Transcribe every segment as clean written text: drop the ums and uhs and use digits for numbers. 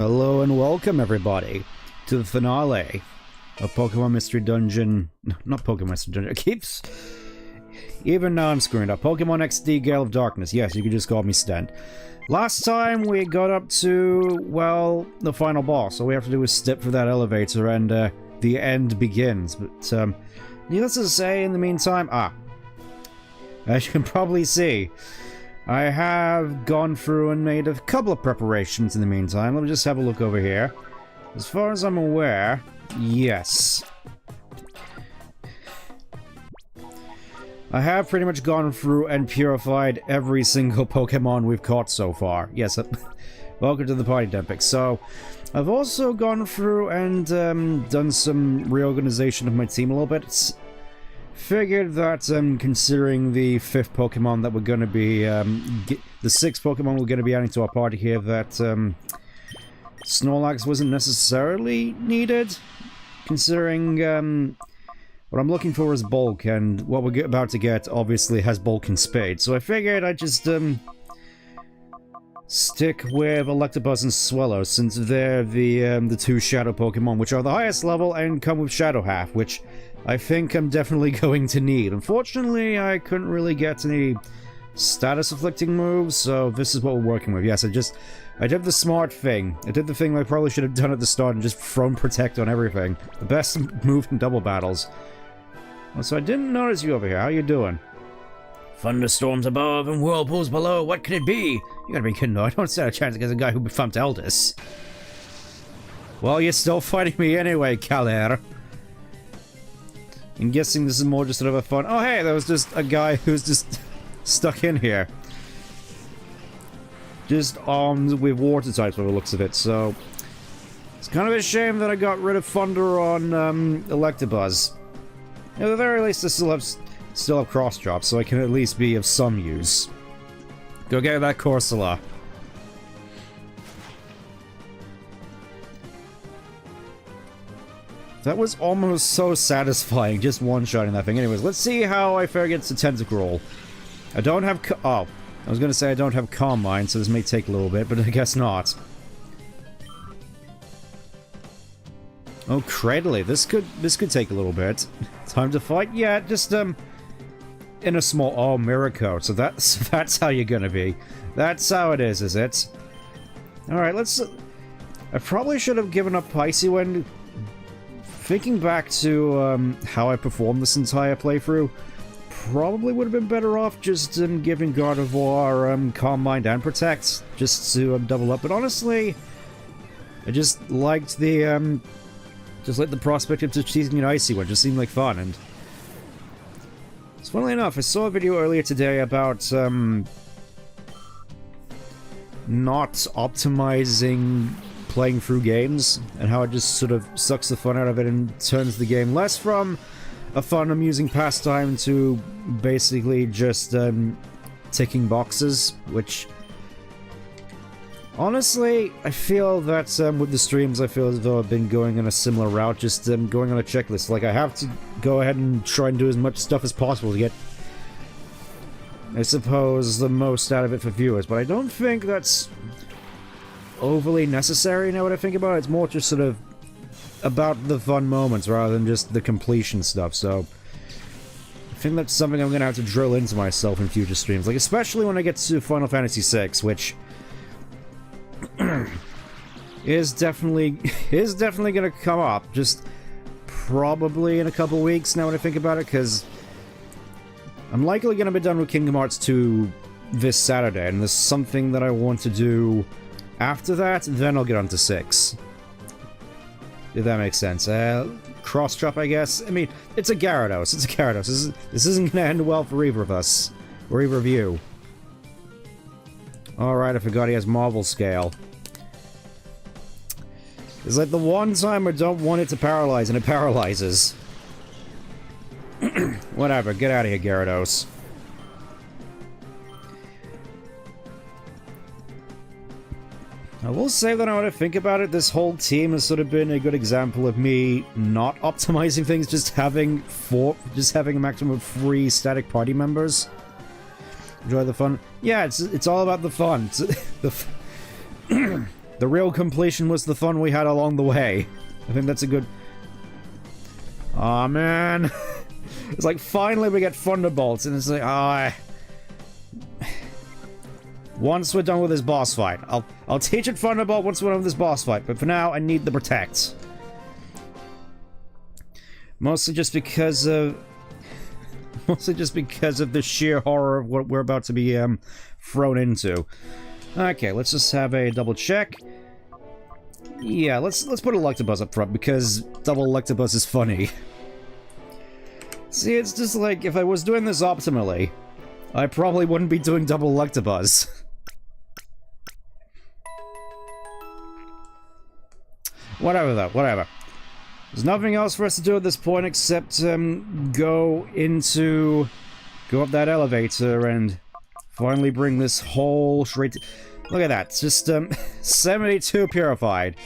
Hello and welcome everybody to the finale of Pokemon Mystery Dungeon. Not Pokemon Mystery Dungeon. It keeps... Even now I'm screwing up. Pokemon XD Gale of Darkness. Yes, you can just call me Stent. Last time we got up to, well, the final boss. All we have to do is step through that elevator and the end begins. But needless to say, in the meantime... as you can probably see, I have gone through and made a couple of preparations in the meantime. Let me just have a look over here. As far as I'm aware, yes. I have pretty much gone through and purified every single Pokemon we've caught so far. Yes, welcome to the party, Dempic. So, I've also gone through and done some reorganization of my team a little bit. Figured that, considering the 5th Pokemon that we're going to be, the 6th Pokemon we're going to be adding to our party here, that, Snorlax wasn't necessarily needed, considering, what I'm looking for is bulk, and what we're about to get, obviously, has bulk and spade, so I figured I'd just, stick with Electabuzz and Swellow, since they're the 2 Shadow Pokemon, which are the highest level, and come with Shadow Half, which I think I'm definitely going to need. Unfortunately, I couldn't really get any status-afflicting moves, so this is what we're working with. Yes, I did the smart thing. I did the thing I probably should have done at the start and just thrown Protect on everything. The best move in double battles. Oh, so I didn't notice you over here. How you doing? Thunderstorms above and whirlpools below. What could it be? You gotta be kidding, though. I don't stand a chance against a guy who thumped Eldis. Well, you're still fighting me anyway, Kaler. I'm guessing this is more just sort of a fun... Oh, hey, there was just a guy who's just stuck in here. Just armed with water types by the looks of it, so... It's kind of a shame that I got rid of Thunder on Electabuzz. At the very least, I still have cross drops, so I can at least be of some use. Go get that Corsola. That was almost so satisfying, just one-shotting that thing. Anyways, let's see how I fare against the Tentacruel. I don't have I was gonna say I don't have Calm Mind, so this may take a little bit, but I guess not. Oh, Cradily, this could take a little bit. Time to fight? Yeah, just, in a small... Oh, Miracle, so that's how you're gonna be. That's how it is it? Alright, let's... I probably should have given up Picey when... Thinking back to how I performed this entire playthrough, probably would have been better off just giving Gardevoir Calm Mind and Protect, just to double up. But honestly, I just liked the prospect of just using an Icy one. Just seemed like fun. And funnily enough, I saw a video earlier today about not optimizing playing through games, and how it just sort of sucks the fun out of it and turns the game less from a fun, amusing pastime to basically just ticking boxes, which honestly, I feel that with the streams, I feel as though I've been going on a similar route, just going on a checklist. Like, I have to go ahead and try and do as much stuff as possible to get, I suppose, the most out of it for viewers, but I don't think that's overly necessary now when I think about it. It's more just sort of about the fun moments rather than just the completion stuff, so I think that's something I'm gonna have to drill into myself in future streams, like especially when I get to Final Fantasy VI, which is definitely gonna come up, just probably in a couple weeks now when I think about it, because I'm likely gonna be done with Kingdom Hearts 2 this Saturday, and there's something that I want to do after that, then I'll get on to 6. If that makes sense. Cross drop, I guess. I mean, it's a Gyarados. It's a Gyarados. This isn't gonna end well for either of us. Or either of you. Alright, I forgot he has Marvel Scale. It's like the one time I don't want it to paralyze, and it paralyzes. Whatever, get out of here, Gyarados. I will say that now that I think about it, this whole team has sort of been a good example of me not optimizing things, just having a maximum of 3 static party members. Enjoy the fun. Yeah, it's all about the fun. The real completion was the fun we had along the way. I think that's a good... Aw, man. It's like, finally we get Thunderbolts, and it's like, once we're done with this boss fight. I'll teach it Thunderbolt once we're done with this boss fight, but for now, I need the Protect. Mostly just because of the sheer horror of what we're about to be, thrown into. Okay, let's just have a double check. Yeah, let's put Electabuzz up front, because double Electabuzz is funny. See, it's just like, if I was doing this optimally, I probably wouldn't be doing double Electabuzz. Whatever, though, whatever. There's nothing else for us to do at this point except, go up that elevator and finally bring this whole straight to... Look at that, it's just, 72 purified.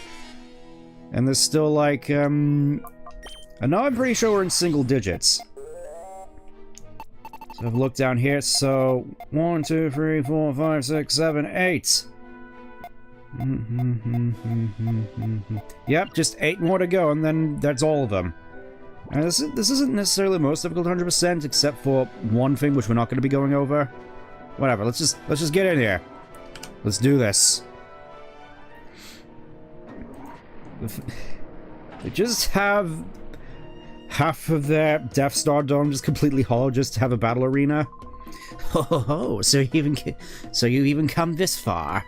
And there's still, like, I know I'm pretty sure we're in single digits. So I've looked down here, so 1, 2, 3, 4, 5, 6, 7, 8. Yep, just 8 more to go, and then that's all of them. And this isn't necessarily the most difficult 100%, except for one thing which we're not going to be going over. Whatever, let's just get in here. Let's do this. They just have half of their Death Star Dome just completely hollow just to have a battle arena. Oh, so you even come this far.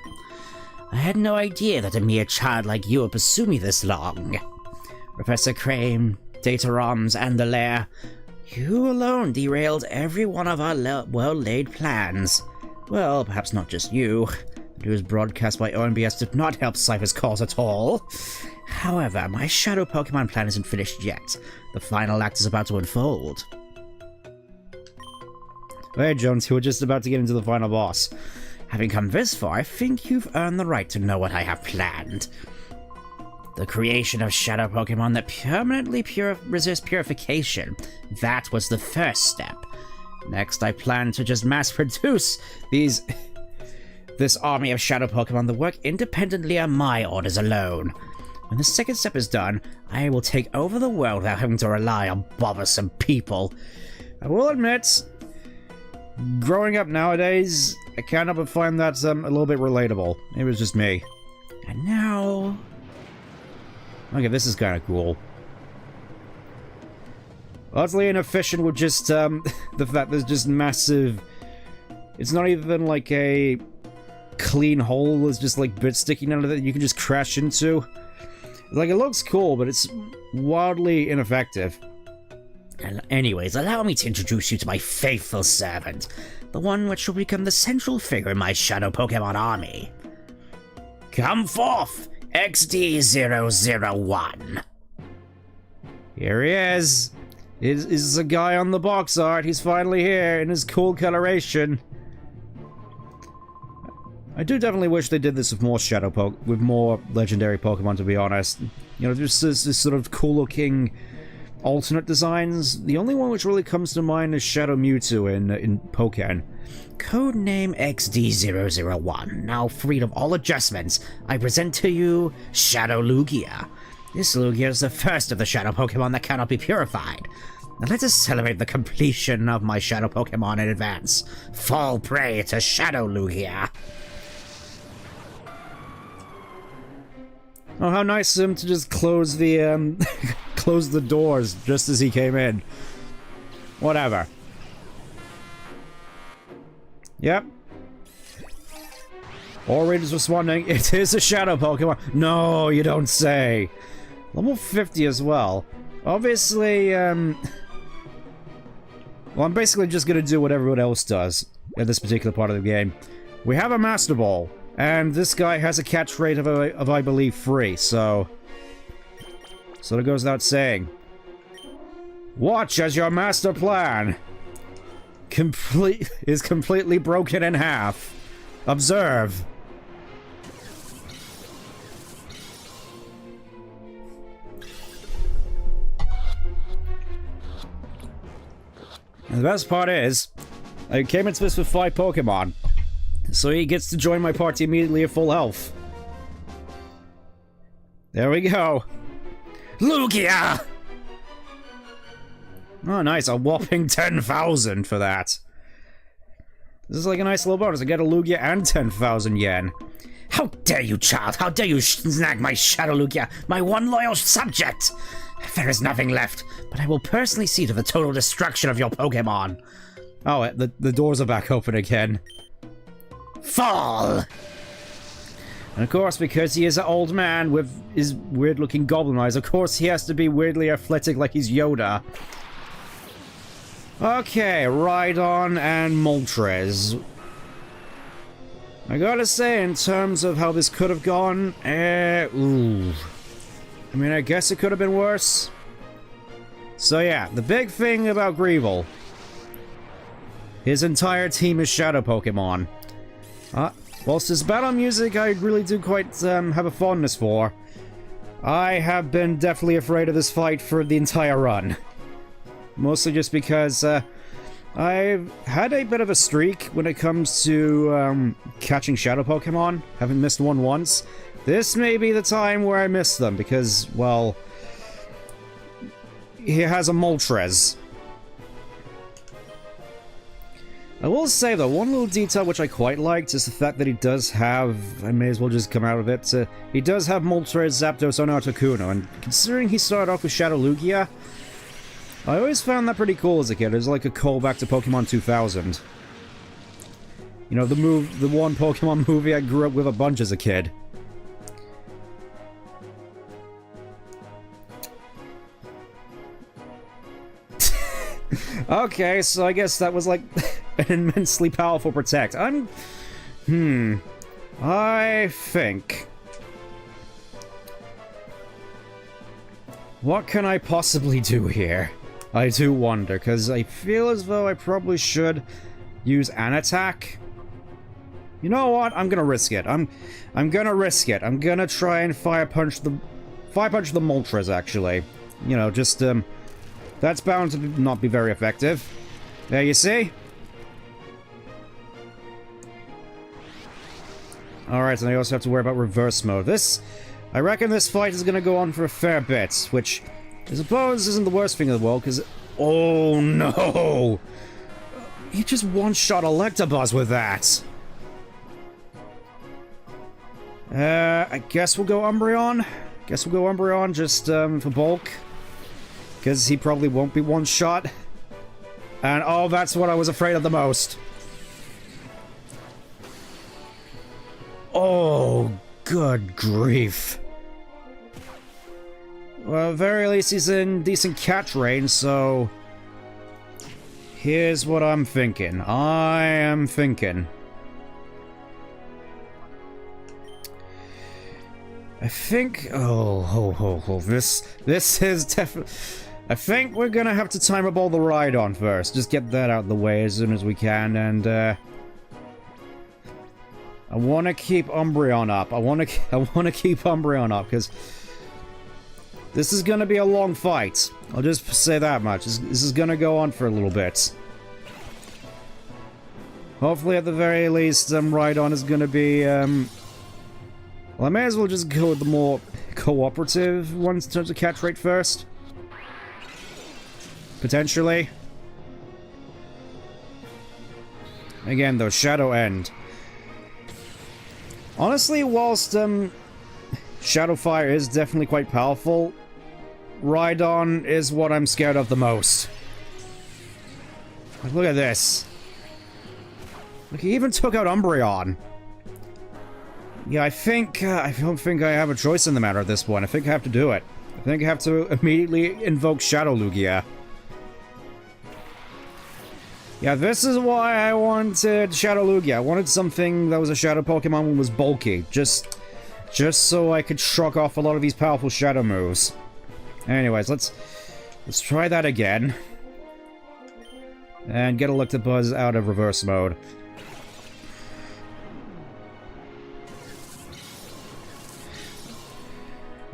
I had no idea that a mere child like you would pursue me this long. Professor Crane, Data ROMs, and the Lair, you alone derailed every one of our well-laid plans. Well, perhaps not just you. The news broadcast by ONBS did not help Cypher's cause at all. However, my Shadow Pokemon plan isn't finished yet. The final act is about to unfold. Hey, Jones, you were just about to get into the final boss. Having come this far, I think you've earned the right to know what I have planned. The creation of Shadow Pokemon that permanently resist purification. That was the first step. Next, I plan to just mass-produce this army of Shadow Pokemon that work independently on my orders alone. When the second step is done, I will take over the world without having to rely on bothersome people. I will admit, growing up nowadays, I can't help but find that a little bit relatable. It was just me. And now... Okay, this is kind of cool. Utterly inefficient with just, the fact there's just massive... It's not even like a clean hole, there's just like bits sticking out of it that you can just crash into. Like, it looks cool, but it's wildly ineffective. Anyways, allow me to introduce you to my faithful servant, the one which will become the central figure in my Shadow Pokemon army. Come forth, XD001. Here he is. Is a guy on the box art. He's finally here in his cool coloration. I do definitely wish they did this with more with more legendary Pokemon, to be honest. You know, just this sort of cool-looking alternate designs. The only one which really comes to mind is Shadow Mewtwo in Pokken. Codename XD001. Now freed of all adjustments, I present to you Shadow Lugia. This Lugia is the first of the Shadow Pokemon that cannot be purified. Now let us celebrate the completion of my Shadow Pokemon in advance. Fall prey to Shadow Lugia. Oh, how nice of him to just close the, close the doors just as he came in. Whatever. Yep. All readers responding, it is a Shadow Pokemon. No, you don't say. Level 50 as well. Obviously, well, I'm basically just gonna do what everyone else does in this particular part of the game. We have a Master Ball. And this guy has a catch rate of I believe, 3, so... So it goes without saying. Watch as your master plan is completely broken in half. Observe. And the best part is, I came into this with 5 Pokemon. So he gets to join my party immediately at full health. There we go. Lugia! Oh, nice. A whopping 10,000 for that. This is like a nice little bonus. I get a Lugia and 10,000 yen. How dare you, child! How dare you snag my Shadow Lugia, my one loyal subject! There is nothing left, but I will personally see to the total destruction of your Pokemon. Oh, the doors are back open again. Fall! And of course, because he is an old man with his weird-looking goblin eyes, of course he has to be weirdly athletic like he's Yoda. Okay, Rhydon and Moltres. I gotta say, in terms of how this could have gone, ooh. I mean, I guess it could have been worse. So yeah, the big thing about Greevil. His entire team is Shadow Pokemon. Whilst his battle music I really do quite have a fondness for, I have been definitely afraid of this fight for the entire run. Mostly just because I've had a bit of a streak when it comes to catching Shadow Pokemon. Haven't missed one once. This may be the time where I miss them because, well, he has a Moltres. I will say though, one little detail which I quite liked is the fact that he does have, I may as well just come out of it, he does have Moltres, Zapdos, Sonority, Kuno, and considering he started off with Shadow Lugia, I always found that pretty cool as a kid. It was like a callback to Pokemon 2000. You know, the one Pokemon movie I grew up with a bunch as a kid. Okay, so I guess that was like an immensely powerful Protect. I think... What can I possibly do here? I do wonder, because I feel as though I probably should use an attack. You know what? I'm gonna risk it. I'm gonna risk it. I'm gonna try and Fire Punch the Moltres, actually. You know, just, that's bound to not be very effective. There, you see? Alright, and I also have to worry about reverse mode. I reckon this fight is gonna go on for a fair bit, which I suppose isn't the worst thing in the world, because... Oh no! He just one-shot Electabuzz with that! I guess we'll go Umbreon? Just, for bulk. Because he probably won't be one-shot. And, oh, that's what I was afraid of the most. Oh, good grief. Well, at very least he's in decent catch range, so... Here's what I'm thinking. I am thinking. I think... Oh, this is definitely... I think we're gonna have to time up all the Rhydon first. Just get that out of the way as soon as we can, and, I want to keep Umbreon up. I want to keep Umbreon up, because... This is gonna be a long fight. I'll just say that much. This is gonna go on for a little bit. Hopefully, at the very least, Rhydon is gonna be, Well, I may as well just go with the more cooperative ones in terms of catch rate first. Potentially. Again, though, Shadow End. Honestly, whilst, Shadow Fire is definitely quite powerful, Rhydon is what I'm scared of the most. Like, look at this. Look, he even took out Umbreon. Yeah, I don't think I have a choice in the matter at this point. I think I have to do it. I think I have to immediately invoke Shadow Lugia. Yeah, this is why I wanted Shadow Lugia. I wanted something that was a Shadow Pokemon and was bulky. Just so I could shrug off a lot of these powerful Shadow moves. Anyways, let's try that again. And get Electabuzz out of reverse mode.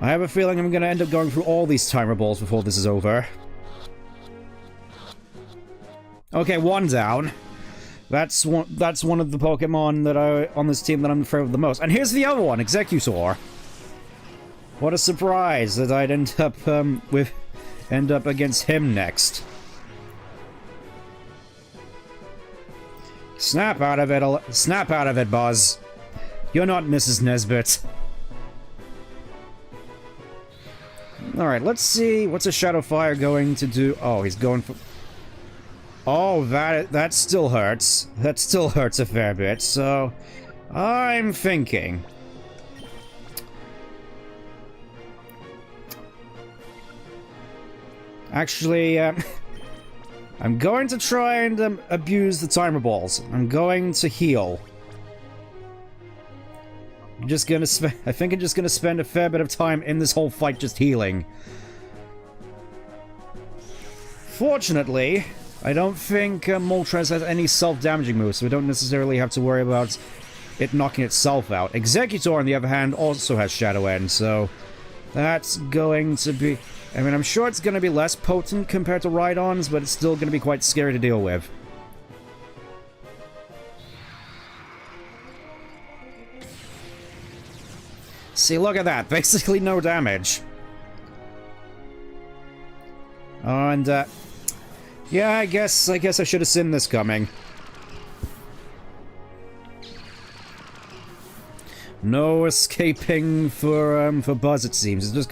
I have a feeling I'm gonna end up going through all these timer balls before this is over. Okay, one down. That's one of the Pokemon that on this team that I'm afraid of the most. And here's the other one, Executor. What a surprise that I'd end up against him next. Snap out of it, Buzz. You're not Mrs. Nesbit. Alright, let's see. What's a Shadow Fire going to do? Oh, he's going for... Oh, that still hurts. That still hurts a fair bit, so... I'm thinking... Actually, I'm going to try and abuse the timer balls. I'm going to heal. I think I'm just gonna spend a fair bit of time in this whole fight just healing. Fortunately, I don't think Moltres has any self-damaging moves, so we don't necessarily have to worry about it knocking itself out. Executor, on the other hand, also has Shadow End, so that's going to be... I mean, I'm sure it's going to be less potent compared to Rhydon's, but it's still going to be quite scary to deal with. See, look at that. Basically no damage. Oh, and, yeah, I guess I should have seen this coming. No escaping for Buzz, it seems. He's just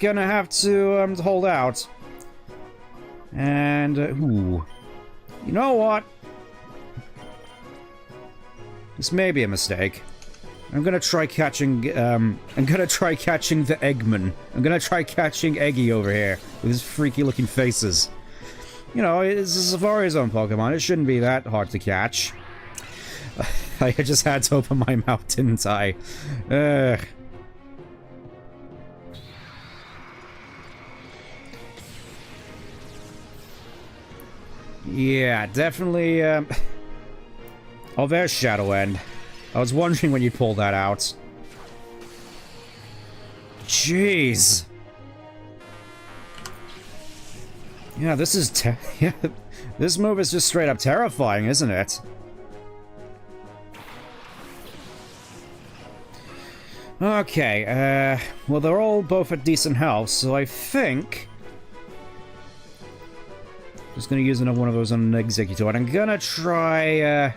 gonna have to hold out. And, ooh. You know what? This may be a mistake. I'm gonna try catching the Eggman. I'm gonna try catching Eggy over here with his freaky looking faces. You know, it's a Safari's own Pokemon. It shouldn't be that hard to catch. I just had to open my mouth, didn't I? Yeah, definitely, Oh, there's Shadow End. I was wondering when you'd pull that out. Jeez. Yeah, this is yeah, this move is just straight up terrifying, isn't it? Okay, well, they're all both at decent health, so I think... Just gonna use another one of those on an Executor, and I'm gonna try,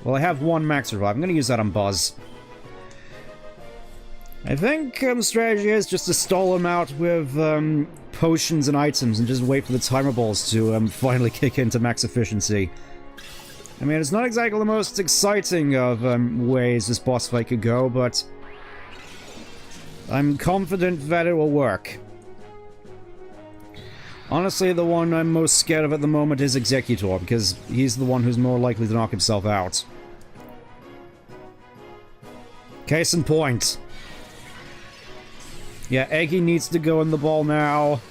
well, I have one max revive. I'm gonna use that on Buzz. I think the strategy is just to stall him out with potions and items and just wait for the timer balls to finally kick into max efficiency. I mean, it's not exactly the most exciting of ways this boss fight could go, but I'm confident that it will work. Honestly, the one I'm most scared of at the moment is Executor, because he's the one who's more likely to knock himself out. Case in point. Yeah, Eggy needs to go in the ball now.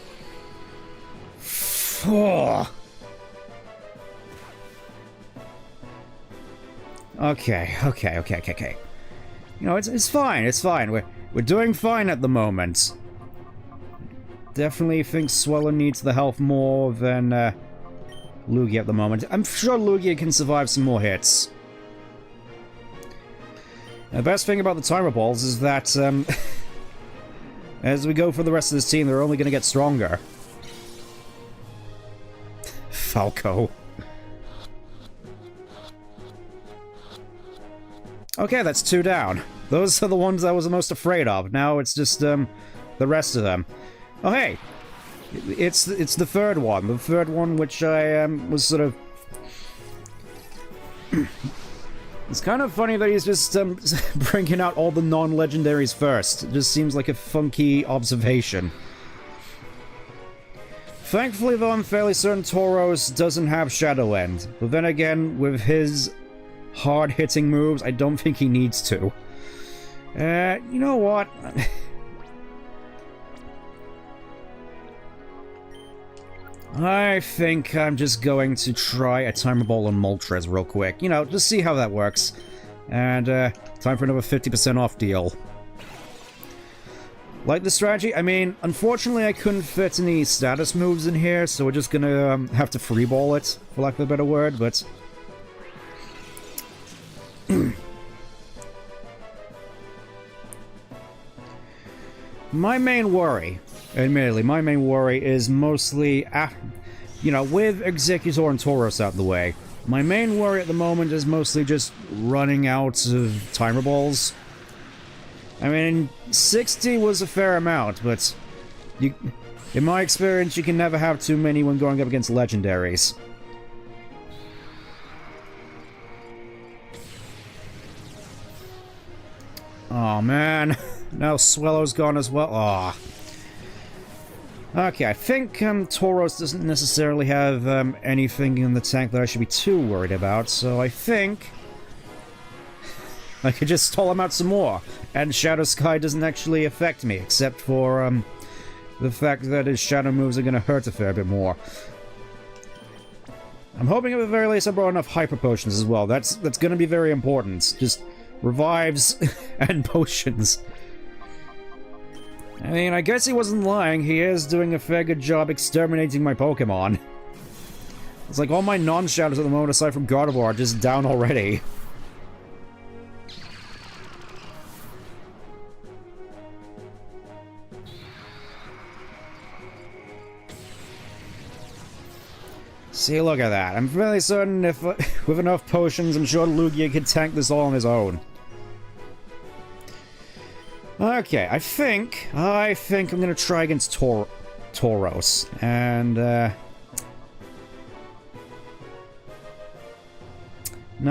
Okay. You know, it's fine, it's fine. We're doing fine at the moment. Definitely think Sweller needs the health more than Lugia at the moment. I'm sure Lugia can survive some more hits. The best thing about the timer balls is that as we go for the rest of this team, they're only going to get stronger. Falco. Okay, that's 2 down. Those are the ones I was the most afraid of. Now it's just the rest of them. Oh hey, it's the third one. The third one, which I was sort of. It's kind of funny that he's just bringing out all the non-legendaries first. It just seems like a funky observation. Thankfully, though, I'm fairly certain Tauros doesn't have Shadow End. But then again, with his hard-hitting moves, I don't think he needs to. You know what? I think I'm just going to try a Timer Ball on Moltres real quick. You know, just see how that works. And, time for another 50% off deal. Like the strategy? I mean, unfortunately I couldn't fit any status moves in here, so we're just gonna have to freeball it, for lack of a better word, but... my main worry, admittedly, my main worry is mostly, you know, with Executor and Tauros out of the way, my main worry at the moment is mostly just running out of timer balls. I mean, 60 was a fair amount, but in my experience, you can never have too many when going up against legendaries. Oh man, now Swellow's gone as well. Oh. Okay, I think Tauros doesn't necessarily have anything in the tank that I should be too worried about, so I think I could just stall him out some more, and Shadow Sky doesn't actually affect me, except for the fact that his shadow moves are going to hurt a fair bit more. I'm hoping at the very least I brought enough Hyper Potions as well. That's going to be very important. Just revives and potions. I mean, I guess he wasn't lying. He is doing a fair good job exterminating my Pokemon. It's like all my non-shadows at the moment, aside from Gardevoir, are just down already. See, look at that. I'm fairly certain if, with enough potions, I'm sure Lugia could tank this all on his own. Okay, I think I'm gonna try against Tauros, and, no,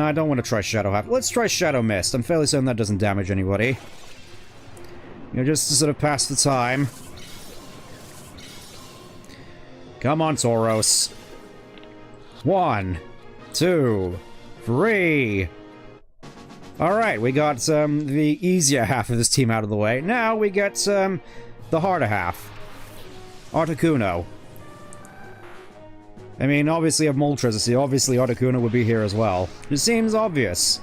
I don't want to try Shadow Half. Let's try Shadow Mist. I'm fairly certain that doesn't damage anybody. You know, just to sort of pass the time. Come on, Tauros. 1, 2, 3. Alright, we got the easier half of this team out of the way. Now we get the harder half. Articuno. I mean, obviously I have Moltres, so obviously Articuno would be here as well. It seems obvious.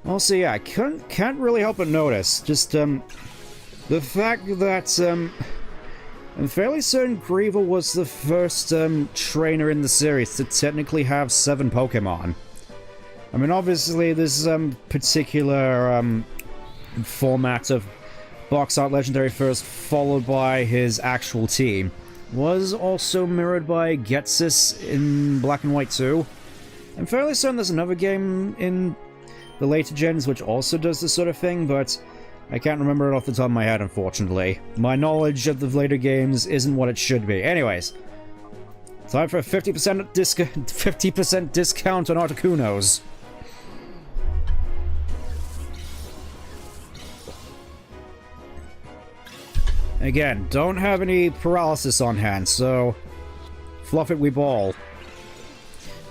Also, yeah, I can't really help but notice. Just, the fact that, I'm fairly certain Greaver was the first trainer in the series to technically have 7 Pokemon. I mean, obviously, this particular format of Box Art Legendary first, followed by his actual team, was also mirrored by Getsis in Black and White 2. I'm fairly certain there's another game in the later gens which also does this sort of thing, but I can't remember it off the top of my head, unfortunately. My knowledge of the later games isn't what it should be. Anyways, time for a 50% discount on Articunos. Again, don't have any paralysis on hand, so fluff it we ball.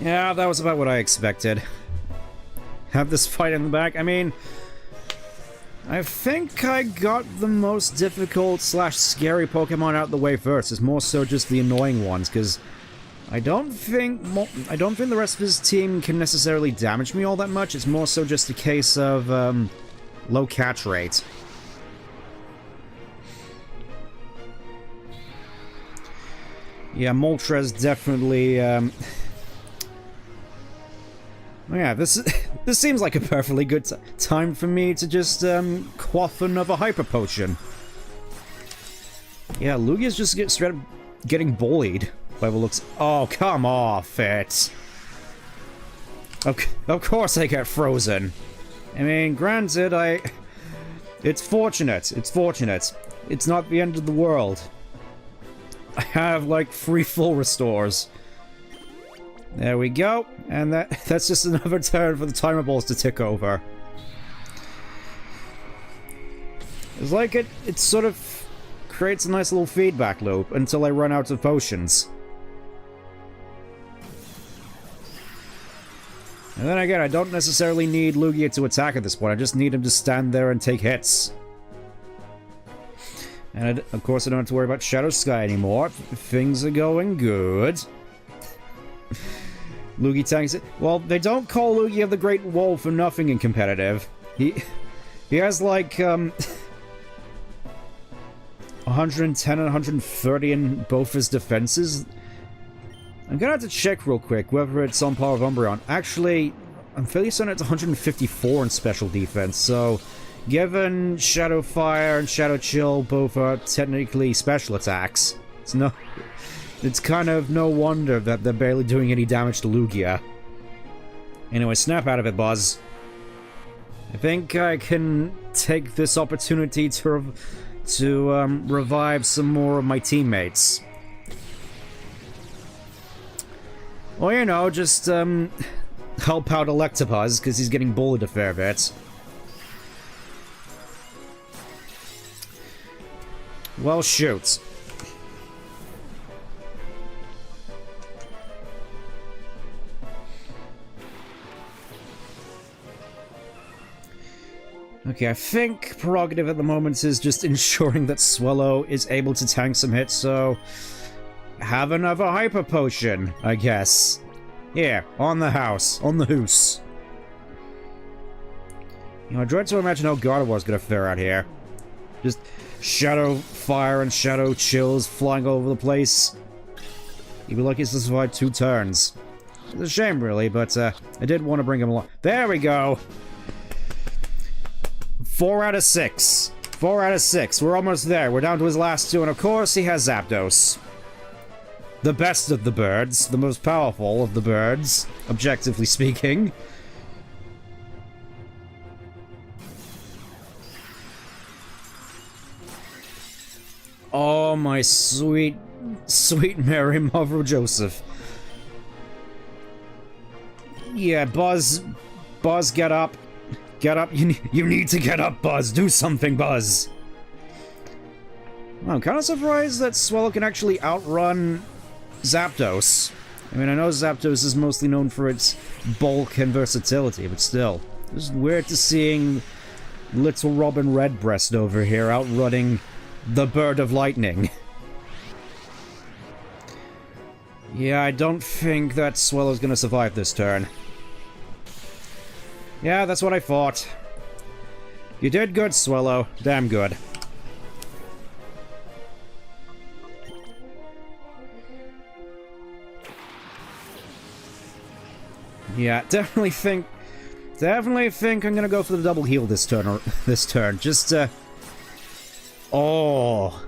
Yeah, that was about what I expected. Have this fight in the back. I mean, I think I got the most difficult / scary Pokemon out of the way first. It's more so just the annoying ones, because I don't think the rest of his team can necessarily damage me all that much. It's more so just a case of low catch rate. Yeah, Moltres definitely, yeah, this seems like a perfectly good time for me to just, quaff another Hyper Potion. Yeah, Lugia's just straight up getting bullied by the looks. Oh, come off it. Of course I get frozen. I mean, granted, it's fortunate. It's fortunate. It's not the end of the world. I have, like, 3 full restores. There we go. And that's just another turn for the timer balls to tick over. It's like it sort of creates a nice little feedback loop until I run out of potions. And then again, I don't necessarily need Lugia to attack at this point. I just need him to stand there and take hits. And of course I don't have to worry about Shadow Sky anymore. Things are going good. Lugia tanks it. Well, they don't call Lugia the Great Wall for nothing in competitive. He has like 110 and 130 in both his defenses. I'm gonna have to check real quick whether it's on par with Umbreon. Actually, I'm fairly certain it's 154 in special defense, so given Shadow Fire and Shadow Chill both are technically special attacks, it's kind of no wonder that they're barely doing any damage to Lugia. Anyway, snap out of it, Buzz. I think I can take this opportunity to revive some more of my teammates. Or, you know, just help out Electabuzz, because he's getting bullied a fair bit. Well, shoot. Okay, I think prerogative at the moment is just ensuring that Swallow is able to tank some hits, so... have another Hyper Potion, I guess. Here, on the house, on the hoose. You know, I dread to imagine how Gardevoir's gonna fare out here. Just Shadow Fire and Shadow Chills flying all over the place. He'd be lucky to survive 2 turns. It's a shame, really, but I did want to bring him along. There we go! 4 out of 6. 4 out of 6. We're almost there. We're down to his last 2, and of course he has Zapdos. The best of the birds. The most powerful of the birds, objectively speaking. Oh, my sweet, sweet Mary, Mother of Joseph. Yeah, Buzz, get up. Get up. You need to get up, Buzz. Do something, Buzz. Well, I'm kind of surprised that Swallow can actually outrun Zapdos. I mean, I know Zapdos is mostly known for its bulk and versatility, but still. It's weird to seeing little Robin Redbreast over here outrunning the Bird of Lightning. Yeah, I don't think that Swallow's gonna survive this turn. Yeah, that's what I thought. You did good, Swallow. Damn good. Yeah, definitely think I'm gonna go for the double heal this turn, Just, Oh.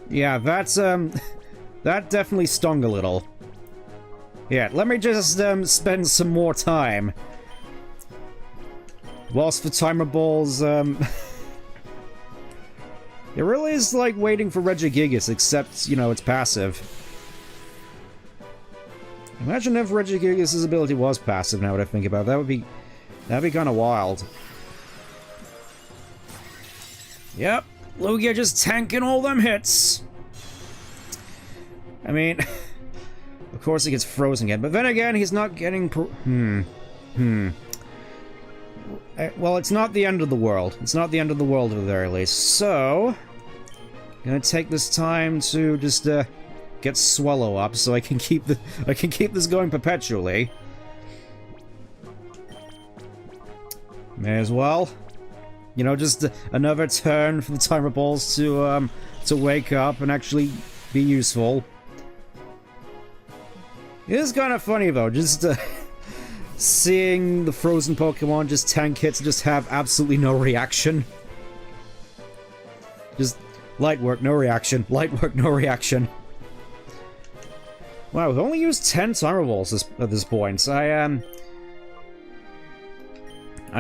Yeah, that's, that definitely stung a little. Yeah, let me just, spend some more time. Whilst the timer balls, It really is like waiting for Regigigas, except, you know, it's passive. Imagine if Regigigas' ability was passive, now that I think about it. That'd be kind of wild. Yep, Lugia just tanking all them hits. I mean, of course he gets frozen again, but then again, he's not getting well, it's not the end of the world. It's not the end of the world at the very least. So, I'm gonna take this time to just get Swallow up so I can keep this going perpetually. May as well. You know, just another turn for the timer balls to wake up and actually be useful. It is kind of funny though, just seeing the frozen Pokemon just tank hits and just have absolutely no reaction. Just light work, no reaction. Light work, no reaction. Wow, we've only used 10 timer balls at this point. I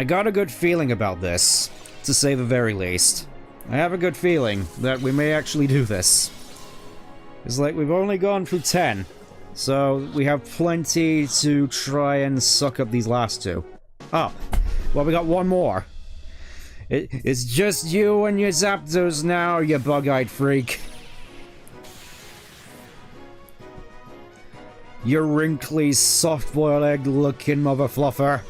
got a good feeling about this, to say the very least. I have a good feeling that we may actually do this. It's like we've only gone through 10, so we have plenty to try and suck up these last 2. Oh, well, we got one more. It's just you and your Zapdos now, you bug-eyed freak. You wrinkly, soft-boiled egg-looking mother fluffer.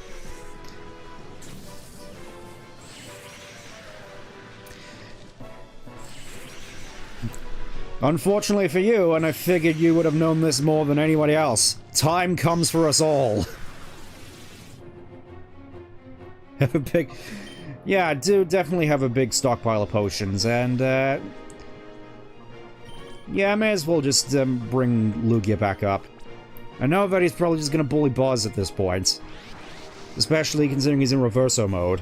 Unfortunately for you, and I figured you would have known this more than anybody else, time comes for us all. Have a big... Yeah, I do definitely have a big stockpile of potions, and, yeah, I may as well just, bring Lugia back up. I know that he's probably just gonna bully Buzz at this point. Especially considering he's in reverso mode.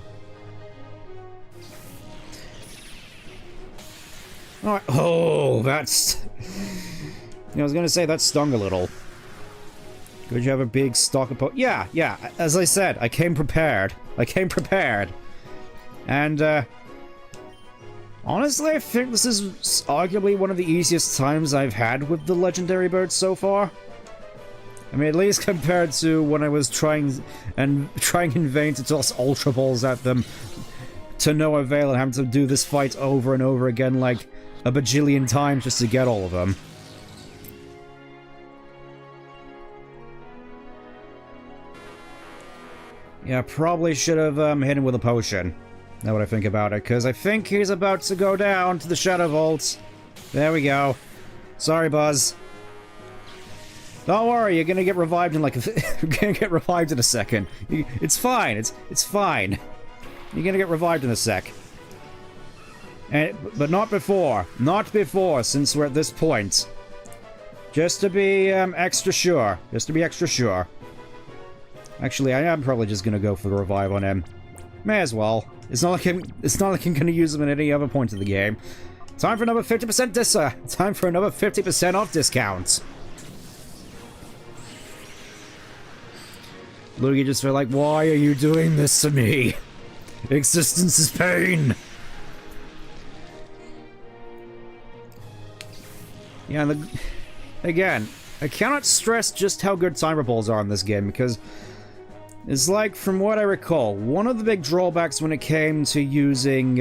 Alright. Oh, that's... I was gonna say that stung a little. Could you have a big stock of Yeah, as I said, I came prepared. And, honestly, I think this is arguably one of the easiest times I've had with the legendary birds so far. I mean, at least compared to when I was trying in vain to toss Ultra Balls at them to no avail and having to do this fight over and over again like a bajillion times just to get all of them. Yeah, probably should have hit him with a potion. Now what I think about it, because I think he's about to go down to the Shadow Vault. There we go. Sorry, Buzz. Don't worry, you're gonna get revived in like you're gonna get revived in a second. It's fine. It's fine. You're gonna get revived in a sec. But not before. Not before, since we're at this point. Just to be extra sure. Actually, I am probably just gonna go for the revive on him. May as well. It's not like I'm gonna use him at any other point of the game. Time for another 50% Time for another 50% off discount. Lugia just felt like, why are you doing this to me? Existence is pain. Yeah, and again, I cannot stress just how good timer balls are in this game, because it's like, from what I recall, one of the big drawbacks when it came to using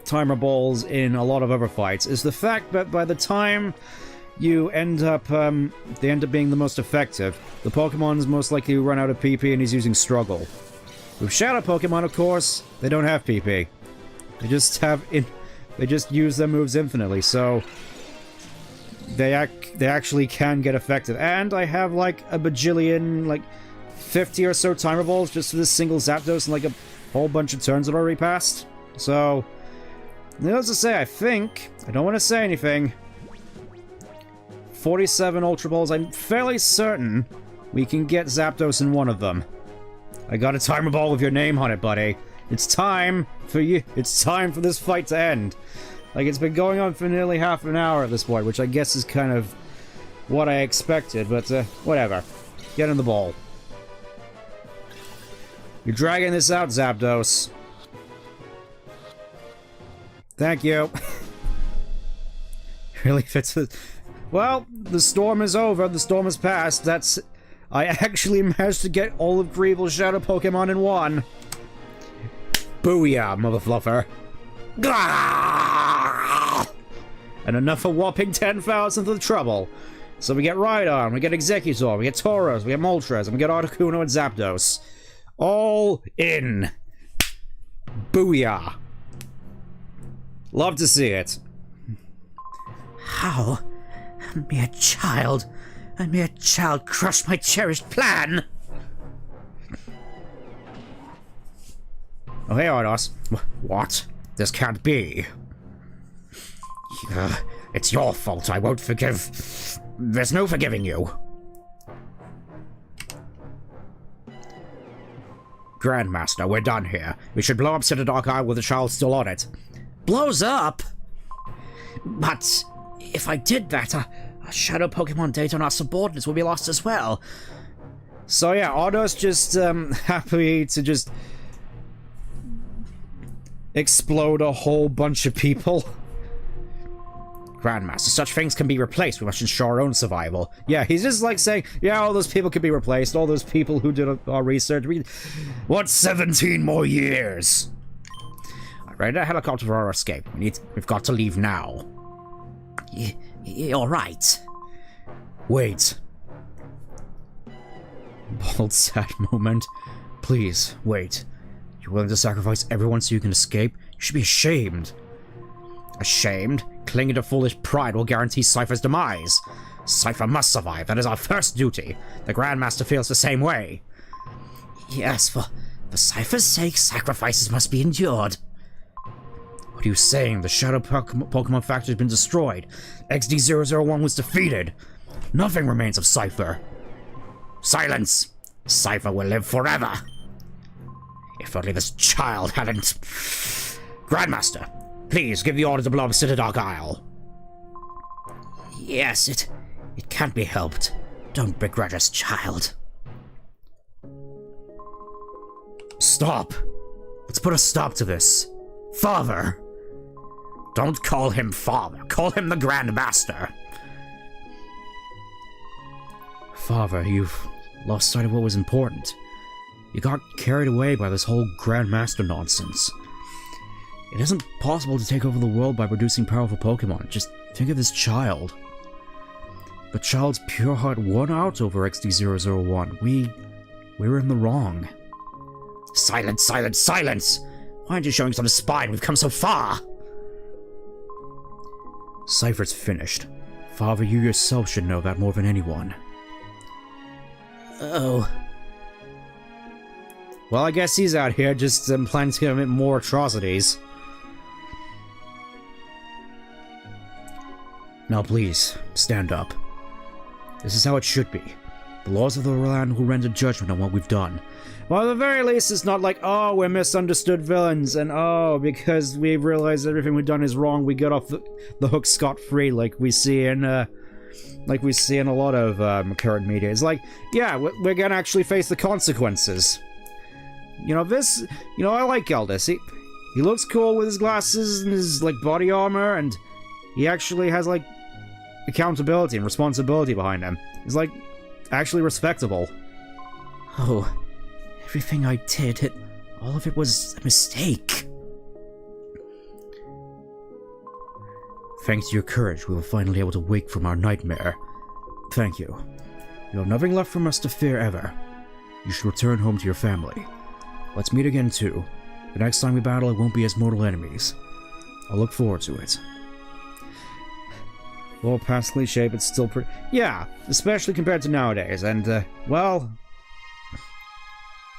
timer balls in a lot of other fights is the fact that by the time you end up, they end up being the most effective, the Pokemon's most likely to run out of PP and he's using Struggle. With Shadow Pokemon, of course, they don't have PP. They just use their moves infinitely, so they actually can get effective. And I have like a bajillion, like 50 or so timer balls just for this single Zapdos and like a whole bunch of turns that already passed. So, needless to say, I think, I don't want to say anything, 47 Ultra Balls, I'm fairly certain we can get Zapdos in one of them. I got a timer ball with your name on it, buddy. It's time for you. It's time for this fight to end. Like, it's been going on for nearly half an hour at this point, which I guess is kind of what I expected, but whatever. Get in the ball. You're dragging this out, Zapdos. Thank you. Really fits with... Well, the storm is over. The storm has passed. That's... I actually managed to get all of Greevil's Shadow Pokemon in one. Booyah, mother fluffer. And enough for whopping 10,000 for the trouble. So we get Rhydon, we get Executor, we get Tauros, we get Moltres, and we get Articuno and Zapdos. All in. Booyah. Love to see it. How? A mere child crushed my cherished plan! Oh, hey, Ardos. What? This can't be. It's your fault. I won't forgive. There's no forgiving you. Grandmaster, we're done here. We should blow up Citadark Isle with the child still on it. Blows up? But if I did that, our Shadow Pokemon data on our subordinates will be lost as well. So yeah, Ardos just happy to just explode a whole bunch of people. Grandmaster, such things can be replaced. We must ensure our own survival. Yeah, he's just like saying, yeah, all those people can be replaced. All those people who did our research. What, 17 more years? Alright, a helicopter for our escape. We've got to leave now. You're right. Wait. Bold, sad moment. Please, wait. You're willing to sacrifice everyone so you can escape? You should be ashamed. Ashamed? Clinging to foolish pride will guarantee Cypher's demise. Cypher must survive. That is our first duty. The Grandmaster feels the same way. Yes, for Cypher's sake, sacrifices must be endured. What are you saying? The Shadow Pokemon Factory has been destroyed. XD001 was defeated. Nothing remains of Cypher. Silence! Cypher will live forever. If only this child hadn't... Grandmaster, please give the order to blow up Citadark Isle. Yes, it can't be helped. Don't begrudge us, child. Stop! Let's put a stop to this. Father! Don't call him father. Call him the Grandmaster. Father, you've lost sight of what was important. You got carried away by this whole Grandmaster nonsense. It isn't possible to take over the world by producing powerful Pokemon. Just think of this child. But child's pure heart won out over XD001. We were in the wrong. Silence, silence, silence! Why aren't you showing some spine? We've come so far! Cypher's finished. Father, you yourself should know that more than anyone. Oh. Well, I guess he's out here just planning to commit more atrocities. Now please, stand up. This is how it should be. The laws of the land will render judgment on what we've done. Well, at the very least, it's not like, oh, we're misunderstood villains, and oh, because we realized everything we've done is wrong, we get off the hook scot-free, like we see in a lot of current media. It's like, yeah, we're gonna actually face the consequences. You know, I like Eldis. He looks cool with his glasses and his, like, body armor, and he actually has, like, accountability and responsibility behind him. He's, like, actually respectable. Oh, everything I did, all of it was a mistake. Thanks to your courage, we were finally able to wake from our nightmare. Thank you. You have nothing left from us to fear ever. You should return home to your family. Let's meet again too. The next time we battle, it won't be as mortal enemies. I'll look forward to it. Well, past cliche, but still pretty... Yeah, especially compared to nowadays, and, well...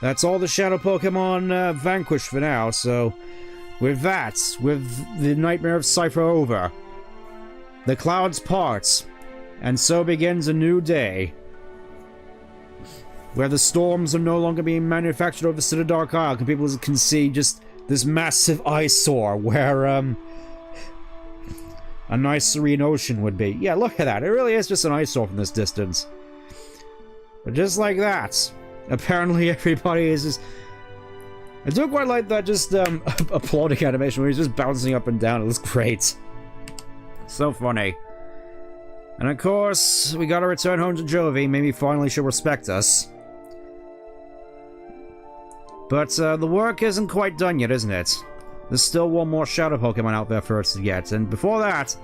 That's all the Shadow Pokemon vanquished for now, so... With that, with the Nightmare of Cypher over, the clouds part, and so begins a new day. Where the storms are no longer being manufactured over Citadark Isle, and people can see just this massive eyesore where, a nice serene ocean would be. Yeah, look at that. It really is just an eyesore from this distance. But just like that, apparently everybody is just... I do quite like that just, applauding animation where he's just bouncing up and down. It looks great. So funny. And of course, we gotta return home to Jovie. Maybe finally she'll respect us. But, the work isn't quite done yet, isn't it? There's still one more Shadow Pokemon out there for us to get, and before that,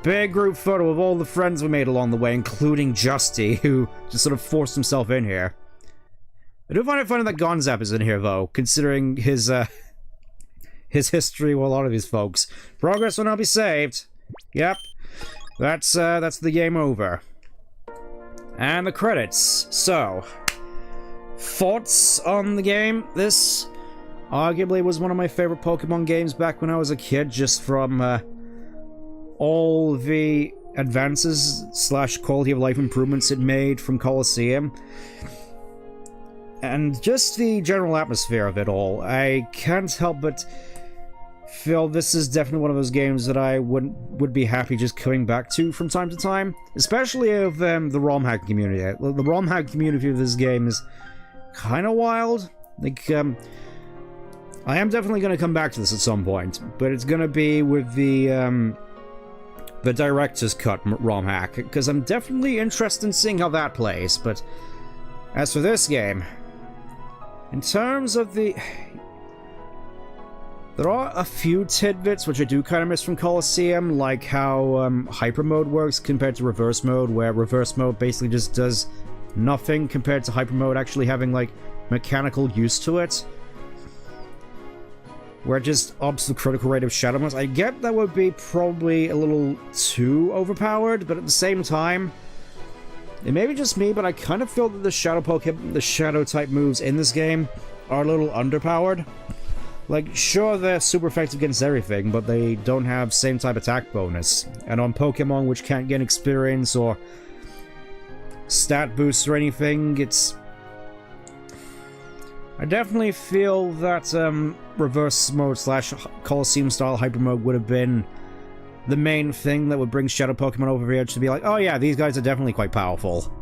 big group photo of all the friends we made along the way, including Justy, who just sort of forced himself in here. I do find it funny that Gonzap is in here, though, considering his history with a lot of these folks. Progress will now be saved. Yep. That's the game over. And the credits. So, thoughts on the game? This arguably was one of my favorite Pokemon games back when I was a kid, just from all the advances / quality of life improvements it made from Colosseum. And just the general atmosphere of it all. I can't help but feel this is definitely one of those games that I would be happy just coming back to from time to time. Especially of the ROM hack community. The ROM hack community of this game is kind of wild. Like, I am definitely going to come back to this at some point, but it's going to be with the director's cut ROM hack, because I'm definitely interested in seeing how that plays. But as for this game, in terms of the... There are a few tidbits which I do kind of miss from Colosseum, like how Hyper Mode works compared to Reverse Mode, where Reverse Mode basically just does nothing compared to Hyper Mode actually having, like, mechanical use to it. Where it just ups the critical rate of Shadow Moons. I get that would be probably a little too overpowered, but at the same time, it may be just me, but I kind of feel that the Shadow type moves in this game are a little underpowered. Like, sure, they're super effective against everything, but they don't have same type attack bonus. And on Pokemon which can't get experience or stat boosts or anything, it's I definitely feel that reverse mode / Colosseum style hyper mode would have been the main thing that would bring Shadow Pokemon over the edge to be like, oh yeah, these guys are definitely quite powerful.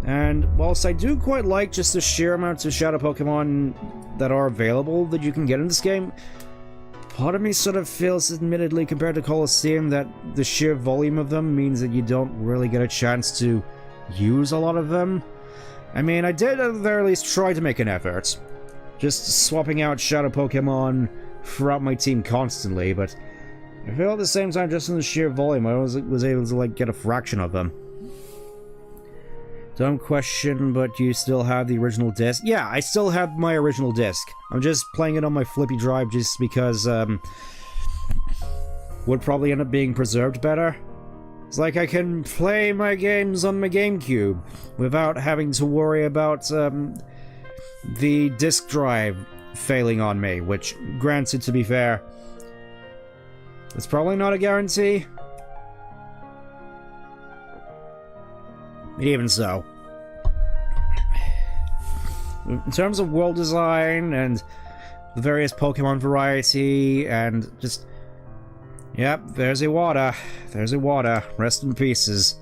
And whilst I do quite like just the sheer amounts of Shadow Pokemon that are available that you can get in this game, part of me sort of feels, admittedly, compared to Colosseum, that the sheer volume of them means that you don't really get a chance to use a lot of them. I mean, I did at the very least try to make an effort, just swapping out Shadow Pokemon throughout my team constantly, but I feel at the same time, just in the sheer volume, I was able to, like, get a fraction of them. Dumb question, but you still have the original disc? Yeah, I still have my original disc. I'm just playing it on my flippy drive just because, would probably end up being preserved better. It's like I can play my games on my GameCube without having to worry about, the disc drive failing on me, which, granted, to be fair, it's probably not a guarantee. Even so. In terms of world design and the various Pokemon variety and just... Yep, there's Iwata. There's Iwata. Rest in pieces.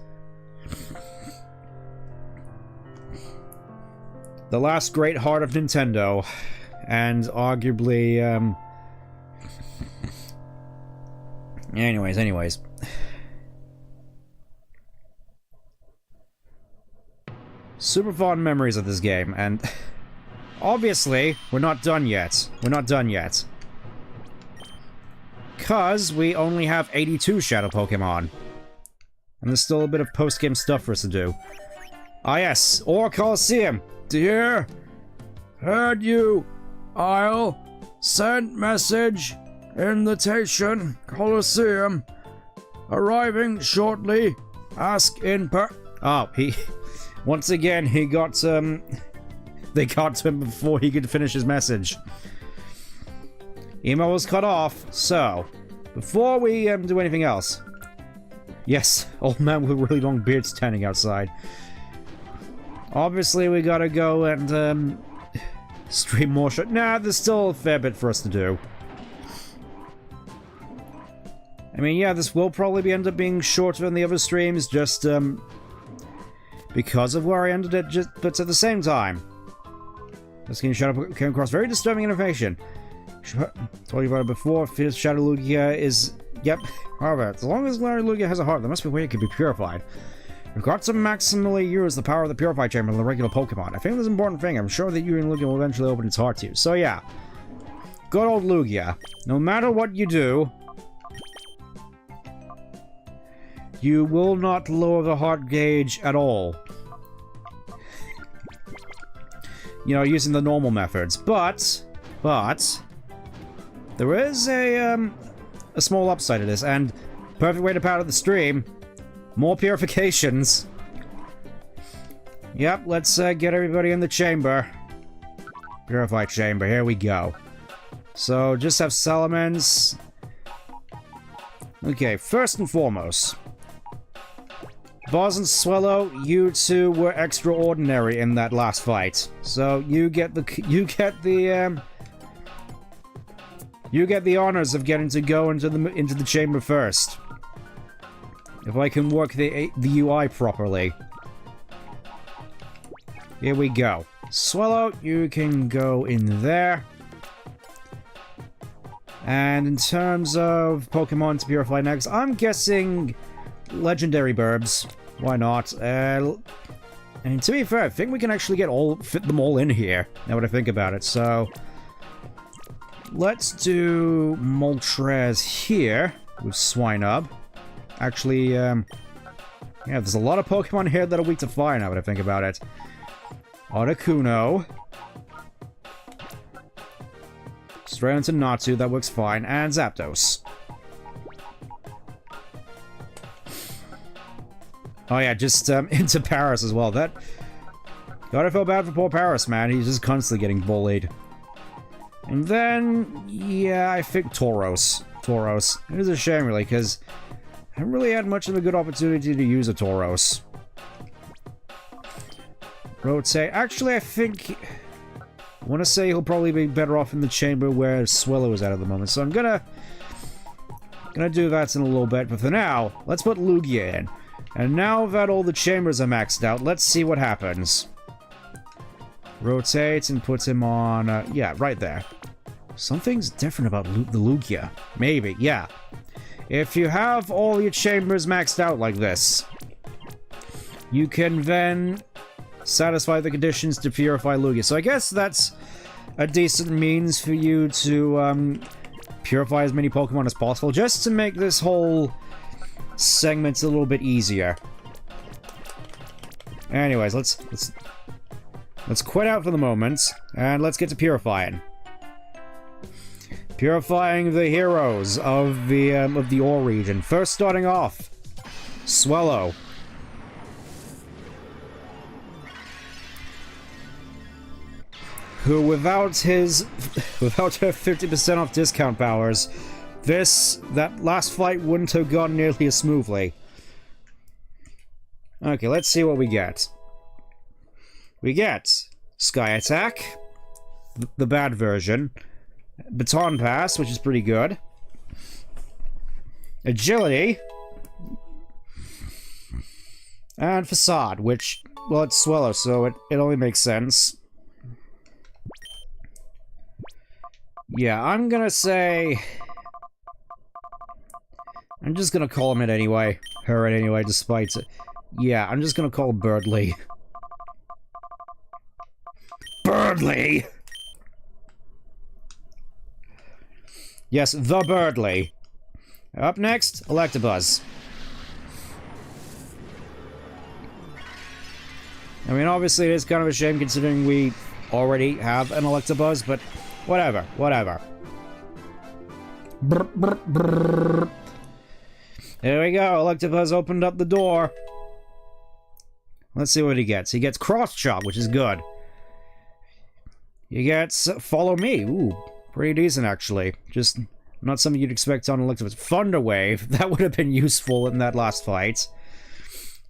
The last great heart of Nintendo. And arguably, Anyways. Super fond memories of this game, and obviously, we're not done yet. We're not done yet. Because we only have 82 Shadow Pokemon. And there's still a bit of post-game stuff for us to do. Ah yes, or Colosseum. Dear, heard you. I'll send message. Invitation. Colosseum. Arriving shortly. Ask in per... Oh, he... Once again, he got, they got to him before he could finish his message. Email was cut off, so... Before we, do anything else... Yes, old man with a really long beard standing outside. Obviously, we gotta go and, stream more shit. Nah, there's still a fair bit for us to do. I mean, yeah, this will probably end up being shorter than the other streams, just, because of where I ended it, but at the same time, this game came across very disturbing information. Told you about it before, Fierce Shadow Lugia is... Yep, however, as long as Larry Lugia has a heart, there must be a way it can be purified. We've got to maximally use the power of the Purify Chamber than the regular Pokemon. I think this is an important thing. I'm sure that you and Lugia will eventually open its heart to you. So yeah, good old Lugia. No matter what you do, you will not lower the heart gauge at all. You know, using the normal methods. But, there is a small upside to this, and perfect way to powder the stream. More purifications. Yep, let's get everybody in the chamber. Purify chamber, here we go. So, just have Salamence. Okay, first and foremost. Boz and Swallow, you two were extraordinary in that last fight. So you get the honors of getting to go into the chamber first. If I can work the UI properly. Here we go. Swallow, you can go in there. And in terms of Pokemon to purify next, I'm guessing legendary Burbs. Why not? And to be fair, I think we can actually fit them all in here, now that I think about it, so... Let's do Moltres here, with Swinub. Actually, yeah, there's a lot of Pokemon here that are weak to fire, now that I think about it. Articuno. Straight into Natu, that works fine, and Zapdos. Oh yeah, just into Paris as well. Gotta feel bad for poor Paris, man. He's just constantly getting bullied. And then, yeah, I think Tauros. It is a shame, really, because I haven't really had much of a good opportunity to use a Tauros. Rotate. Actually, I think... I want to say he'll probably be better off in the chamber where Swellow is at the moment. So I'm gonna do that in a little bit. But for now, let's put Lugia in. And now that all the chambers are maxed out, let's see what happens. Rotate and put him on... yeah, right there. Something's different about the Lugia. Maybe, yeah. If you have all your chambers maxed out like this, you can then satisfy the conditions to purify Lugia. So I guess that's a decent means for you to purify as many Pokemon as possible, just to make this whole segment a little bit easier. Anyways, let's quit out for the moment, and let's get to purifying. Purifying the heroes of the Ore region. First, starting off, Swellow. Who, without her 50% off discount powers, that last fight wouldn't have gone nearly as smoothly. Okay, let's see what we get. We get Sky Attack, the bad version. Baton Pass, which is pretty good. Agility. And Facade, which, well, it's Swellow, so it only makes sense. Yeah, I'm gonna say... I'm just gonna call him it anyway. Her it anyway, despite it. Yeah, I'm just gonna call him Birdly. Birdly! Yes, the Birdly. Up next, Electabuzz. I mean, obviously it is kind of a shame considering we already have an Electabuzz, but whatever, whatever. Brr, brr, brr. There we go, Electabuzz opened up the door. Let's see what he gets. He gets Cross Chop, which is good. He gets Follow Me. Ooh, pretty decent, actually. Just not something you'd expect on Electabuzz. Thunder Wave. That would have been useful in that last fight.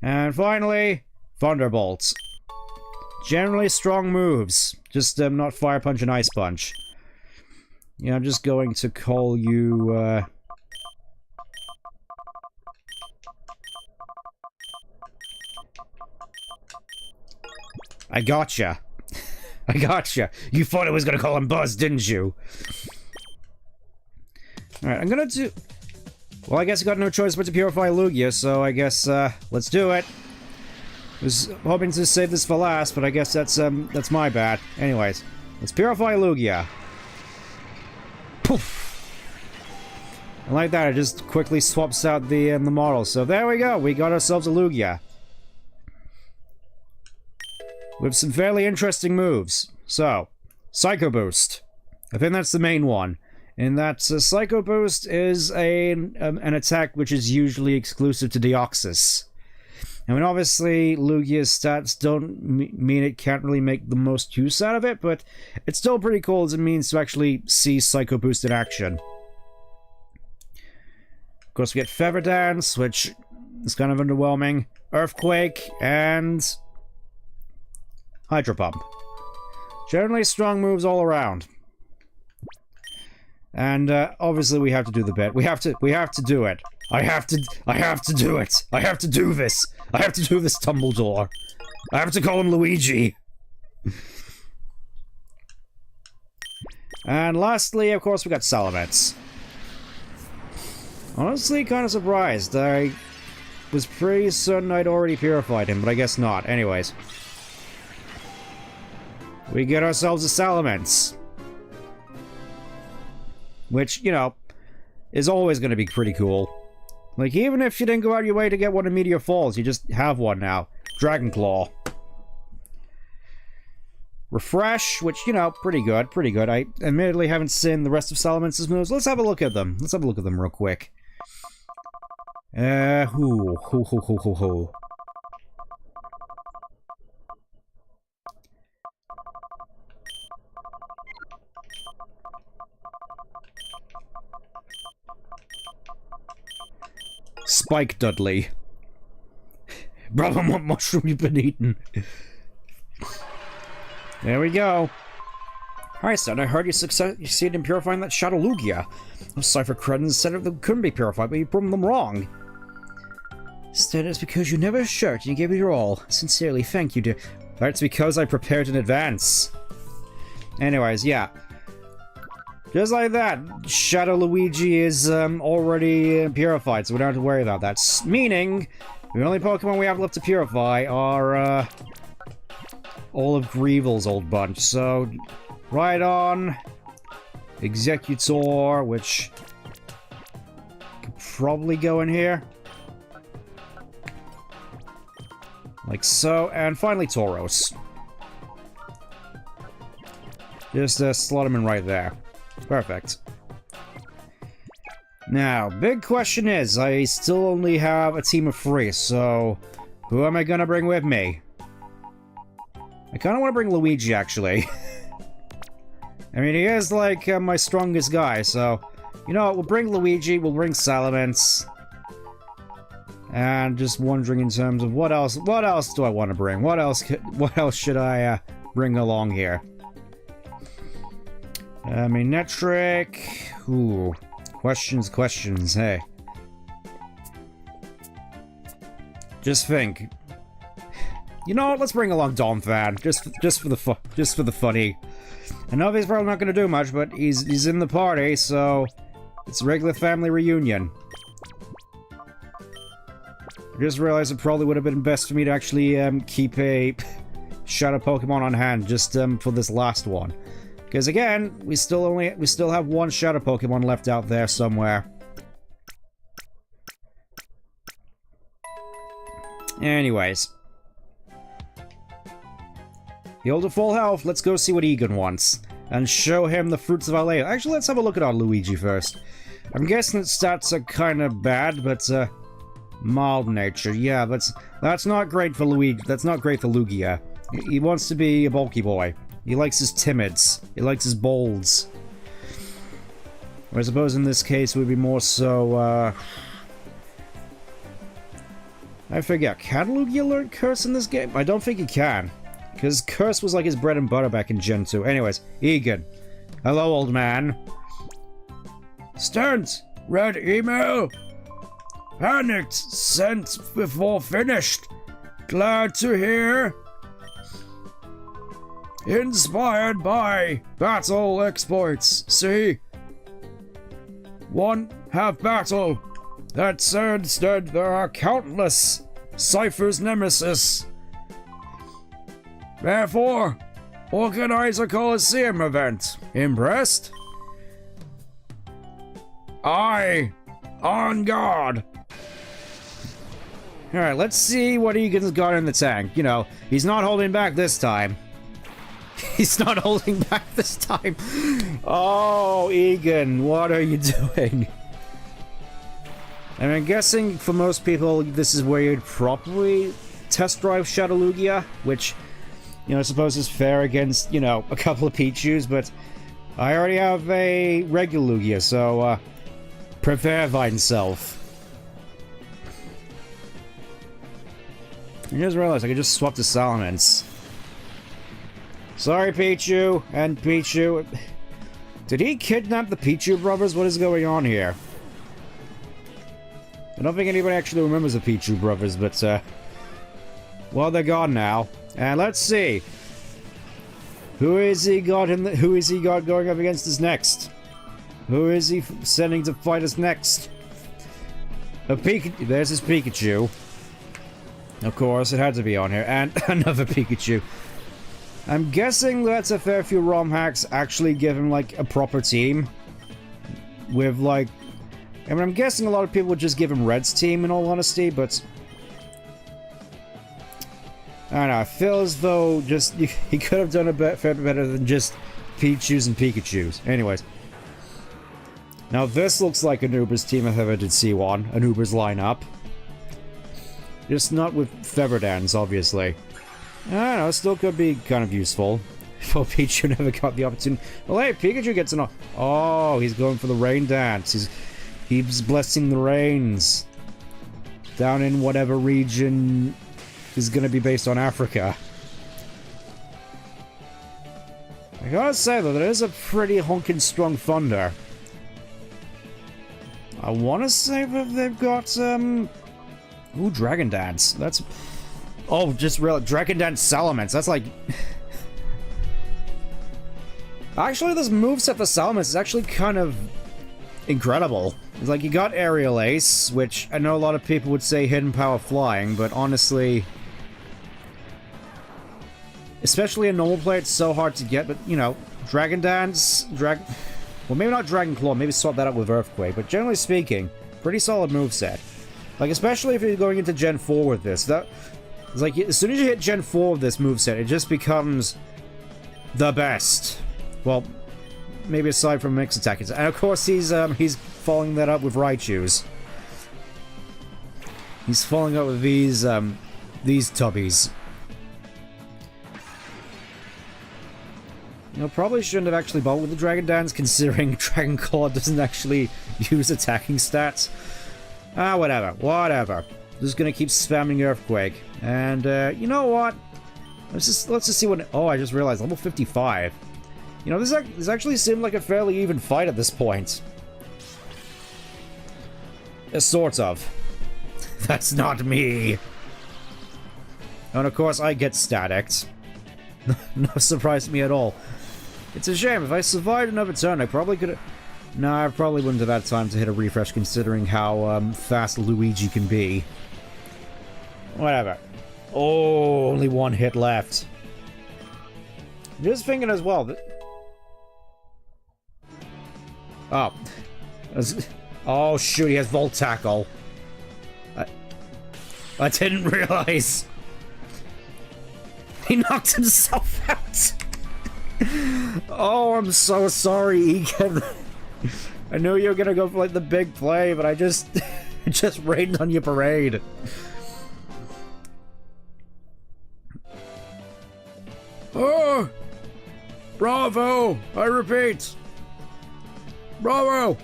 And finally, Thunderbolt. Generally strong moves. Just not Fire Punch and Ice Punch. Yeah, I'm just going to call you... I gotcha. I gotcha. You thought I was gonna call him Buzz, didn't you? Alright, I'm gonna do... Well, I guess I got no choice but to purify Lugia, so I guess, let's do it. Was hoping to save this for last, but I guess that's my bad. Anyways, let's purify Lugia. Poof! And like that, it just quickly swaps out the model. So there we go, we got ourselves a Lugia. With some fairly interesting moves. So, Psycho Boost. I think that's the main one. And that Psycho Boost is an attack which is usually exclusive to Deoxys. I mean, obviously, Lugia's stats don't mean it can't really make the most use out of it, but it's still pretty cool as it means to actually see Psycho Boost in action. Of course, we get Feather Dance, which is kind of underwhelming. Earthquake, and... Hydro Pump. Generally strong moves all around. And, obviously we have to do the bit. We have to do it. I have to do it. I have to do this. I have to do this, Tumbledore. I have to call him Luigi. And lastly, of course, we got Salamence. Honestly, kind of surprised. I was pretty certain I'd already purified him, but I guess not. Anyways. We get ourselves a Salamence. Which, you know, is always going to be pretty cool. Like, even if you didn't go out your way to get one in Meteor Falls, you just have one now. Dragon Claw. Refresh, which, you know, pretty good, pretty good. I admittedly haven't seen the rest of Salamence's moves. Let's have a look at them. Let's have a look at them real quick. Ho. Spike Dudley. Brother, what mushroom you been eating? There we go. Hi, son, I heard you succeeded in purifying that Shadow Lugia. Those Cypher Credens said it couldn't be purified, but you proved them wrong. Instead, it's because you never shirked and you gave it your all. Sincerely, thank you, dear. That's because I prepared in advance. Anyways, yeah. Just like that, Shadow Luigi is already purified, so we don't have to worry about that. Meaning, the only Pokemon we have left to purify are all of Greevil's old bunch. So, right on. Executor, which could probably go in here. Like so, and finally Tauros. Just slot him in right there. Perfect. Now, big question is, I still only have a team of 3, so who am I gonna bring with me? I kinda wanna bring Luigi, actually. I mean, he is, like, my strongest guy, so... You know what, we'll bring Luigi, we'll bring Salamence. And just wondering in terms of what else do I want to bring? What else should I bring along here? I mean, Netric... Ooh. Questions, hey. Just think. You know what, let's bring along Donphan. Just for the funny. I know he's probably not gonna do much, but he's in the party, so... It's a regular family reunion. I just realized it probably would have been best for me to actually keep a Shadow Pokemon on hand just for this last one. Because again, we still have one Shadow Pokemon left out there somewhere. Anyways. Healed to full health, let's go see what Egan wants. And show him the fruits of our labor. Actually, let's have a look at our Luigi first. I'm guessing its stats are kind of bad, but mild nature. Yeah, that's not great for Luigi. That's not great for Lugia. He wants to be a bulky boy. He likes his timids. He likes his bolds. Or I suppose in this case it would be more so, I forget, can Lugia learn Curse in this game? I don't think he can. Because Curse was like his bread and butter back in Gen 2. Anyways, Egan. Hello, old man. Stunt! Read email! Panicked! Sent before finished! Glad to hear! Inspired by battle exploits. See? One have battle. That said, there are countless Cypher's nemesis. Therefore, organize a Coliseum event. Impressed? Aye, on guard. Alright, let's see what Egan's got in the tank. You know, he's not holding back this time. He's not holding back this time. Oh, Egan, what are you doing? And I'm guessing for most people, this is where you'd probably test drive Shadow Lugia, which, you know, I suppose is fair against, you know, a couple of Pichus, but I already have a regular Lugia, so, prepare thyself. I just realized I could just swap to Salamence. Sorry, Pichu, and Pichu. Did he kidnap the Pichu brothers? What is going on here? I don't think anybody actually remembers the Pichu brothers, but, well, they're gone now. And let's see. Who is he got going up against us next? Who is he sending to fight us next? There's his Pikachu. Of course, it had to be on here. And another Pikachu. I'm guessing that's a fair few ROM hacks actually give him, like, a proper team. With, like... I mean, I'm guessing a lot of people would just give him Red's team, in all honesty, but... I don't know, I feel as though just... He could have done a fair bit better than just Pichus and Pikachus. Anyways. Now, this looks like an Uber's team if I ever did see one. An Uber's lineup. Just not with Feverdance, obviously. I don't know, still could be kind of useful. Well, Pichu never got the opportunity. Well, hey, Pikachu gets an... Oh, he's going for the rain dance. He's blessing the rains. Down in whatever region is going to be based on Africa. I gotta say, though, that is a pretty honkin' strong thunder. I want to say that they've got, ooh, Dragon Dance. That's... Oh, just real Dragon Dance Salamence. That's like... Actually, this moveset for Salamence is actually kind of incredible. It's like, you got Aerial Ace, which I know a lot of people would say Hidden Power Flying, but honestly... Especially in normal play, it's so hard to get, but, you know, Dragon Dance, well, maybe not Dragon Claw, maybe swap that out with Earthquake, but generally speaking, pretty solid moveset. Like, especially if you're going into Gen 4 with this, it's like, as soon as you hit Gen 4 with this moveset, it just becomes the best. Well, maybe aside from Mix Attack. And of course, he's following that up with Raichus. He's following up with these tubbies. You know, probably shouldn't have actually bothered with the Dragon Dance, considering Dragon Claw doesn't actually use attacking stats. Ah, whatever. Just gonna keep spamming Earthquake. And, you know what? Let's just see what... Oh, I just realized, level 55. You know, this actually seemed like a fairly even fight at this point. Sort of. That's not me. And of course, I get staticked. No surprise to me at all. It's a shame. If I survived another turn, I probably could have... No, I probably wouldn't have had time to hit a refresh, considering how fast Luigi can be. Whatever. Oh, only one hit left. Just thinking as well that... Oh. Oh, shoot, he has Volt Tackle. I didn't realize. He knocked himself out. Oh, I'm so sorry, Egan. I knew you were gonna go for like the big play, but I just rained on your parade. Oh! Bravo! I repeat! Bravo!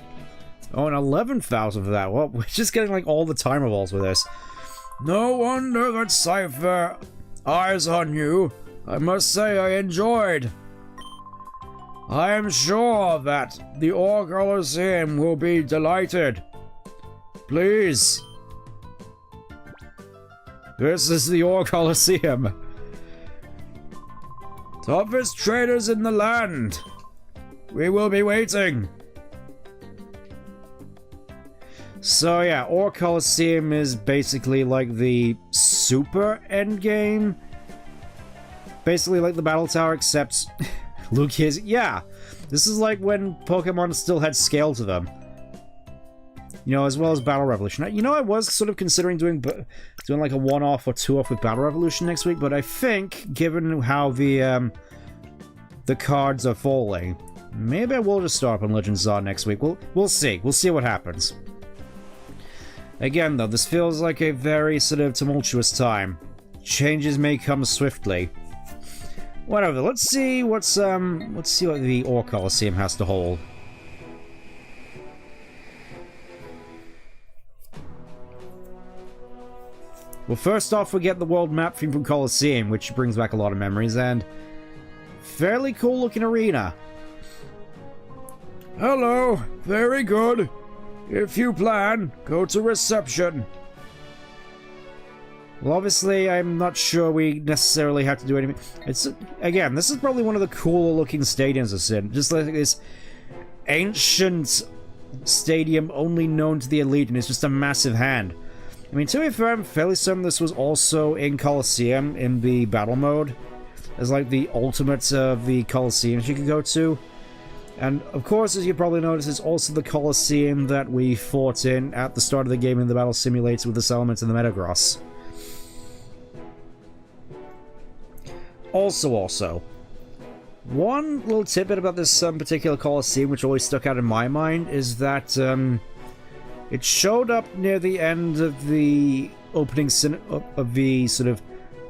Oh, and 11,000 for that. Well, we're just getting like all the timer balls with this. No wonder that Cypher eyes on you. I must say I enjoyed. I am sure that the Orc Colosseum will be delighted. Please. This is the Orc Colosseum. Toughest traders in the land. We will be waiting. So yeah, Orc Colosseum is basically like the super endgame. Basically like the Battle Tower, except Lugia's... Yeah, this is like when Pokemon still had scale to them. You know, as well as Battle Revolution. You know, I was sort of considering doing like a one-off or two-off with Battle Revolution next week, but I think, given how the cards are falling, maybe I will just start up on Legend Zard next week. We'll see. We'll see what happens. Again, though, this feels like a very sort of tumultuous time. Changes may come swiftly. Whatever, let's see what the Orc Colosseum has to hold. Well, first off, we get the world map theme from Colosseum, which brings back a lot of memories, and fairly cool looking arena. Hello, very good. If you plan, go to reception. Well, obviously, I'm not sure we necessarily have to do anything. It's, again, this is probably one of the cooler looking stadiums I've seen. Just like this ancient stadium only known to the elite, and it's just a massive hand. I mean, to be fair, I'm fairly certain this was also in Colosseum in the battle mode. As like the ultimate of the Colosseums you could go to. And of course, as you probably noticed, it's also the Colosseum that we fought in at the start of the game in the Battle Simulator with the Salamence and the Metagross. Also, one little tidbit about this particular Colosseum which always stuck out in my mind is that it showed up near the end of the opening sort of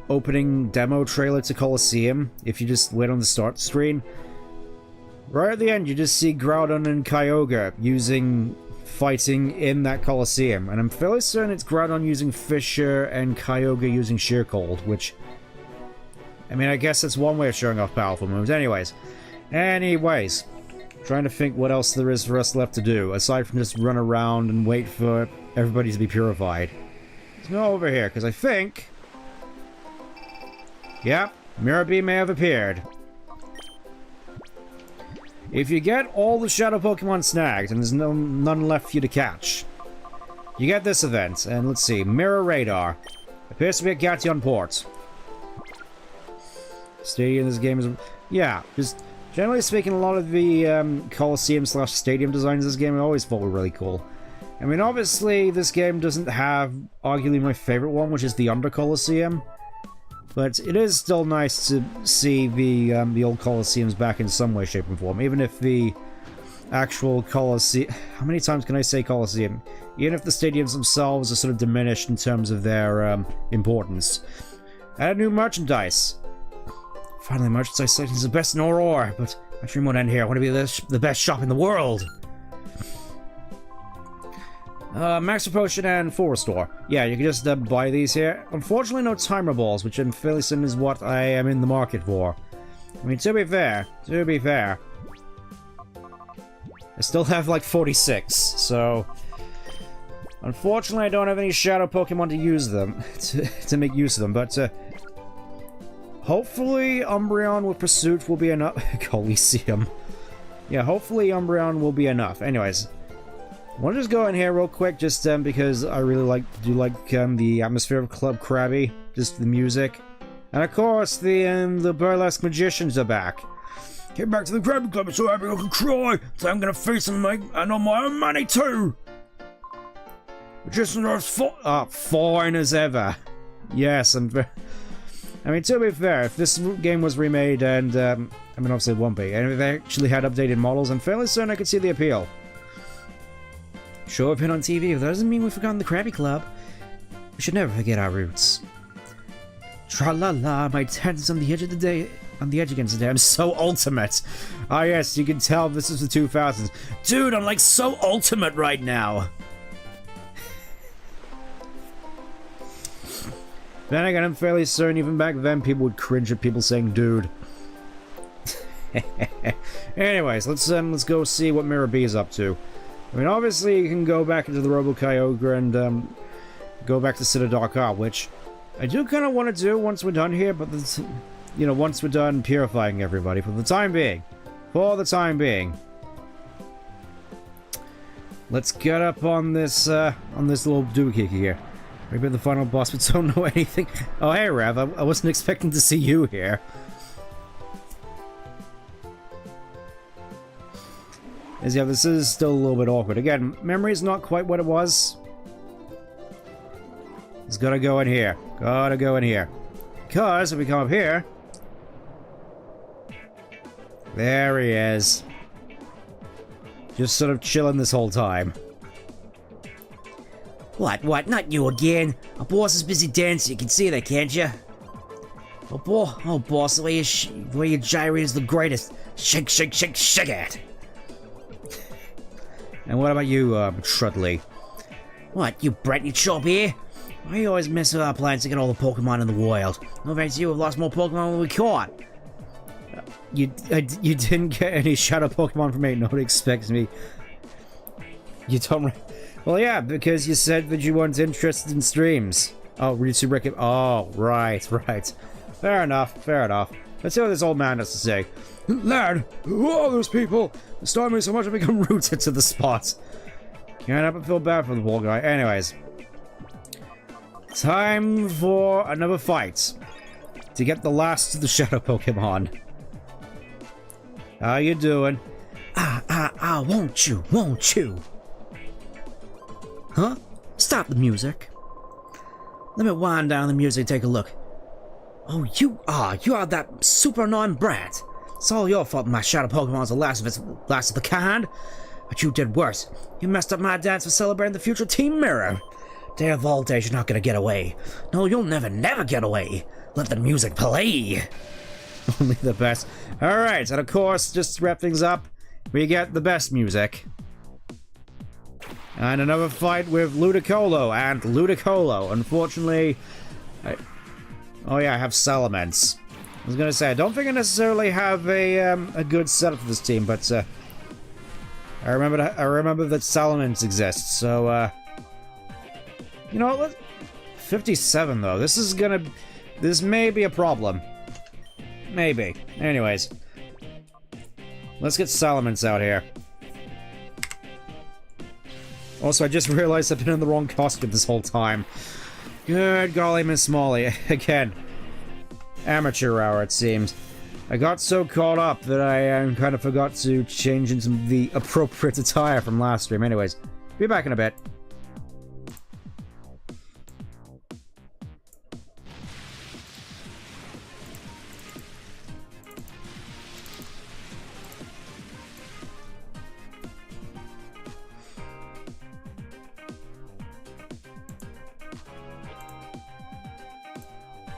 opening demo trailer to Colosseum. If you just wait on the start screen, right at the end, you just see Groudon and Kyogre fighting in that Colosseum, and I'm fairly certain it's Groudon using Fissure and Kyogre using Sheer Cold, which, I mean, I guess it's one way of showing off powerful moves. Anyways, Anyways, trying to think what else there is for us left to do, aside from just run around and wait for everybody to be purified. Let's go over here, because I think... Yep, Mirror Bee may have appeared. If you get all the Shadow Pokemon snagged, and there's none left for you to catch, you get this event, and let's see, Mirror Radar. Appears to be a Gation port. Stadium in this game is... Yeah, just generally speaking, a lot of the Coliseum/Stadium designs in this game I always thought were really cool. I mean, obviously, this game doesn't have arguably my favorite one, which is the Under Coliseum. But it is still nice to see the old Colosseums back in some way, shape, and form. Even if the actual Colosseum... How many times can I say Colosseum? Even if the stadiums themselves are sort of diminished in terms of their importance. Add new merchandise. Finally, merchandise section is the best in Aurora, but my dream won't end here. I want to be the best shop in the world. Max Potion and Forest Store. Yeah, you can just buy these here. Unfortunately, no timer balls, which I'm fairly certain is what I am in the market for. I mean, to be fair, I still have like 46, so... Unfortunately, I don't have any Shadow Pokemon to use them, to make use of them, but hopefully Umbreon with Pursuit will be enough. Coliseum. Yeah, hopefully Umbreon will be enough. Anyways, I want to just go in here real quick, just because I really do like the atmosphere of Club Krabby, just the music. And of course, the Burlesque Magicians are back. Get back to the Krabby Club, I'm so happy I can cry! So I'm gonna face and on my own money too! Just as fine as ever. Yes, I mean, to be fair, if this game was remade and, I mean, obviously it won't be, and if they actually had updated models, I'm fairly certain I could see the appeal. Sure, I've been on TV, but that doesn't mean we've forgotten the Krabby Club. We should never forget our roots. Tra-la-la, my tent is on the edge of the day. On the edge again today. I'm so ultimate. Ah, yes, you can tell this is the 2000s. Dude, I'm like so ultimate right now. Then again, I'm fairly certain even back then people would cringe at people saying dude. Anyways, let's go see what Mirror Bee is up to. I mean, obviously you can go back into the Robo-Kyogre and go back to Citadel, which I do kind of want to do once we're done here, but you know, once we're done purifying everybody, for the time being. Let's get up on this little doohickey here. Maybe the final boss would don't know anything. Oh, hey, Rev, I wasn't expecting to see you here. As yeah, this is still a little bit awkward. Again, memory's not quite what it was. It's gotta go in here. Gotta go in here. Because if we come up here... There he is. Just sort of chilling this whole time. What? Not you again? Our boss is busy dancing, you can see that, can't you? Oh, boss, the way you gyrate is the greatest. Shake, shake, shake, shake it! And what about you, Trudley? What, you brat, you show up here? Why you always mess with our plans to get all the Pokemon in the wild? No thanks to you, we've lost more Pokemon than we caught. You didn't get any Shadow Pokemon from me, nobody expects me. You don't... Well, yeah, because you said that you weren't interested in streams. Oh, oh, right. Fair enough. Let's see what this old man has to say. Lad, who are those people? They startled me so much I become rooted to the spot. Can't help but feel bad for the poor guy. Anyways. Time for another fight. To get the last of the Shadow Pokemon. How you doing? Won't you? Huh? Stop the music. Let me wind down the music and take a look. Oh, you are that super annoying brat. It's all your fault my Shadow Pokemon's the last of the kind. But you did worse. You messed up my dance for celebrating the future Team Mirror. Day of all days, you're not gonna get away. No, you'll never get away. Let the music play. Only the best. Alright, and of course, just to wrap things up, we get the best music. And another fight with Ludicolo and Ludicolo. Unfortunately, oh yeah, I have Salamence. I was gonna say, I don't think I necessarily have a good setup for this team, but I remember that Salamence exists, so you know what? 57 though. This may be a problem. Maybe. Anyways, let's get Salamence out here. Also, I just realized I've been in the wrong costume this whole time. Good golly, Miss Molly. Again, amateur hour, it seems. I got so caught up that I kind of forgot to change into the appropriate attire from last stream. Anyways, be back in a bit.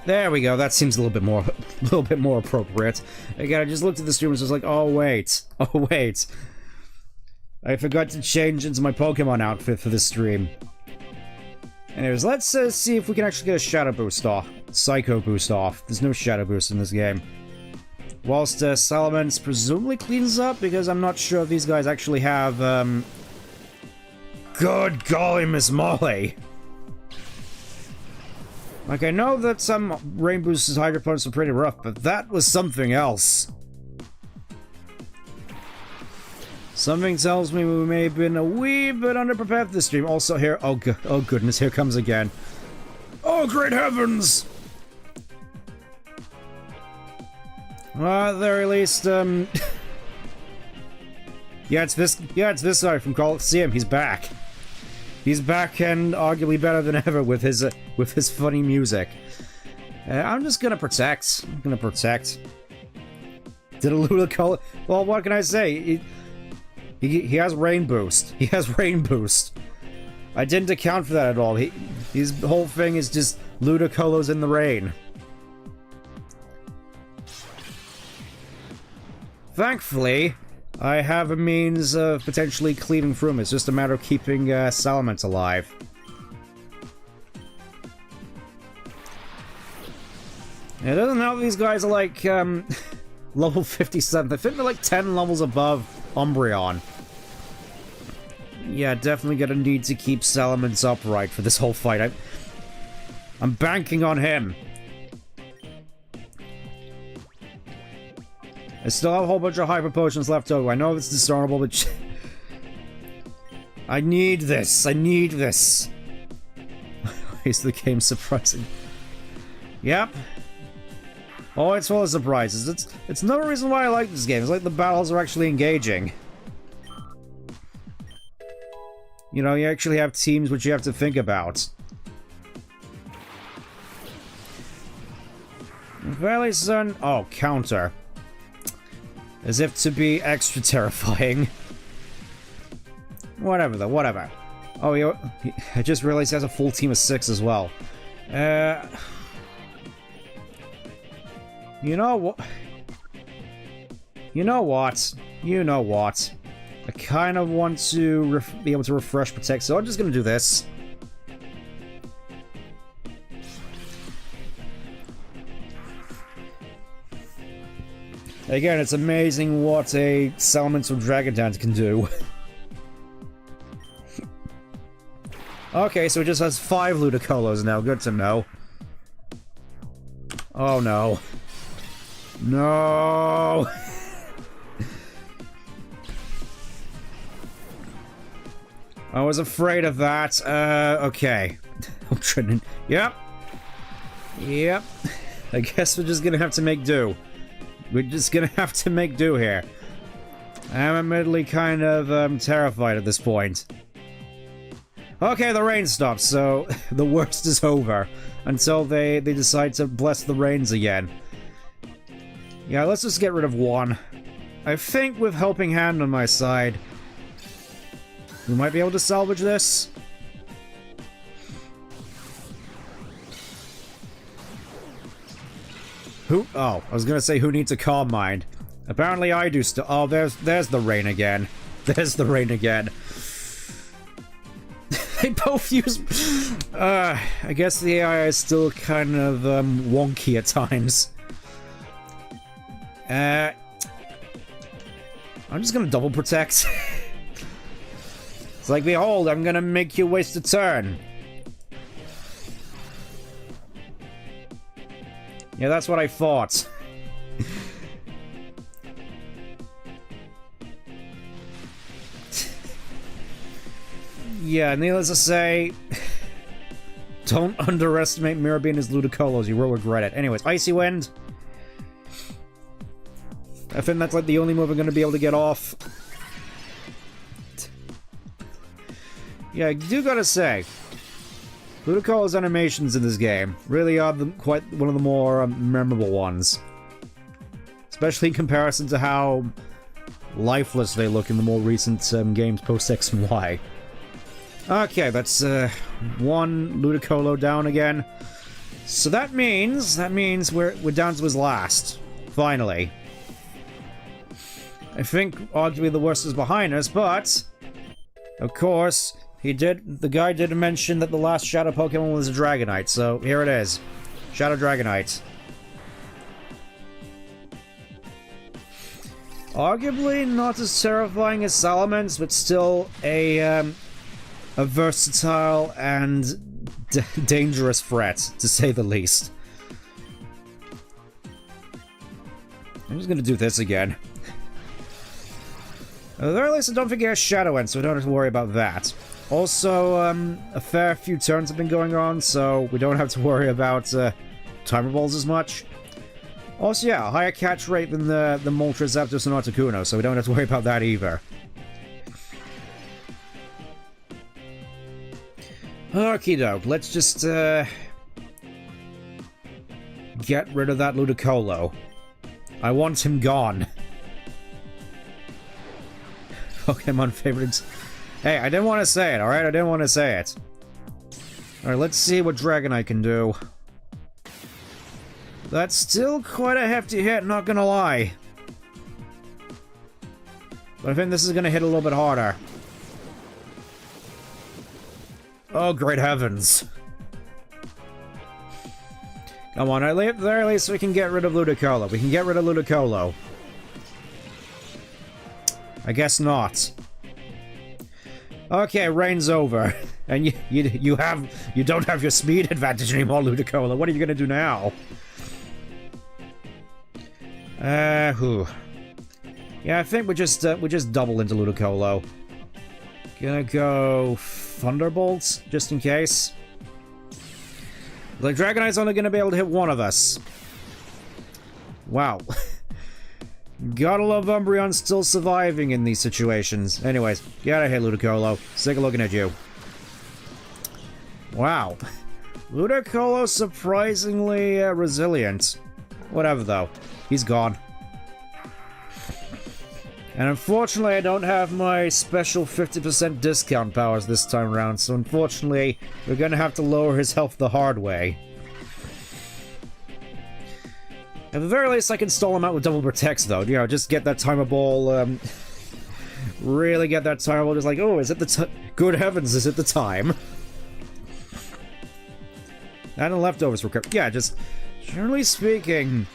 There we go. That seems a little bit more appropriate. Again, I just looked at the stream and was like, oh wait, I forgot to change into my Pokemon outfit for this stream. Anyways, let's see if we can actually get a Shadow Boost off, Psycho Boost off. There's no Shadow Boost in this game. Whilst Salamence presumably cleans up, because I'm not sure if these guys actually have. Good golly, Miss Molly. Like, I know that some Rain Boost's Hydro Punch are pretty rough, but that was something else. Something tells me we may have been a wee bit underprepared for this stream. Also here, oh goodness, here comes again. Oh, great heavens! Well, at the very least, yeah, it's this guy from Coliseum. He's back. He's back and arguably better than ever with his funny music. I'm just gonna protect. I'm gonna protect. Did a Ludicolo? Well, what can I say? He has Rain Boost. He has Rain Boost. I didn't account for that at all. His whole thing is just Ludicolo's in the rain. Thankfully, I have a means of potentially cleaving through him. It's just a matter of keeping Salamence alive. It doesn't help these guys are like, level 57. I think they're like 10 levels above Umbreon. Yeah, definitely gonna need to keep Salamence upright for this whole fight. I'm banking on him. I still have a whole bunch of Hyper Potions left over. I know it's dishonorable, but I need this. I need this. Is the game surprising? Yep. Oh, it's full of surprises. It's another reason why I like this game. It's like the battles are actually engaging. You know, you actually have teams which you have to think about. Fairly certain. Oh, counter. As if to be extra terrifying. Whatever, though, whatever. Oh, I just realized he has a full team of 6 as well. You know what? You know what? You know what? I kind of want to be able to refresh protect, so I'm just gonna do this. Again, it's amazing what a Salamence or Dragon Dance can do. Okay, so it just has 5 Ludicolos now. Good to know. Oh no. No! I was afraid of that. Okay. I'm trying to... Yep. Yep. I guess we're just gonna have to make do. We're just gonna have to make do here. I'm admittedly kind of terrified at this point. Okay, the rain stops, so the worst is over. Until they decide to bless the rains again. Yeah, let's just get rid of one. I think with Helping Hand on my side, we might be able to salvage this. Who? Oh, I was gonna say who needs a Calm Mind. Apparently I do still. Oh, there's the rain again. There's the rain again. They both use... I guess the AI is still kind of wonky at times. I'm just gonna double protect. It's like, behold, I'm gonna make you waste a turn. Yeah, that's what I thought. Yeah, needless to say, don't underestimate Mirabee and his Ludicolo's, you will regret it. Anyways, Icy Wind. I think that's like the only move I'm going to be able to get off. Yeah, I do gotta say, Ludicolo's animations in this game really are quite one of the more memorable ones. Especially in comparison to how lifeless they look in the more recent games post X and Y. Okay, that's one Ludicolo down again. So that means we're down to his last. Finally. I think arguably the worst is behind us, but of course, the guy did mention that the last Shadow Pokemon was a Dragonite, so here it is. Shadow Dragonite. Arguably not as terrifying as Salamence, but still a versatile and dangerous threat, to say the least. I'm just gonna do this again. At the very least, I don't forget Shadow End, so we don't have to worry about that. Also, a fair few turns have been going on, so we don't have to worry about Timer Balls as much. Also, yeah, a higher catch rate than the Moltres, Zapdos, and Articuno, so we don't have to worry about that either. Okie doke, let's just get rid of that Ludicolo. I want him gone. Pokemon favorites. Hey, I didn't want to say it, alright? I didn't want to say it. Alright, let's see what Dragonite can do. That's still quite a hefty hit, not gonna lie. But I think this is gonna hit a little bit harder. Oh, great heavens. Come on, at the very least we can get rid of Ludicolo. We can get rid of Ludicolo. I guess not. Okay, rain's over. And you don't have your speed advantage anymore, Ludicolo. What are you gonna do now? Yeah, I think we just double into Ludicolo. Gonna go Thunderbolts, just in case. Like, Dragonite's only gonna be able to hit one of us. Wow. Gotta love Umbreon still surviving in these situations. Anyways, get out of here, Ludicolo. Sick of looking at you. Wow. Ludicolo surprisingly resilient. Whatever, though. He's gone. And unfortunately, I don't have my special 50% discount powers this time around, so unfortunately, we're gonna have to lower his health the hard way. At the very least, I can stall him out with double protects, though. You know, just get that Timer Ball, really get that Timer Ball, just like, oh, is it the good heavens, is it the time? And the leftovers were cooked. Yeah, just, generally speaking,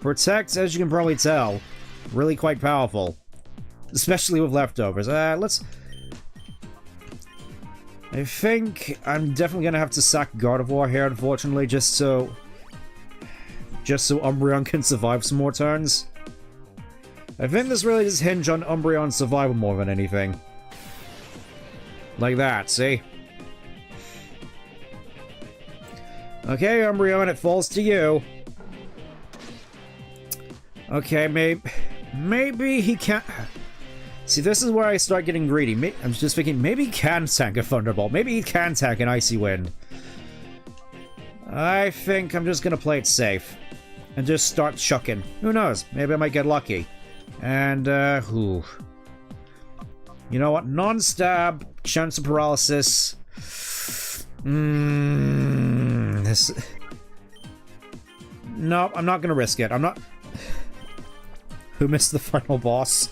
Protect, as you can probably tell, really quite powerful. Especially with leftovers. Let's... I think I'm definitely gonna have to sack Gardevoir here, unfortunately, just so Umbreon can survive some more turns. I think this really does hinge on Umbreon's survival more than anything. Like that, see? Okay, Umbreon, it falls to you. Okay, maybe he can't... See, this is where I start getting greedy. I'm just thinking, maybe he can tank a Thunderbolt. Maybe he can tank an Icy Wind. I think I'm just gonna play it safe. And just start chucking. Who knows? Maybe I might get lucky. And, You know what? Non-stab, chance of paralysis. This... No, I'm not gonna risk it. I'm not... Who missed the final boss?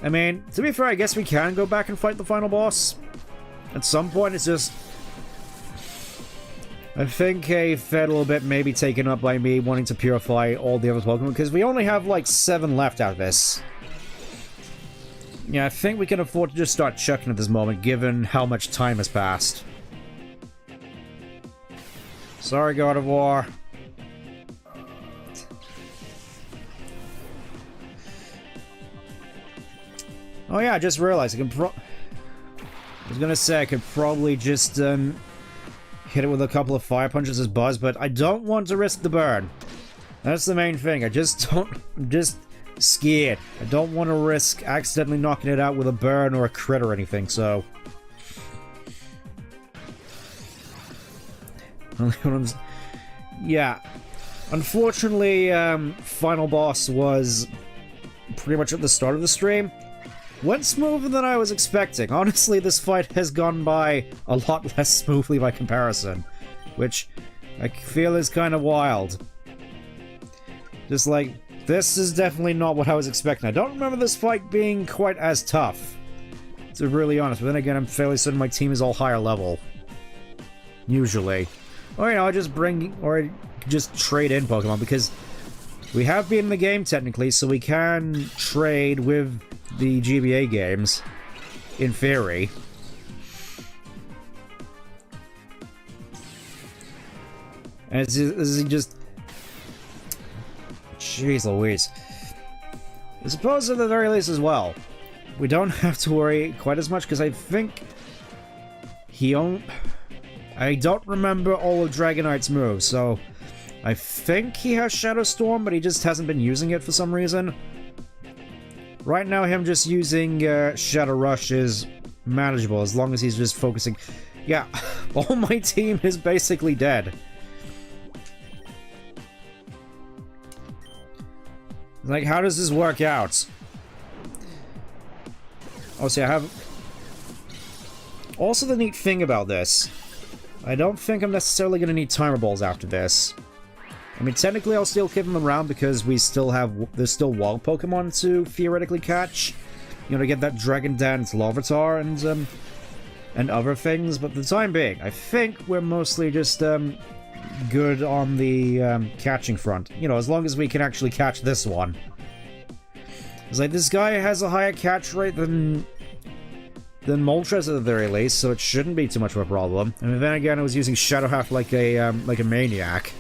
I mean, to be fair, I guess we can go back and fight the final boss. At some point, it's just... I think a fair little bit may be taken up by me wanting to purify all the other Pokemon, because we only have like 7 left out of this. Yeah, I think we can afford to just start chucking at this moment, given how much time has passed. Sorry, God of War. Oh yeah, I just realized I was gonna say I could probably just hit it with a couple of fire punches as Buzz, but I don't want to risk the burn. That's the main thing. I'm just scared. I don't want to risk accidentally knocking it out with a burn or a crit or anything, so... Yeah. Unfortunately, final boss was pretty much at the start of the stream. Went smoother than I was expecting. Honestly, this fight has gone by a lot less smoothly by comparison, which I feel is kind of wild. Just like, this is definitely not what I was expecting. I don't remember this fight being quite as tough, to be really honest, but then again, I'm fairly certain my team is all higher level. Usually. Or, you know, I just bring, or just trade in Pokemon, because we have been in the game technically, so we can trade with the GBA games, in theory. And it's just... Jeez Louise. I suppose at the very least as well, we don't have to worry quite as much, because I think I don't remember all of Dragonite's moves, so I think he has Shadow Storm, but he just hasn't been using it for some reason. Right now, him just using Shadow Rush is manageable, as long as he's just focusing... Yeah, all my team is basically dead. Like, how does this work out? Oh, see, I have... Also, the neat thing about this, I don't think I'm necessarily going to need Timer Balls after this. I mean, technically I'll still keep them around because we still have... There's still wild Pokemon to theoretically catch. You know, to get that Dragon Dance Larvitar and other things. But for the time being, I think we're mostly just good on the catching front. You know, as long as we can actually catch this one. It's like, this guy has a higher catch rate than Moltres at the very least, so it shouldn't be too much of a problem. And then again, I was using Shadow Half like a maniac.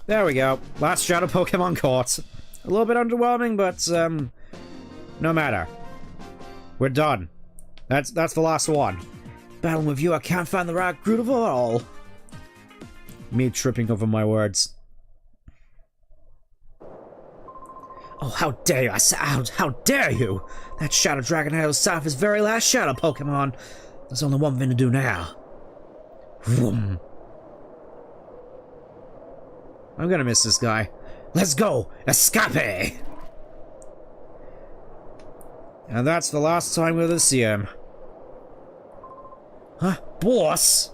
There we go. Last Shadow Pokemon caught. A little bit underwhelming, but no matter. We're done. That's the last one. Battling with you, I can't find the right group of all. Me tripping over my words. Oh, how dare you! How dare you! That Shadow Dragonite was Cypher's very last Shadow Pokemon. There's only one thing to do now. Vroom. I'm gonna miss this guy. Let's go! Escape! And that's the last time we'll ever see him. Huh? Boss?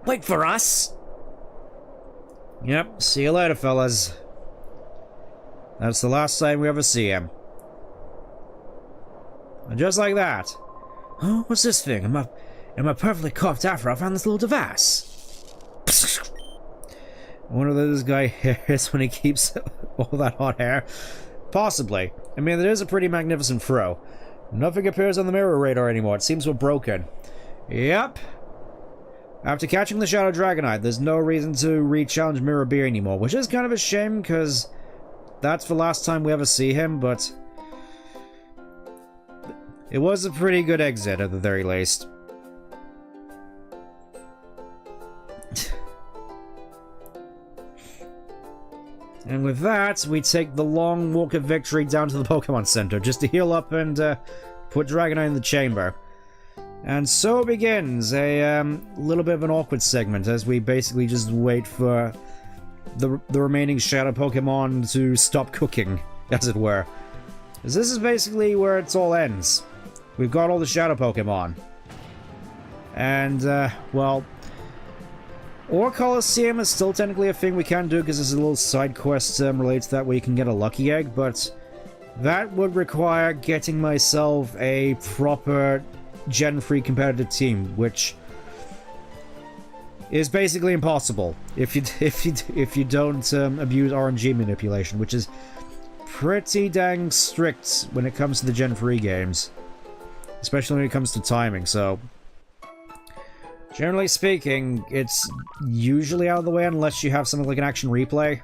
Wait for us! Yep, see you later, fellas. That's the last time we ever see him. And just like that. Oh, what's this thing? In my perfectly carved afro, I found this little device. I wonder what this guy is when he keeps all that hot hair. Possibly. I mean, it is a pretty magnificent throw. Nothing appears on the mirror radar anymore. It seems we're broken. Yep. After catching the Shadow Dragonite, there's no reason to re-challenge Mirror B anymore, which is kind of a shame, because that's the last time we ever see him, but it was a pretty good exit at the very least. And with that, we take the long walk of victory down to the Pokemon Center, just to heal up and put Dragonite in the chamber. And so begins a little bit of an awkward segment, as we basically just wait for the remaining Shadow Pokemon to stop cooking, as it were. Because this is basically where it all ends. We've got all the Shadow Pokemon. And, well... Or Coliseum is still technically a thing we can do, because there's a little side quest related to that where you can get a Lucky Egg, but that would require getting myself a proper Gen 3 competitive team, which is basically impossible if you don't abuse RNG manipulation, which is pretty dang strict when it comes to the Gen 3 games, especially when it comes to timing. So generally speaking, it's usually out of the way unless you have something like an action replay.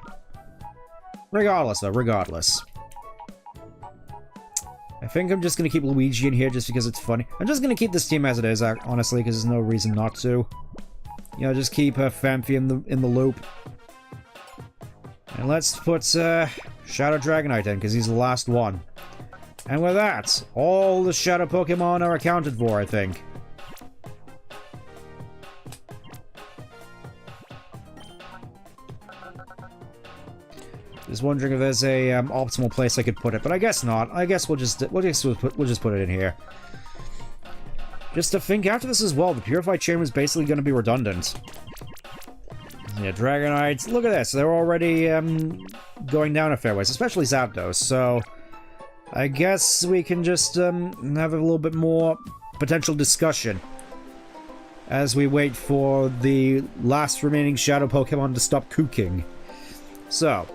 Regardless, though, regardless. I think I'm just going to keep Luigi in here just because it's funny. I'm just going to keep this team as it is, honestly, because there's no reason not to. You know, just keep Famfi in the loop. And let's put Shadow Dragonite in, because he's the last one. And with that, all the Shadow Pokemon are accounted for, I think. Just wondering if there's a optimal place I could put it, but I guess not. I guess we'll just put it in here. Just to think after this as well, the Purified Chamber is basically going to be redundant. Yeah, Dragonites. Look at this. They're already going down a fair ways, especially Zapdos. So I guess we can just have a little bit more potential discussion as we wait for the last remaining Shadow Pokemon to stop cooking. So,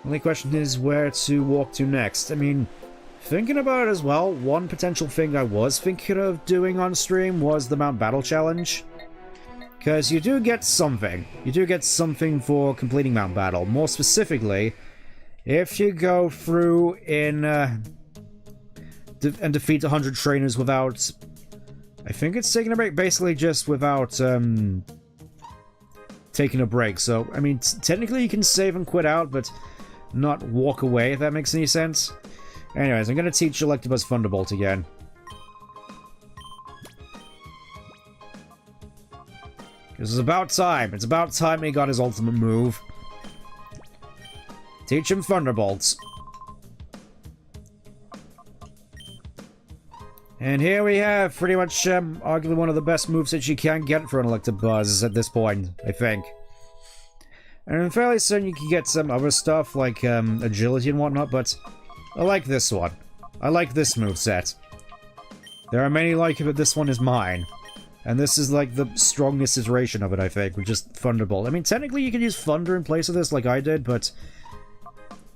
only question is where to walk to next. I mean, thinking about it as well, one potential thing I was thinking of doing on stream was the Mount Battle Challenge. Because you do get something. You do get something for completing Mount Battle. More specifically, if you go through in and defeat 100 trainers without... I think it's taking a break, basically just without taking a break. So, I mean, technically you can save and quit out, but not walk away, if that makes any sense. Anyways, I'm going to teach Electabuzz Thunderbolt again. This is about time. It's about time he got his ultimate move. Teach him Thunderbolts. And here we have pretty much arguably one of the best moves that you can get for an Electabuzz at this point, I think. And fairly soon you can get some other stuff like agility and whatnot, but I like this one. I like this moveset. There are many like it, but this one is mine. And this is like the strongest iteration of it, I think, with just Thunderbolt. I mean, technically you can use Thunder in place of this like I did, but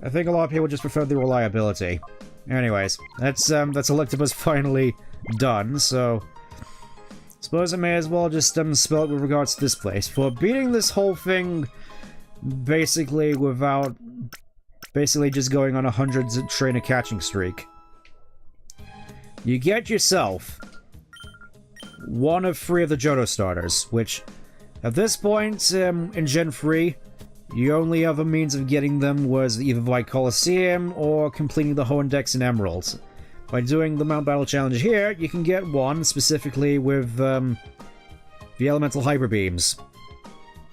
I think a lot of people just prefer the reliability. Anyways, that's Electabuzz finally done, so suppose I may as well just spell it with regards to this place. For beating this whole thing basically without just going on a 100 trainer catching streak, you get yourself one of 3 of the Johto starters, which at this point in Gen 3, the only other means of getting them was either by Colosseum or completing the Hoenn-Dex and Emeralds. By doing the Mount Battle Challenge here, you can get one specifically with the Elemental Hyper Beams,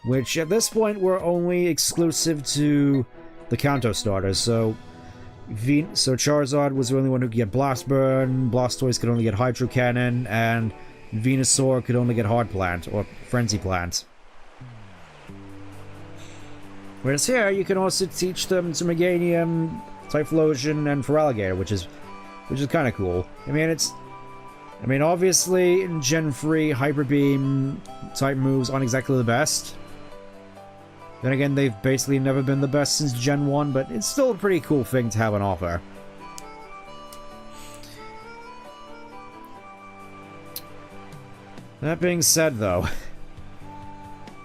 which at this point were only exclusive to the Kanto starters, so Charizard was the only one who could get Blast Burn, Blastoise could only get Hydro Cannon, and Venusaur could only get Hard Plant, or Frenzy Plant. Whereas here, you can also teach them to Meganium, Typhlosion, and Feraligatr, which is kind of cool. I mean, obviously, in Gen 3, Hyper Beam type moves aren't exactly the best. Then again, they've basically never been the best since Gen 1, but it's still a pretty cool thing to have on offer. That being said, though,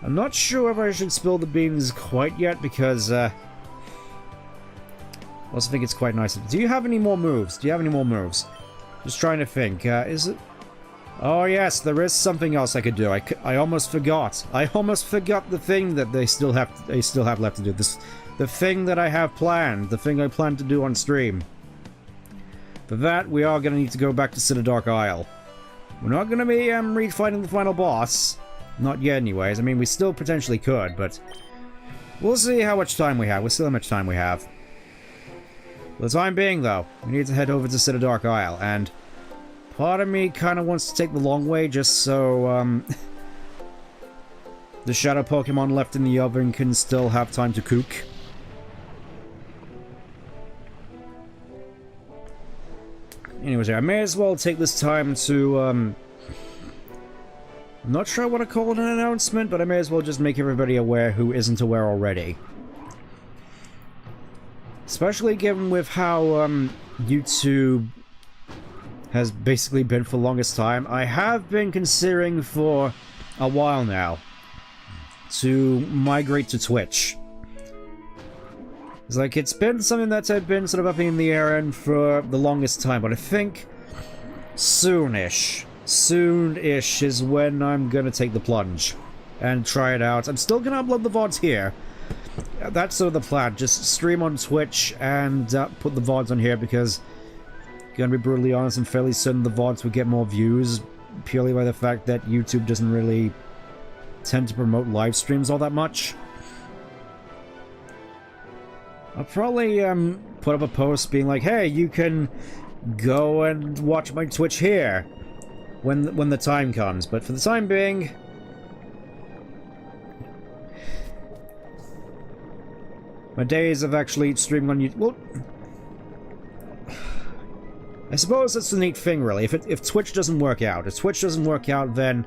I'm not sure if I should spill the beans quite yet, because I also think it's quite nice. Do you have any more moves? Do you have any more moves? Just trying to think. Is it... Oh yes, there is something else I could do. I almost forgot. I almost forgot the thing that they still have left to do. The thing that I have planned. The thing I plan to do on stream. For that, we are going to need to go back to Cinedark Isle. We're not going to be re-fighting the final boss. Not yet, anyways. I mean, we still potentially could, but we'll see how much time we have. We'll see how much time we have. For the time being, though, we need to head over to Cinedark Isle, and part of me kind of wants to take the long way just so the Shadow Pokemon left in the oven can still have time to cook. Anyways, I may as well take this time to, I'm not sure I want to call it an announcement, but I may as well just make everybody aware who isn't aware already. Especially given with how, YouTube has basically been for the longest time. I have been considering for a while now to migrate to Twitch. It's like, it's been something that I've been sort of up in the air in for the longest time, but I think soonish is when I'm gonna take the plunge and try it out. I'm still gonna upload the VODs here. That's sort of the plan, just stream on Twitch and put the VODs on here because, gonna be brutally honest, I'm fairly certain the VODs would get more views purely by the fact that YouTube doesn't really tend to promote live streams all that much. I'll probably put up a post being like, hey, you can go and watch my Twitch here when the time comes, but for the time being, my days of actually streaming on YouTube, well, I suppose that's the neat thing, really. If Twitch doesn't work out, then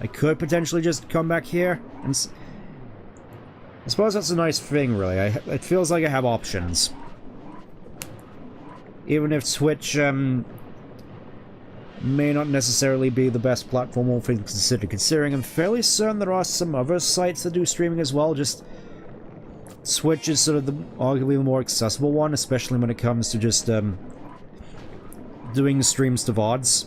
I could potentially just come back here and I suppose that's a nice thing, really. It feels like I have options. Even if Twitch, may not necessarily be the best platform, all things considered. Considering I'm fairly certain there are some other sites that do streaming as well, just Twitch is sort of arguably the more accessible one, especially when it comes to just, doing streams to VODs.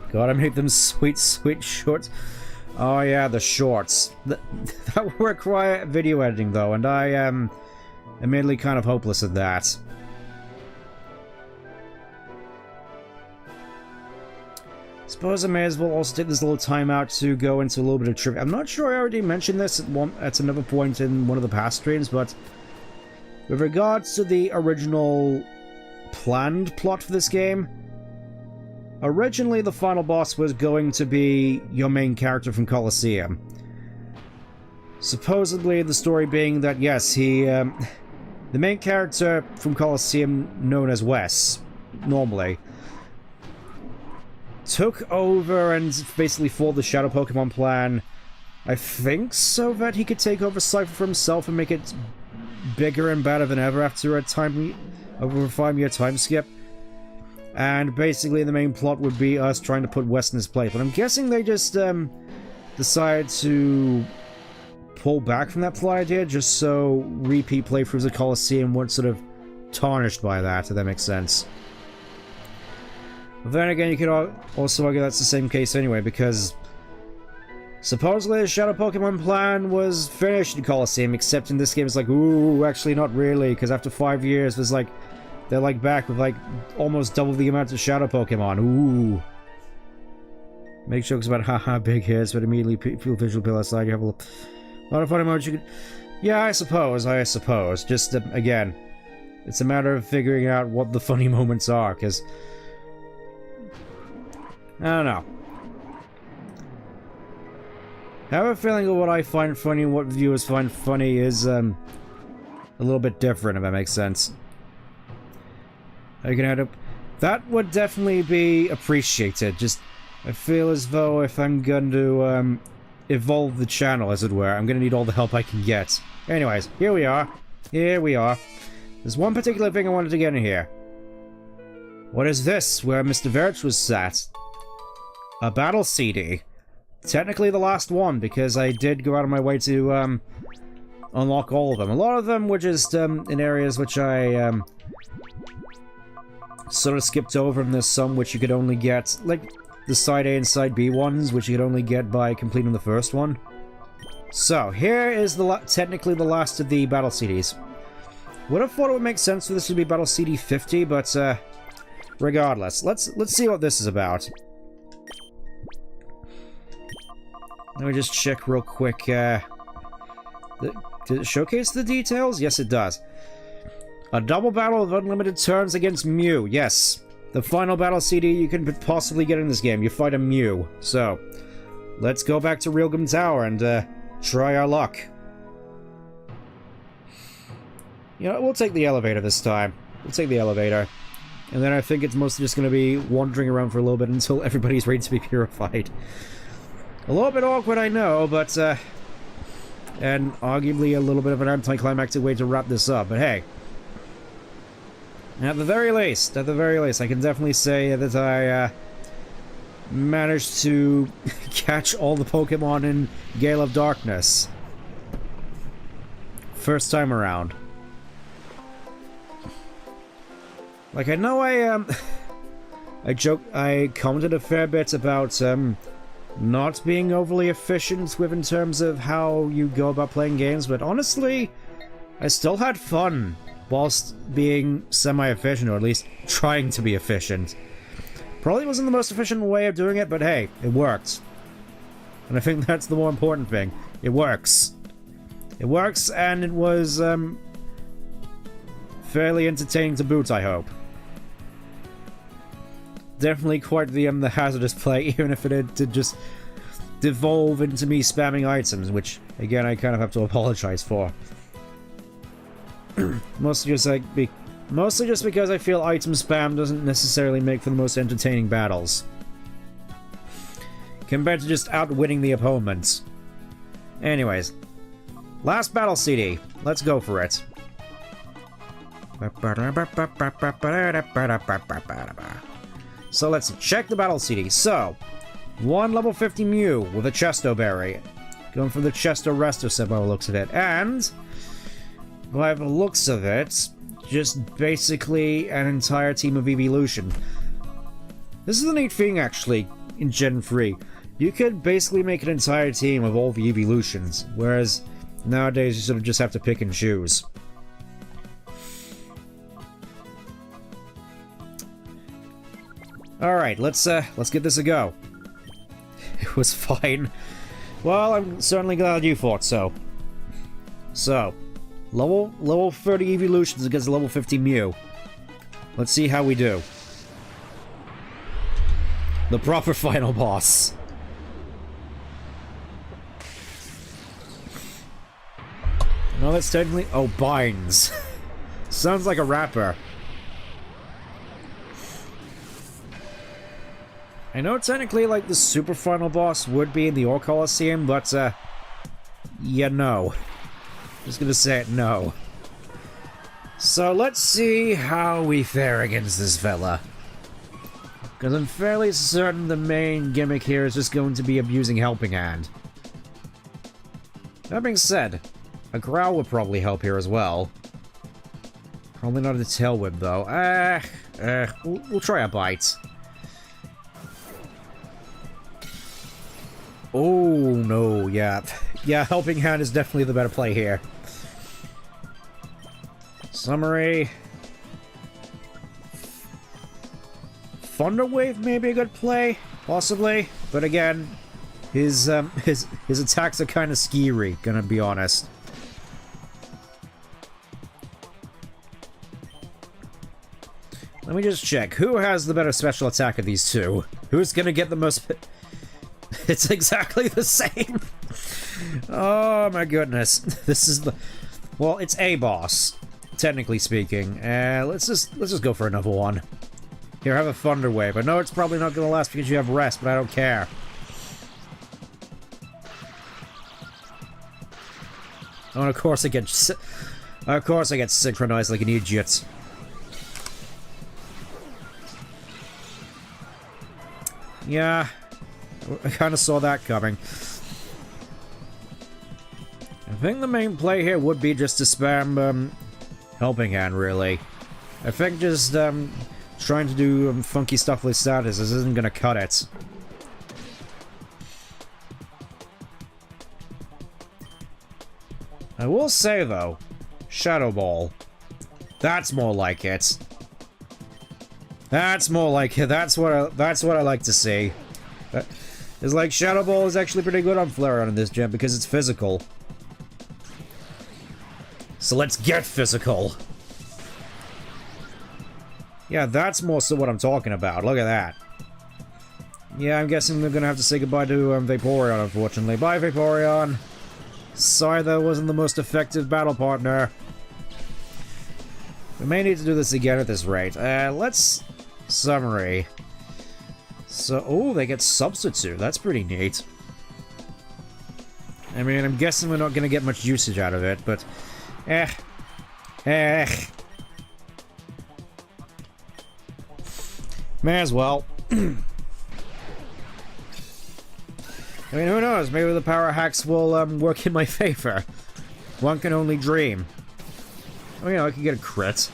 God, I made them sweet shorts. Oh yeah, the shorts. That will require video editing though, and I am admittedly kind of hopeless at that. Suppose I may as well also take this little time out to go into a little bit of trivia. I'm not sure I already mentioned this at another point in one of the past streams, but with regards to the original planned plot for this game, originally the final boss was going to be your main character from Colosseum. Supposedly the story being that, yes, he, the main character from Colosseum, known as Wes, normally, took over and basically fought the Shadow Pokemon plan, I think, so that he could take over Cypher for himself and make it bigger and better than ever after over a 5-year time skip. And basically the main plot would be us trying to put Wes in his place. But I'm guessing they just decided to pull back from that plot idea just so repeat playthroughs of Colosseum weren't sort of tarnished by that, if that makes sense. But then again, you could also argue that's the same case anyway, because supposedly the Shadow Pokemon plan was finished in Colosseum, except in this game it's like, ooh, actually not really, because after 5 years there's like, they're like back with like almost double the amount of Shadow Pokemon. Ooh. Make jokes about haha big hairs, but immediately feel visual pill outside. You have a lot of fun emotes you could... Yeah, I suppose. Just, again, it's a matter of figuring out what the funny moments are, because... I don't know. I have a feeling that what I find funny and what viewers find funny is, a little bit different, if that makes sense. I can add up. That would definitely be appreciated. Just, I feel as though if I'm going to, evolve the channel, as it were, I'm going to need all the help I can get. Anyways, here we are. There's one particular thing I wanted to get in here. What is this, where Mr. Verge was sat? A battle CD. Technically the last one, because I did go out of my way to, unlock all of them. A lot of them were just, in areas which I, sort of skipped over, and there's some which you could only get, like the side A and side B ones, which you could only get by completing the first one. So, here is technically the last of the battle CDs. Would have thought it would make sense for this to be battle CD 50, but, regardless, let's see what this is about. Let me just check real quick, did it showcase the details? Yes, it does. A double battle of unlimited turns against Mew. Yes. The final battle CD you can possibly get in this game. You fight a Mew. So, let's go back to Realgum Tower and, try our luck. You know, we'll take the elevator this time. We'll take the elevator. And then I think it's mostly just going to be wandering around for a little bit until everybody's ready to be purified. A little bit awkward, I know, but, and arguably a little bit of an anticlimactic way to wrap this up, but hey. At the very least, I can definitely say that I, managed to catch all the Pokemon in Gale of Darkness. First time around. Like, I know I commented a fair bit about, not being overly efficient in terms of how you go about playing games, but honestly, I still had fun whilst being semi-efficient, or at least trying to be efficient. Probably wasn't the most efficient way of doing it, but hey, it worked. And I think that's the more important thing. It works. It works, and it was, fairly entertaining to boot, I hope. Definitely quite the hazardous play, even if it did just devolve into me spamming items, which, again, I kind of have to apologize for. Mostly just because I feel item spam doesn't necessarily make for the most entertaining battles. Compared to just outwitting the opponents. Anyways. Last battle CD. Let's go for it. So let's check the battle CD. So, one level 50 Mew with a Chesto Berry. Going for the Chesto Resto set by the looks of it. And, by the looks of it, just basically an entire team of Eeveelution. This is the neat thing, actually, in Gen 3. You could basically make an entire team of all the Eeveelutions, whereas nowadays you sort of just have to pick and choose. Alright, let's give this a go. It was fine. Well, I'm certainly glad you thought so. So, level 30 Eeveelutions against level 50 Mew. Let's see how we do. The proper final boss. No, that's technically... Oh, binds. Sounds like a rapper. I know technically, like, the super final boss would be in the Ore Coliseum, but, yeah, no. Just gonna say it, no. So, let's see how we fare against this fella. Because I'm fairly certain the main gimmick here is just going to be abusing Helping Hand. That being said, a Growl would probably help here as well. Probably not a Tail Whip, though. We'll try a Bite. Oh, no, yeah. Yeah, Helping Hand is definitely the better play here. Summary. Thunder Wave may be a good play, possibly. But again, his attacks are kind of scary, gonna be honest. Let me just check. Who has the better special attack of these two? Who's gonna get the most... It's exactly the same! Oh my goodness. This is the... Well, it's a boss, technically speaking. Let's just go for another one. Here, have a Thunder Wave. I know it's probably not gonna last because you have rest, but I don't care. Oh, and of course I get synchronized like an idiot. Yeah, I kind of saw that coming. I think the main play here would be just to spam Helping Hand, really. I think just trying to do funky stuff with status isn't gonna cut it. I will say though, Shadow Ball. That's more like it. That's more like it. That's what I like to see. It's like Shadow Ball is actually pretty good on Flareon in this gen because it's physical. So let's get physical. Yeah, that's more so what I'm talking about. Look at that. Yeah, I'm guessing we're gonna have to say goodbye to Vaporeon, unfortunately. Bye, Vaporeon. Sorry that wasn't the most effective battle partner. We may need to do this again at this rate. Let's... Summary. So, oh, they get Substitute. That's pretty neat. I mean, I'm guessing we're not going to get much usage out of it, but... May as well. I mean, who knows? Maybe the power hacks will work in my favor. One can only dream. Oh, you know, I could get a crit.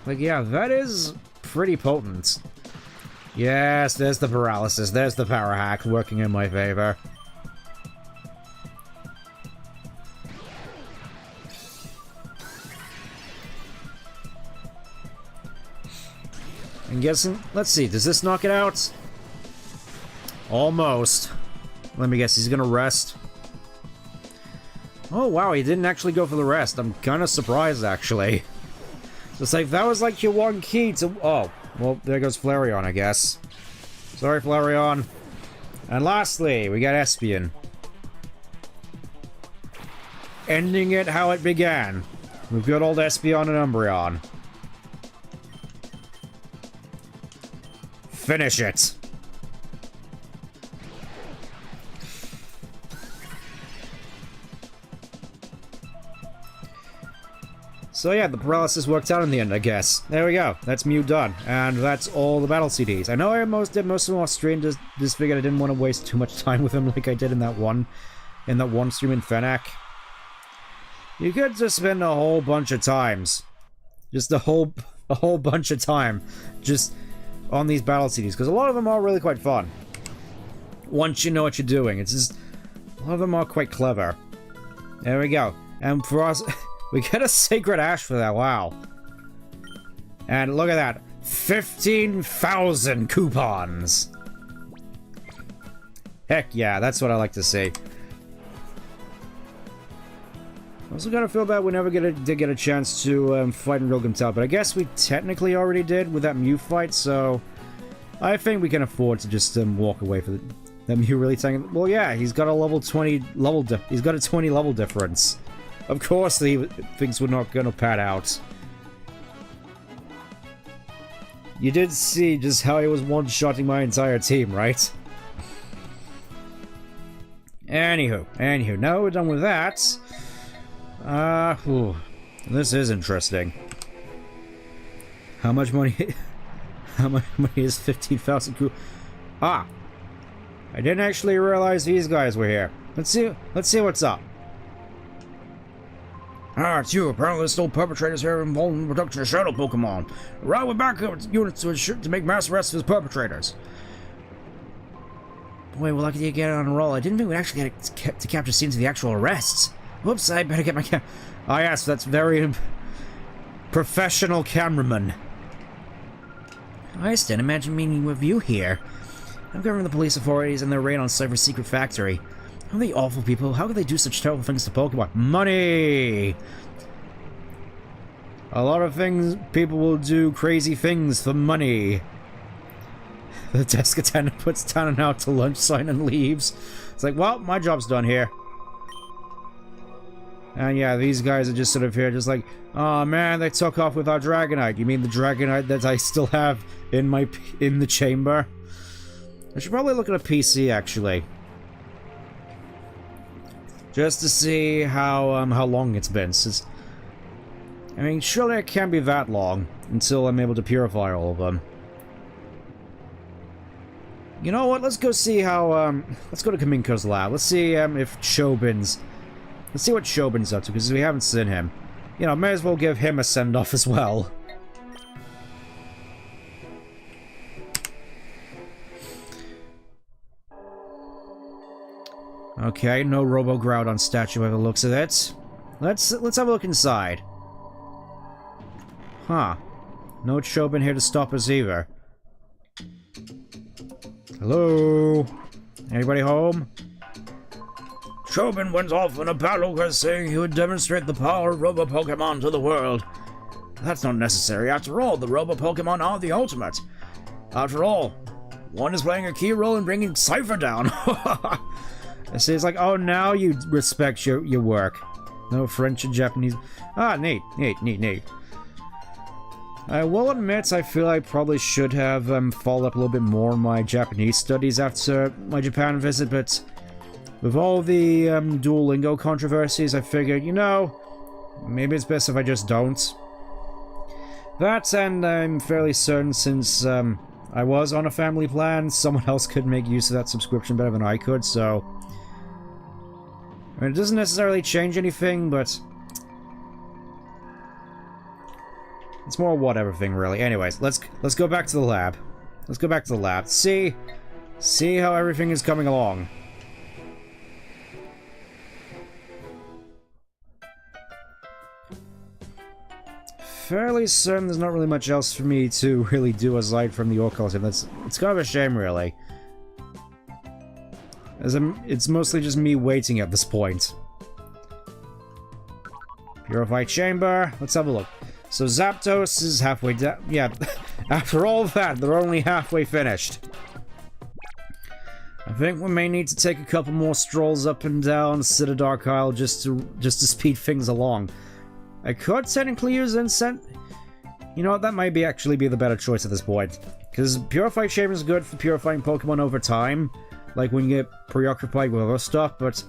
Like, yeah, that is pretty potent. Yes, there's the paralysis. There's the power hack working in my favor. I'm guessing... Let's see, does this knock it out? Almost. Let me guess, he's gonna rest. Oh wow, he didn't actually go for the rest. I'm kinda surprised, actually. So it's like, that was like your one key to... Oh, well, there goes Flareon, I guess. Sorry, Flareon. And lastly, we got Espion. Ending it how it began. With good old Espion and Umbreon. Finish it. So yeah, the paralysis worked out in the end, I guess. There we go. That's Mew done. And that's all the battle CDs. I know I did most of them off stream, just figured I didn't want to waste too much time with them like I did in that one stream in Fennec. You could just spend a whole bunch of times. Just a whole bunch of time. Just on these battle CDs, because a lot of them are really quite fun. Once you know what you're doing, it's just... A lot of them are quite clever. There we go. And for us... We get a Sacred Ash for that, wow. And look at that. 15,000 coupons! Heck yeah, that's what I like to see. I also kind of feel bad we never did get a chance to fight in Rilgrim Town, but I guess we technically already did with that Mew fight, so... I think we can afford to just walk away for that Mew really tanking. Well, yeah, he's got a level 20 level... He's got a 20 level difference. Of course, things were not going to pad out. You did see just how he was one-shotting my entire team, right? Anywho, now we're done with that. This is interesting. How much money? How much money is 15,000 coup? Ah, I didn't actually realize these guys were here. Let's see what's up. Ah, it's you. Apparently there's still perpetrators here involved in the production of shadow Pokemon. Right, we're back up units to make mass arrests of the perpetrators. Boy, we're lucky to get on a roll. I didn't think we'd actually get to capture scenes of the actual arrests. Whoops, I better get my Ah, yes, that's very... professional cameraman. I just didn't imagine meeting with you here. I'm covering the police authorities and their raid on Cypher's secret factory. How are they awful people? How could they do such terrible things to Pokemon? Money! A lot of things, people will do crazy things for money. The desk attendant puts down an out to lunch sign and leaves. It's like, well, my job's done here. And yeah, these guys are just sort of here, just like, oh man, they took off with our Dragonite. You mean the Dragonite that I still have in the chamber? I should probably look at a PC, actually. Just to see how long it's been since... I mean, surely it can't be that long until I'm able to purify all of them. You know what, let's go see how, let's go to Kaminko's lab. Let's see, if Chobin's... Let's see what Chobin's up to, because we haven't seen him. You know, may as well give him a send-off as well. Okay, no Robo-Groudon statue by the looks of it. Let's have a look inside. Huh. No Chobin here to stop us either. Hello? Anybody home? Chobin went off in a battle saying he would demonstrate the power of Robo-Pokemon to the world. That's not necessary. After all, the Robo-Pokemon are the ultimate. After all, one is playing a key role in bringing Cypher down. See, it's like, oh, now you respect your work. No French and Japanese. Ah, neat. I will admit, I feel I probably should have followed up a little bit more on my Japanese studies after my Japan visit, but with all the Duolingo controversies, I figured, you know, maybe it's best if I just don't. That, and I'm fairly certain since I was on a family plan, someone else could make use of that subscription better than I could, so... I mean, it doesn't necessarily change anything, but... it's more a whatever thing, really. Anyways, let's go back to the lab. Let's go back to the lab. See how everything is coming along. Fairly certain there's not really much else for me to really do aside from the Orc Coliseum. It's kind of a shame, really. As it's mostly just me waiting at this point. Purified Chamber. Let's have a look. So Zapdos is halfway down. Yeah, after all of that, they're only halfway finished. I think we may need to take a couple more strolls up and down Citadark Isle just to speed things along. I could technically use Incense. You know what, that might actually be the better choice at this point. Because Purified Chamber is good for purifying Pokemon over time. Like when you get preoccupied with other stuff, but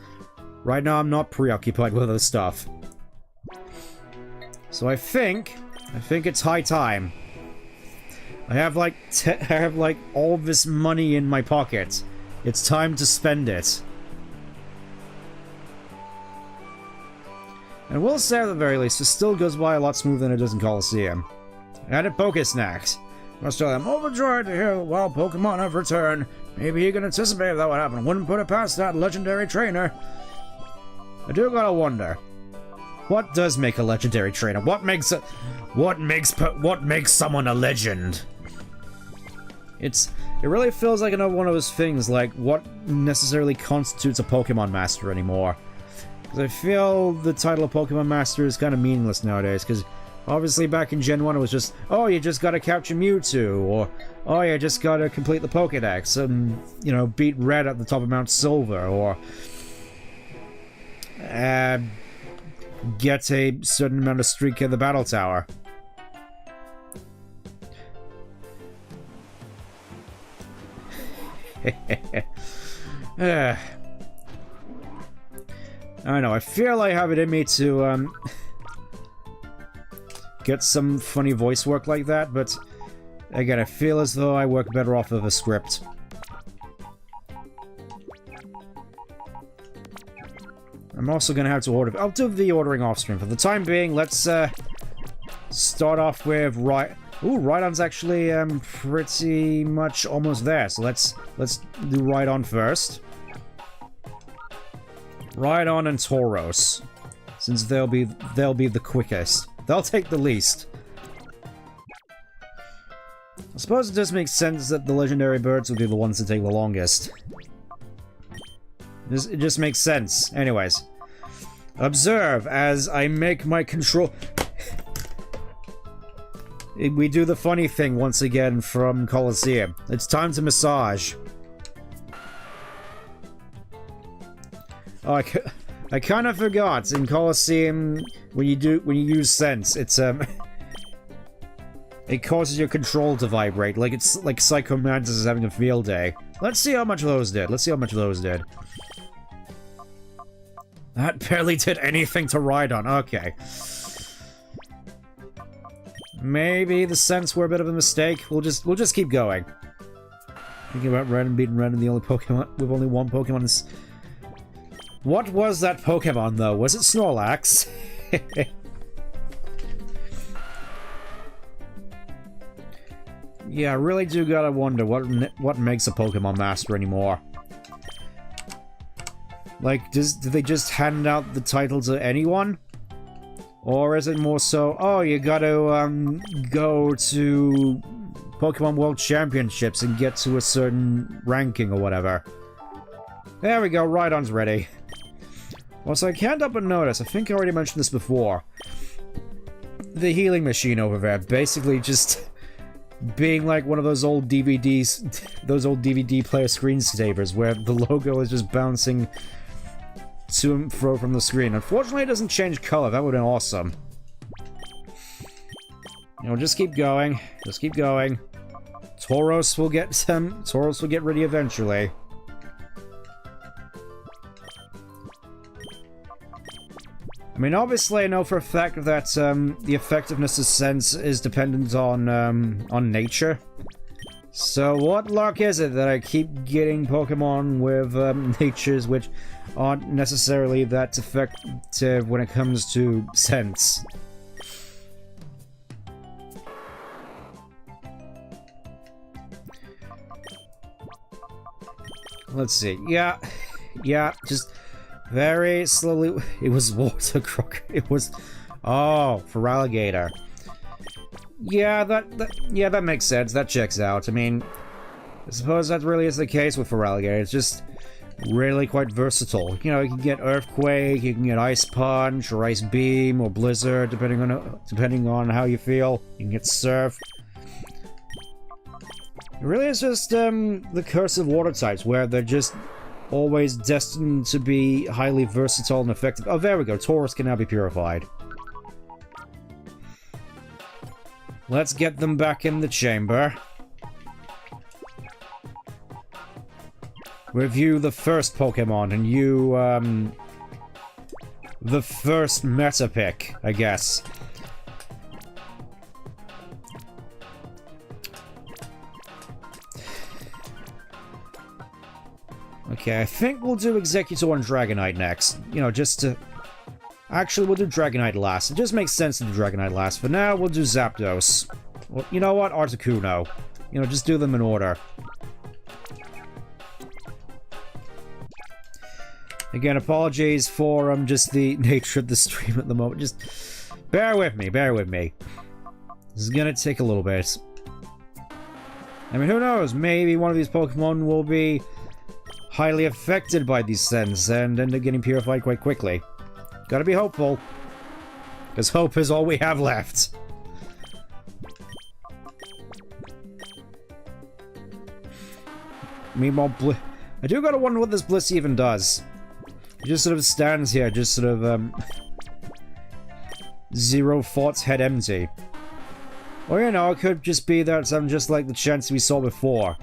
right now I'm not preoccupied with other stuff. So I think it's high time. I have like all this money in my pocket. It's time to spend it. And we'll say at the very least, it still goes by a lot smoother than it does in Coliseum. Added Pokesnacks. Must tell them overjoyed to hear while Pokemon have returned. Maybe you can anticipate that would happen. Wouldn't put it past that legendary trainer. I do gotta wonder. What does make a legendary trainer? What makes someone a legend? It really feels like another one of those things, like what necessarily constitutes a Pokemon Master anymore. Because I feel the title of Pokemon Master is kind of meaningless nowadays, because obviously back in Gen 1 it was just, oh, you just gotta capture Mewtwo, or oh, you just gotta complete the Pokedex, and, you know, beat Red at the top of Mount Silver, or get a certain amount of streak in the Battle Tower. I don't know, I feel I have it in me to get some funny voice work like that, but again, I feel as though I work better off of a script. I'm also gonna have to order... I'll do the ordering off stream. For the time being, let's start off with Ooh, Rhydon's actually pretty much almost there. So let's do Rhydon first. Rhydon and Tauros, since they'll be the quickest. They'll take the least. I suppose it does make sense that the legendary birds would be the ones that take the longest. It just makes sense. Anyways. Observe as I make my control... We do the funny thing once again from Coliseum. It's time to massage. Oh, I kind of forgot. In Coliseum, when you use Sense, it's it causes your control to vibrate, like it's like Psycho Mantis is having a field day. Let's see how much those did. That barely did anything to Rhydon. Okay. Maybe the Scents were a bit of a mistake. We'll just keep going. Thinking about Red and beating Red and the only Pokemon with only one Pokemon is... What was that Pokemon though? Was it Snorlax? Yeah, I really do gotta wonder what makes a Pokemon Master anymore. Like, do they just hand out the title to anyone? Or is it more so, oh, you gotta, go to Pokemon World Championships and get to a certain ranking or whatever. There we go, Rhydon's ready. Also, I can't help but notice, I think I already mentioned this before, the healing machine over there, basically just being like one of those old DVDs, those old DVD player screensavers, where the logo is just bouncing to and fro from the screen. Unfortunately, it doesn't change color. That would have been awesome. You know, just keep going. Just keep going. Tauros will get ready eventually. I mean, obviously, I know for a fact that the effectiveness of Sense is dependent on nature. So, what luck is it that I keep getting Pokemon with natures which aren't necessarily that effective when it comes to Sense? Let's see. Yeah, just very slowly. It was water croc. It was. Oh, for alligator. Yeah, that makes sense. That checks out. I mean, I suppose that really is the case with Feraligatr. It's just really quite versatile. You know, you can get Earthquake, you can get Ice Punch, or Ice Beam, or Blizzard, depending on how you feel. You can get Surf. It really is just the curse of water types, where they're just always destined to be highly versatile and effective. Oh, there we go. Tauros can now be purified. Let's get them back in the chamber. Review the first Pokemon, and you, the first meta pick, I guess. Okay, I think we'll do Executor and Dragonite next. You know, just to... Actually, we'll do Dragonite last. It just makes sense to do Dragonite last. For now, we'll do Zapdos. Well, you know what? Articuno. You know, just do them in order. Again, apologies for just the nature of the stream at the moment. Just bear with me, bear with me. This is gonna take a little bit. I mean, who knows? Maybe one of these Pokemon will be highly affected by these scents and end up getting purified quite quickly. Gotta be hopeful. Because hope is all we have left. Meanwhile, I do gotta wonder what this Bliss even does. It just sort of stands here, just sort of, zero thoughts, head empty. Or, you know, it could just be that I'm just like the chance we saw before.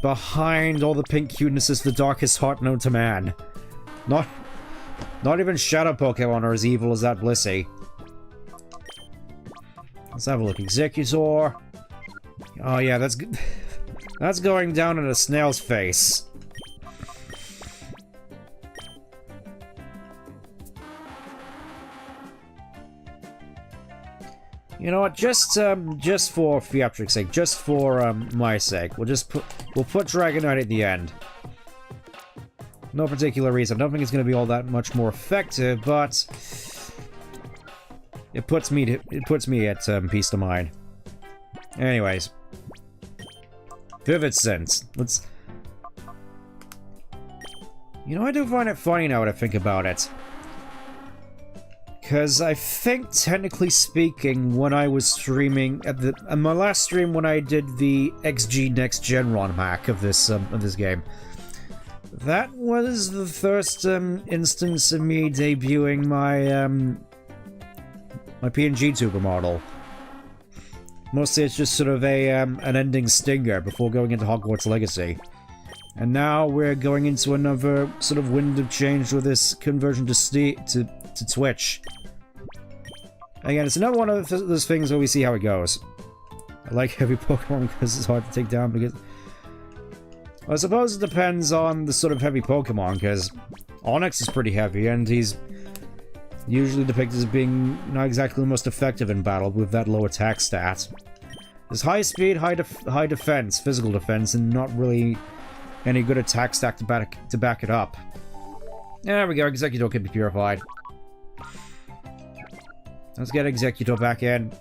Behind all the pink cuteness is the darkest heart known to man. Not even Shadow Pokemon are as evil as that Blissey. Let's have a look. Executor. Oh yeah, that's good. That's going down in a snail's face. You know what? Just for theatrics' sake, just for my sake, we'll put Dragonite at the end. No particular reason. I don't think it's going to be all that much more effective, but it puts me at peace of mind. Anyways, Vivid Sense. Let's. You know, I do find it funny now when I think about it. Because I think, technically speaking, when I was streaming at my last stream when I did the XG Next Gen ROM hack of this game, that was the first instance of me debuting my my PNG tuber model. Mostly, it's just sort of an ending stinger before going into Hogwarts Legacy, and now we're going into another sort of wind of change with this conversion to Twitch. Again, it's another one of those things where we see how it goes. I like heavy Pokemon because it's hard to take down because... I suppose it depends on the sort of heavy Pokemon, because Onix is pretty heavy, and he's usually depicted as being not exactly the most effective in battle with that low attack stat. There's high speed, high defense, physical defense, and not really any good attack stack to back it up. There we go, Executor can be purified. Let's get Executor back in.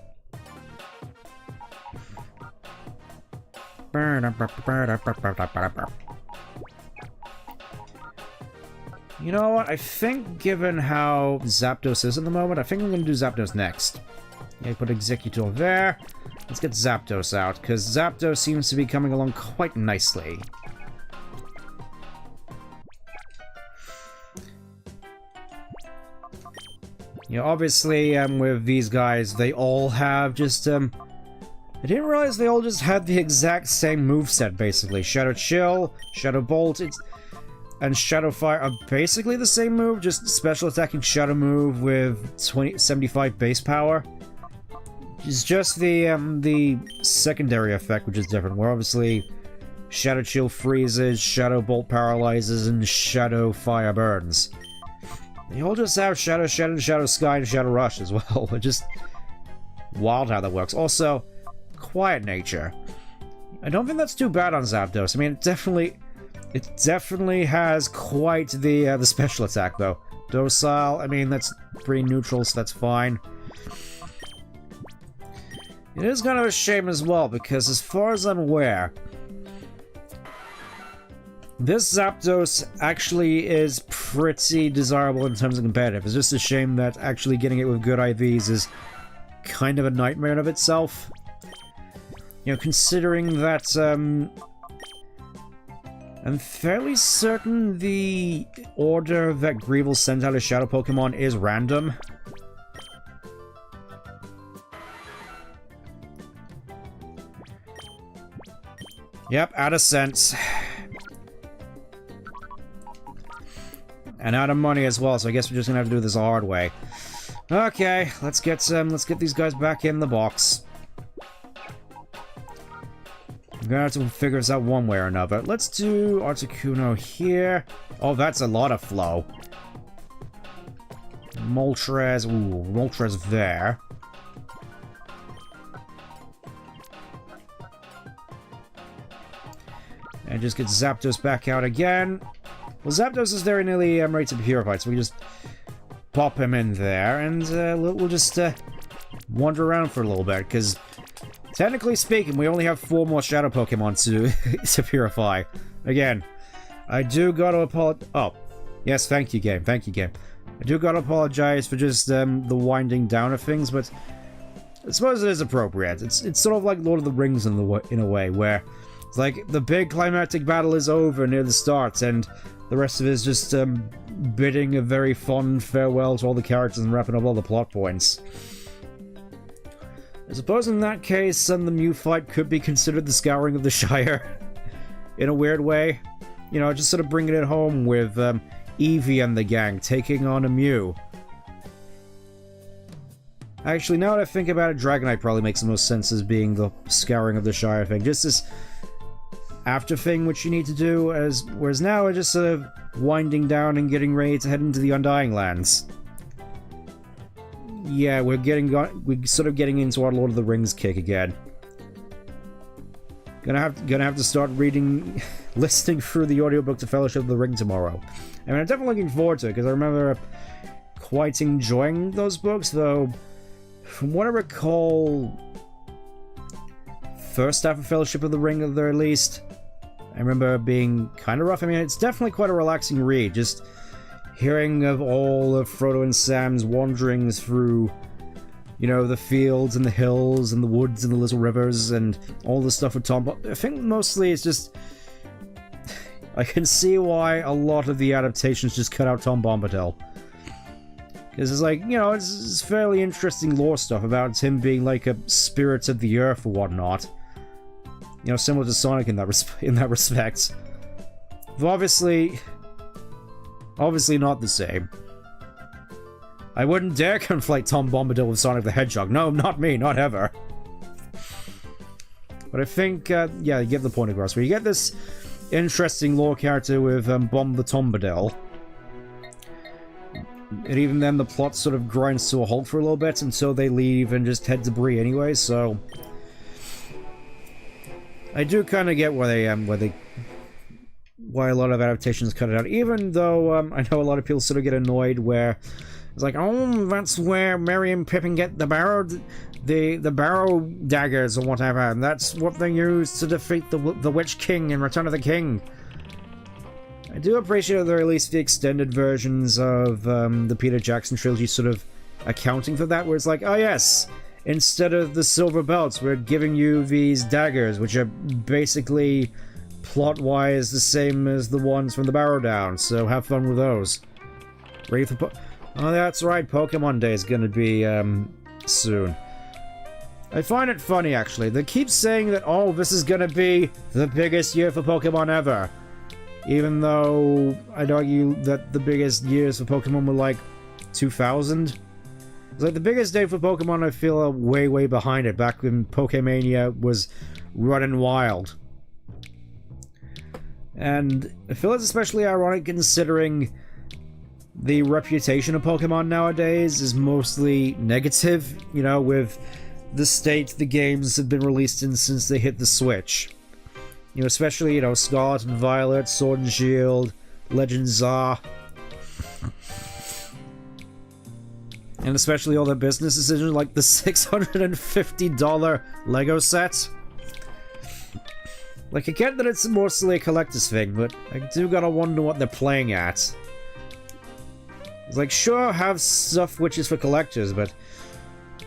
You know what? I think, given how Zapdos is at the moment, I think I'm going to do Zapdos next. Yeah, put Executor there. Let's get Zapdos out, because Zapdos seems to be coming along quite nicely. You know, obviously, with these guys, they all have just, I didn't realize they all just had the exact same moveset, basically. Shadow Chill, Shadow Bolt, and Shadow Fire are basically the same move, just special attacking Shadow move with 75 base power. It's just the secondary effect, which is different, where obviously Shadow Chill freezes, Shadow Bolt paralyzes, and Shadow Fire burns. They all just have Shadow Shed, Shadow Sky, and Shadow Rush as well. It's just wild how that works. Also, Quiet Nature. I don't think that's too bad on Zapdos. I mean, it definitely has quite the special attack, though. Docile, I mean, that's pretty neutral, so that's fine. It is kind of a shame as well, because as far as I'm aware, this Zapdos actually is pretty desirable in terms of competitive. It's just a shame that actually getting it with good IVs is kind of a nightmare in of itself. You know, considering that, I'm fairly certain the order that Greevil sent out as Shadow Pokemon is random. Yep, out of sense. And out of money as well, so I guess we're just gonna have to do this the hard way. Okay, let's get these guys back in the box. I'm gonna have to figure this out one way or another. Let's do Articuno here. Oh, that's a lot of flow. Moltres, ooh, Moltres there. And just get Zapdos back out again. Well, Zapdos is very nearly ready to be purified, so we just pop him in there, and we'll just wander around for a little bit, because technically speaking, we only have 4 more Shadow Pokemon to purify. Again, I do gotta apologize. Oh, yes, thank you, game. Thank you, game. I do gotta apologize for just the winding down of things, but I suppose it is appropriate. It's sort of like Lord of the Rings in a way, where it's like the big climactic battle is over near the start, and the rest of it is just bidding a very fond farewell to all the characters and wrapping up all the plot points. I suppose in that case, the Mew fight could be considered the Scouring of the Shire, in a weird way. You know, just sort of bringing it home with Eevee and the gang taking on a Mew. Actually, now that I think about it, Dragonite probably makes the most sense as being the Scouring of the Shire thing. Just this after thing which you need to do, whereas now we're just sort of winding down and getting ready to head into the Undying Lands. Yeah, we're sort of getting into our Lord of the Rings kick again. Gonna have to start listening through the audiobook to Fellowship of the Ring tomorrow. I mean, I'm definitely looking forward to it, because I remember quite enjoying those books, though from what I recall, first half of Fellowship of the Ring at the very least, I remember being kind of rough. I mean, it's definitely quite a relaxing read, just hearing of all of Frodo and Sam's wanderings through, you know, the fields and the hills and the woods and the little rivers and all the stuff with Tom. I think mostly it's just, I can see why a lot of the adaptations just cut out Tom Bombadil. Because it's like, you know, it's fairly interesting lore stuff about him being like a spirit of the earth or whatnot. You know, similar to Sonic in that respect. But obviously not the same. I wouldn't dare conflate Tom Bombadil with Sonic the Hedgehog. No, not me, not ever. But I think, yeah, you get the point across. Where you get this interesting lore character with Bomb the Tombadil. And even then, the plot sort of grinds to a halt for a little bit until they leave and just head to Bree anyway, so I do kind of get why a lot of adaptations cut it out, even though I know a lot of people sort of get annoyed where it's like, oh, that's where Merry and Pippin get the barrow daggers or whatever, and that's what they use to defeat the Witch King in Return of the King. I do appreciate at the very least the extended versions of the Peter Jackson trilogy sort of accounting for that, where it's like, oh yes, instead of the silver belts, we're giving you these daggers, which are basically plot-wise the same as the ones from the Barrow Down, so have fun with those. Oh, that's right, Pokemon Day is gonna be, soon. I find it funny, actually. They keep saying that, oh, this is gonna be the biggest year for Pokemon ever. Even though I'd argue that the biggest years for Pokemon were like 2000. It's like the biggest day for Pokemon, I feel, are way, way behind it, back when Pokemania was running wild. And I feel it's especially ironic considering the reputation of Pokemon nowadays is mostly negative, you know, with the state the games have been released in since they hit the Switch. You know, especially, you know, Scarlet and Violet, Sword and Shield, Legends Are. And especially all the business decisions like the $650 Lego set. Like, I get that it's mostly a collector's thing, but I do gotta wonder what they're playing at. It's like, sure, have stuff which is for collectors, but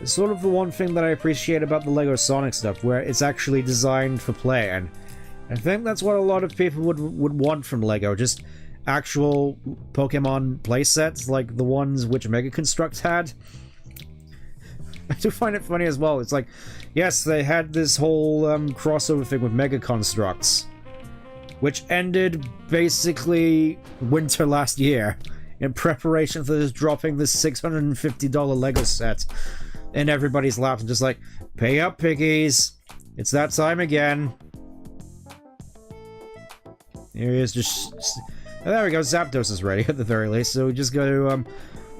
it's sort of the one thing that I appreciate about the Lego Sonic stuff, where it's actually designed for play, and I think that's what a lot of people would want from Lego, just actual Pokemon playsets, like the ones which Mega Construct had. I do find it funny as well. It's like, yes, they had this whole crossover thing with Mega Constructs, which ended basically winter last year, in preparation for this dropping this $650 Lego set in everybody's lap, and just like, pay up, piggies, it's that time again. Here he is, just oh, there we go, Zapdos is ready at the very least, so we just go to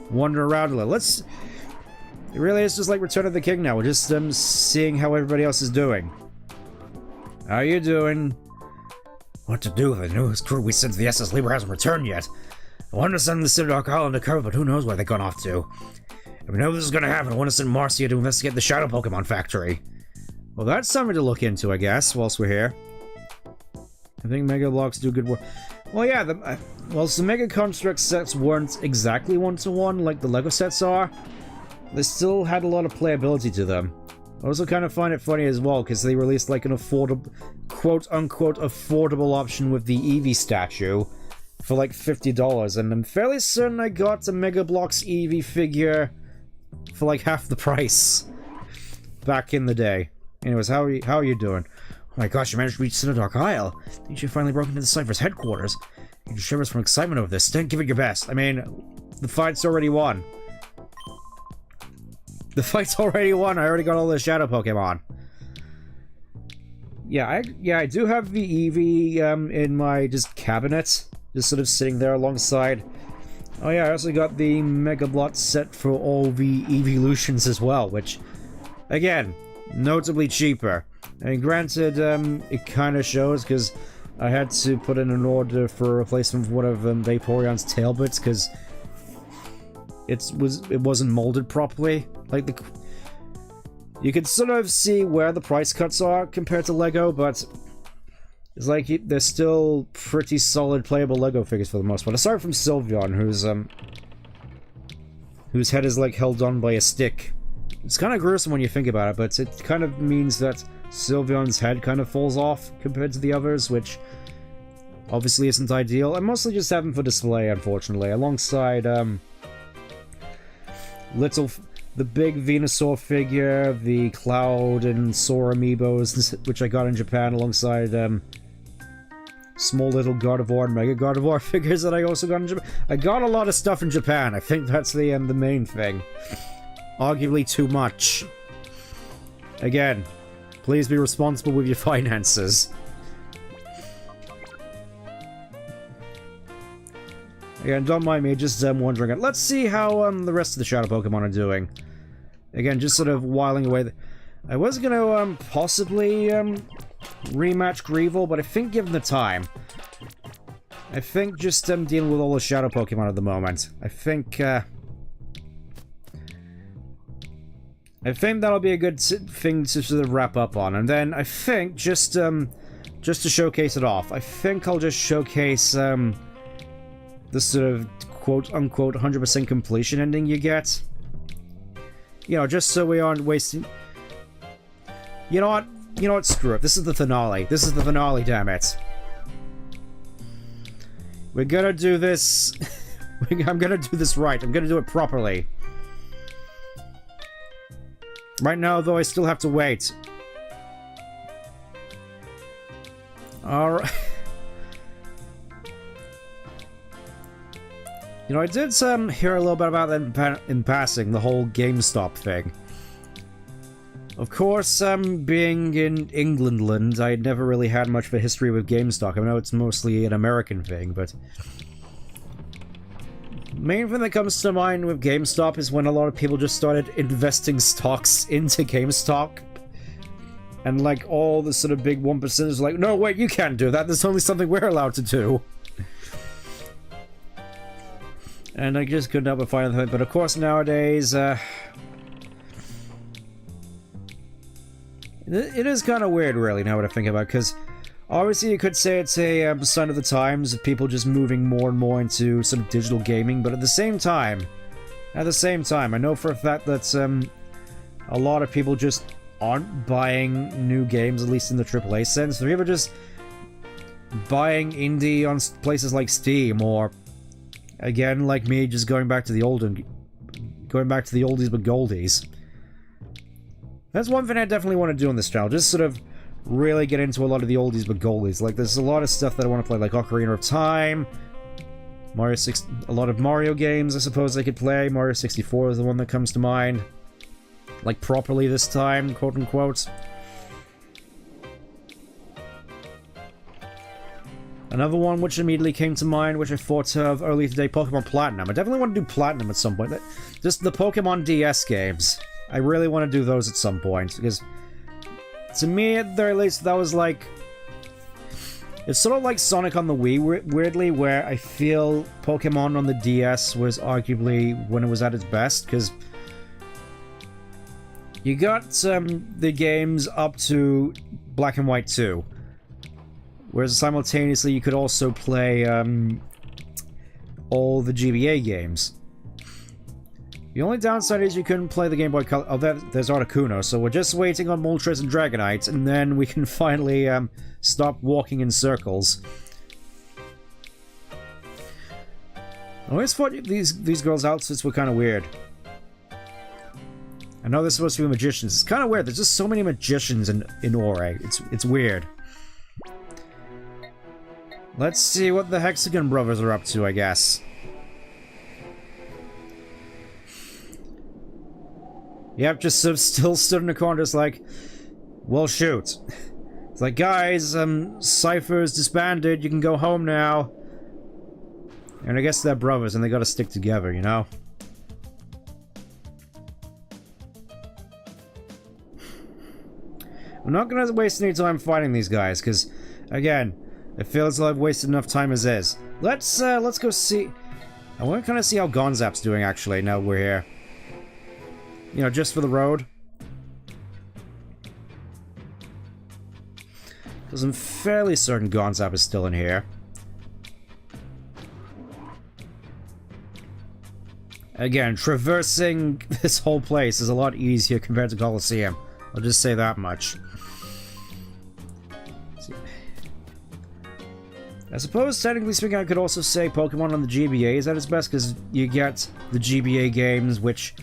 wander around a little. It really is just like Return of the King now. We're just seeing how everybody else is doing. How you doing? What to do? The newest crew we sent to the SS Libra hasn't returned yet. I wanted to send the Citadel Isle undercover, but who knows where they've gone off to. If we know this is going to happen, I want to send Marcia to investigate the Shadow Pokemon Factory. Well, that's something to look into, I guess, whilst we're here. I think Mega Blocks do good work. Well, yeah, well, some Mega Construct sets weren't exactly one-to-one like the Lego sets are. They still had a lot of playability to them. I also kind of find it funny as well, because they released like an affordable, quote-unquote affordable option with the Eevee statue for like $50, and I'm fairly certain I got a Mega Bloks Eevee figure for like half the price back in the day. Anyways, how are you doing? Oh my gosh, you managed to reach Citadel Isle. I think you finally broke into the Cypher's headquarters. You shivers from excitement over this. Don't give it your best. I mean, the fight's already won. The fight's already won. I already got all the Shadow Pokemon. Yeah, I do have the Eevee in my just cabinet, just sort of sitting there alongside. Oh yeah, I also got the Mega Blot set for all the Eeveelutions as well, which, again, notably cheaper. I mean, granted, it kind of shows because I had to put in an order for a replacement for one of Vaporeon's tail bits because it wasn't molded properly. Like you could sort of see where the price cuts are compared to Lego, but it's like they're still pretty solid playable Lego figures for the most part. Aside from Sylveon, whose head is like held on by a stick. It's kind of gruesome when you think about it, but it kind of means that Sylveon's head kind of falls off compared to the others, which obviously isn't ideal. I mostly just have them for display, unfortunately, alongside the big Venusaur figure, the Cloud and Sora amiibos, which I got in Japan, alongside small little Gardevoir and Mega Gardevoir figures that I also got in Japan. I got a lot of stuff in Japan. I think that's the main thing. Arguably too much. Again, please be responsible with your finances. Again, don't mind me, just wondering. Let's see how the rest of the Shadow Pokemon are doing. Again, just sort of whiling away. I was gonna possibly rematch Greevil, but I think given the time, I think just dealing with all the Shadow Pokemon at the moment, I think that'll be a good thing to sort of wrap up on. And then I think just to showcase it off, I think I'll just showcase the sort of quote-unquote 100% completion ending you get. You know, just so we aren't wasting... You know what? Screw it. This is the finale. This is the finale, damn it. We're gonna do this... I'm gonna do this right. I'm gonna do it properly. Right now, though, I still have to wait. Alright. You know, I did hear a little bit about that in passing, the whole GameStop thing. Of course, being in Englandland, I never really had much of a history with GameStop. I know it's mostly an American thing, but... main thing that comes to mind with GameStop is when a lot of people just started investing stocks into GameStop. And, like, all the sort of big 1%ers like, no, wait, you can't do that. There's only something we're allowed to do. And I just couldn't help but find anything. But, of course, nowadays, it is kind of weird, really, now that I think about it, because obviously you could say it's a sign of the times of people just moving more and more into sort of digital gaming, but at the same time, I know for a fact that a lot of people just aren't buying new games, at least in the AAA sense. They're either just buying indie on places like Steam, or again, like me, just going back to the oldies but goldies. That's one thing I definitely want to do on this channel, just sort of really get into a lot of the oldies but goldies. Like, there's a lot of stuff that I want to play, like Ocarina of Time, a lot of Mario games I suppose I could play. Mario 64 is the one that comes to mind. Like, properly this time, quote-unquote. Another one which immediately came to mind, which I thought of earlier today, Pokemon Platinum. I definitely want to do Platinum at some point. Just the Pokemon DS games. I really want to do those at some point, because to me, at the very least, that was like... it's sort of like Sonic on the Wii, weirdly, where I feel Pokemon on the DS was arguably when it was at its best, because you got the games up to Black and White 2, whereas simultaneously you could also play all the GBA games. The only downside is you couldn't play the Game Boy Color... oh, there's Articuno, so we're just waiting on Moltres and Dragonite, and then we can finally stop walking in circles. I always thought these girls' outfits were kind of weird. I know they're supposed to be magicians. It's kind of weird. There's just so many magicians in Ore. It's weird. Let's see what the Hexagon Brothers are up to, I guess. Yep, just sort of still stood in the corner, just like, well, shoot. It's like, guys, Cypher's disbanded. You can go home now. And I guess they're brothers, and they gotta stick together, you know? I'm not gonna waste any time fighting these guys, because, again, it feels like I've wasted enough time as is. Let's go see... I want to kind of see how Gonzap's doing, actually, now we're here. You know, just for the road. Because I'm fairly certain Gonzap is still in here. Again, traversing this whole place is a lot easier compared to Colosseum. I'll just say that much. I suppose, technically speaking, I could also say Pokemon on the GBA is at its best, because you get the GBA games, which...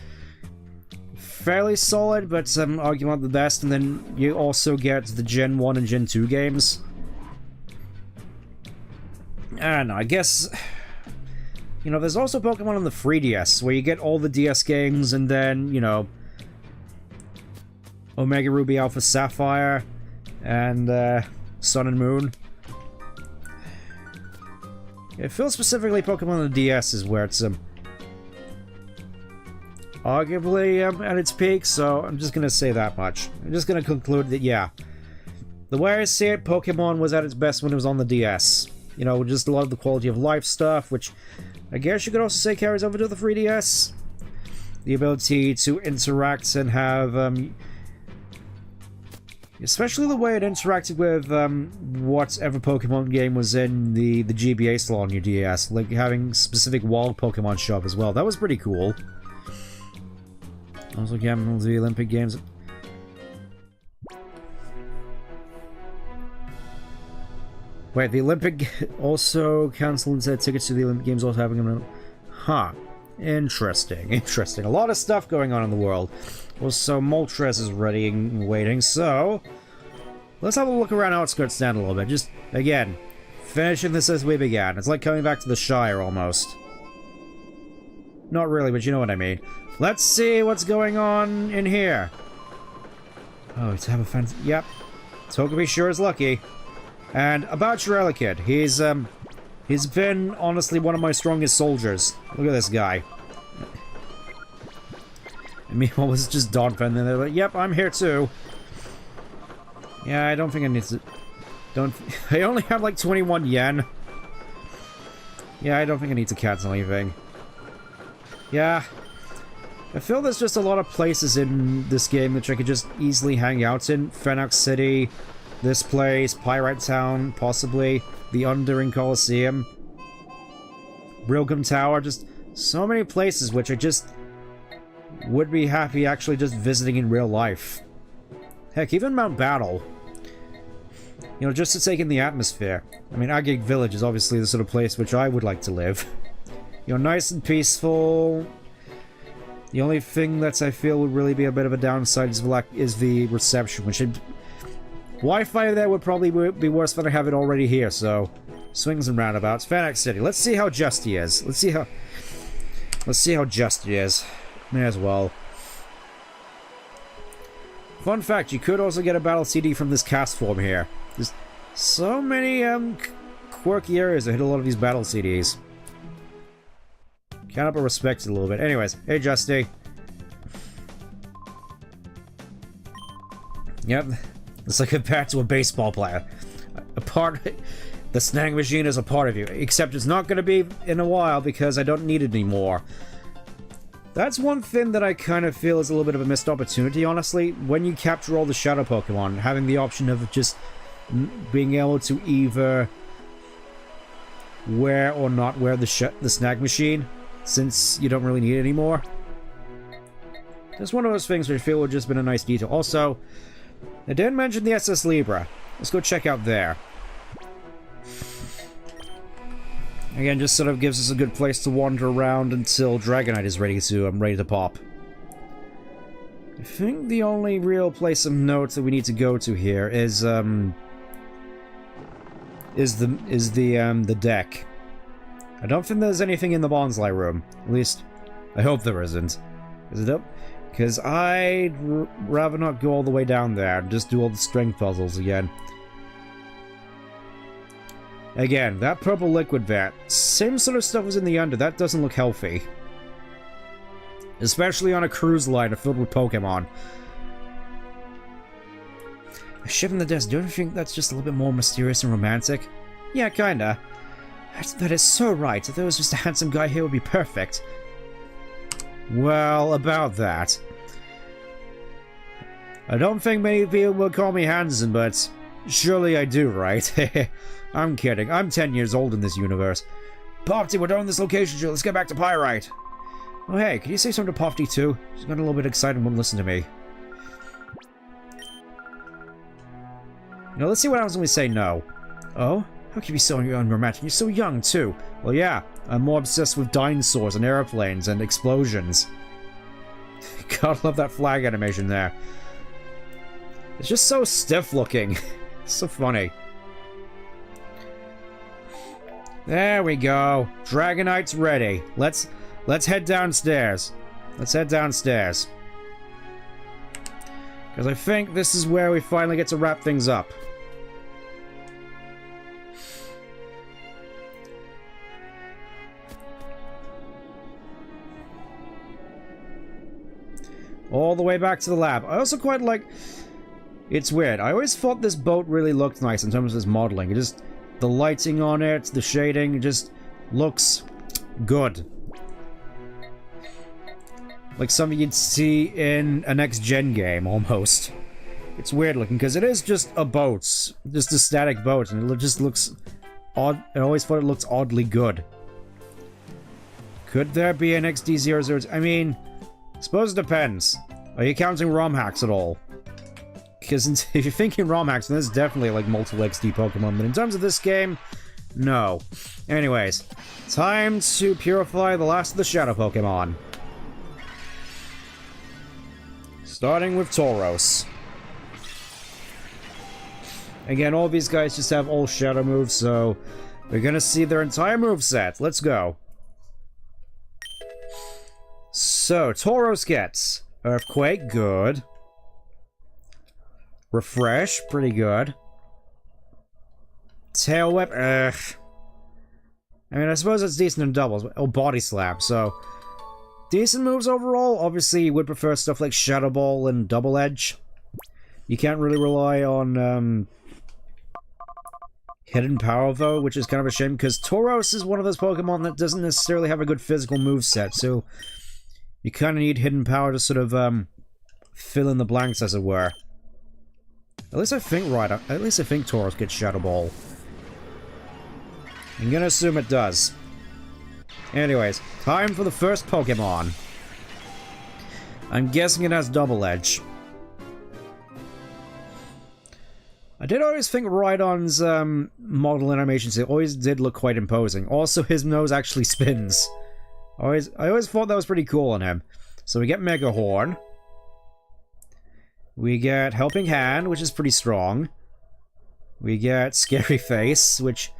fairly solid, but arguably not the best, and then you also get the Gen 1 and Gen 2 games. I don't know, I guess... you know, there's also Pokemon on the 3DS, where you get all the DS games, and then, you know... Omega Ruby Alpha Sapphire, and Sun and Moon. It feels specifically Pokemon on the DS is where it's arguably at its peak, so I'm just gonna say that much. I'm just gonna conclude that, yeah. The way I see it, Pokemon was at its best when it was on the DS. You know, just a lot of the quality of life stuff, which I guess you could also say carries over to the 3DS. The ability to interact and have, especially the way it interacted with whatever Pokemon game was in the GBA slot on your DS, like having specific wild Pokemon show up as well. That was pretty cool. Also, again, the Olympic Games. Wait, the Olympic also canceled and said tickets to the Olympic Games also having them. Huh. Interesting, interesting. A lot of stuff going on in the world. Well, so Moltres is ready and waiting, so... let's have a look around Outskirts Stand a little bit. Just, again, finishing this as we began. It's like coming back to the Shire, almost. Not really, but you know what I mean. Let's see what's going on in here. Oh, to have a fancy... yep. Togepi sure is lucky. And about your Elekid, he's been, honestly, one of my strongest soldiers. Look at this guy. I mean, what was just Donphan, and they're like, yep, I'm here too. Yeah, I don't think I need to... I only have like 21 yen. Yeah, I don't think I need to cancel anything. Yeah. I feel there's just a lot of places in this game which I could just easily hang out in. Phoenix City, this place, Pyrite Town, possibly, the Undering Coliseum, Brilgum Tower, just so many places which I just would be happy actually just visiting in real life. Heck, even Mount Battle. You know, just to take in the atmosphere. I mean, Agate Village is obviously the sort of place which I would like to live. You know, nice and peaceful. The only thing that I feel would really be a bit of a downside is the reception, which Wi-Fi there would probably be worse than I have it already here, so... swings and roundabouts. Phoenix City. Let's see how just he is. Let's see how just he is. May as well. Fun fact, you could also get a battle CD from this cast form here. There's so many, quirky areas that hit a lot of these battle CDs. Can't help but respect it a little bit. Anyways, hey Justy. Yep. It's like compared to a baseball player. The snag machine is a part of you. Except it's not going to be in a while because I don't need it anymore. That's one thing that I kind of feel is a little bit of a missed opportunity, honestly. When you capture all the Shadow Pokemon, having the option of just being able to either wear or not wear the snag machine, since you don't really need it anymore. It's one of those things which I feel would just been a nice detail. Also, I didn't mention the SS Libra. Let's go check out there. Again, just sort of gives us a good place to wander around until Dragonite is ready to pop. I think the only real place of note that we need to go to here is the deck. I don't think there's anything in the Bonsai room. At least, I hope there isn't. Is it up? Because I'd rather not go all the way down there and just do all the strength puzzles again. Again, that purple liquid vat, same sort of stuff was in the under. That doesn't look healthy. Especially on a cruise liner filled with Pokemon. A ship in the desert, don't you think that's just a little bit more mysterious and romantic? Yeah, kinda. That is so right. If there was just a handsome guy here, it would be perfect. Well, about that. I don't think many people will call me handsome, but surely I do, right? I'm kidding. I'm 10 years old in this universe. Popty, we're done this location, Jill. Let's get back to Pyrite. Oh, hey, can you say something to Popty, too? She's got a little bit excited and won't listen to me. You know, let's see what happens when we say no. Oh? How can you be so unromantic? You're so young, too. Well, yeah. I'm more obsessed with dinosaurs and airplanes and explosions. God, love that flag animation there. It's just so stiff-looking. It's so funny. There we go. Dragonite's ready. Let's head downstairs. Let's head downstairs. Because I think this is where we finally get to wrap things up. All the way back to the lab. I also quite like... It's weird. I always thought this boat really looked nice in terms of this modeling. It just... The lighting on it, the shading, it just looks good. Like something you'd see in a next-gen game, almost. It's weird looking, because it is just a boat. Just a static boat, and it just looks odd. I always thought it looked oddly good. Could there be an XD00? I mean, I suppose it depends. Are you counting ROM hacks at all? Because if you're thinking ROM hacks, then there's definitely like multiple XD Pokemon. But in terms of this game, No. Anyways, time to purify the last of the Shadow Pokemon. Starting with Tauros. Again, all these guys just have all Shadow moves, so we're gonna see their entire moveset. Let's go. So, Tauros gets Earthquake, good. Refresh, pretty good. Tail Whip, ugh. I mean, I suppose it's decent in doubles. Oh, Body Slam, so... decent moves overall. Obviously, you would prefer stuff like Shadow Ball and Double Edge. You can't really rely on, Hidden Power, though, which is kind of a shame, because Tauros is one of those Pokemon that doesn't necessarily have a good physical moveset, so... you kind of need Hidden Power to sort of, fill in the blanks, as it were. At least I think Tauros gets Shadow Ball. I'm gonna assume it does. Anyways, time for the first Pokemon. I'm guessing it has Double Edge. I did always think Rhydon's model animations always did look quite imposing. Also, his nose actually spins. I always thought that was pretty cool on him. So we get Mega Horn. We get Helping Hand, which is pretty strong. We get Scary Face, which,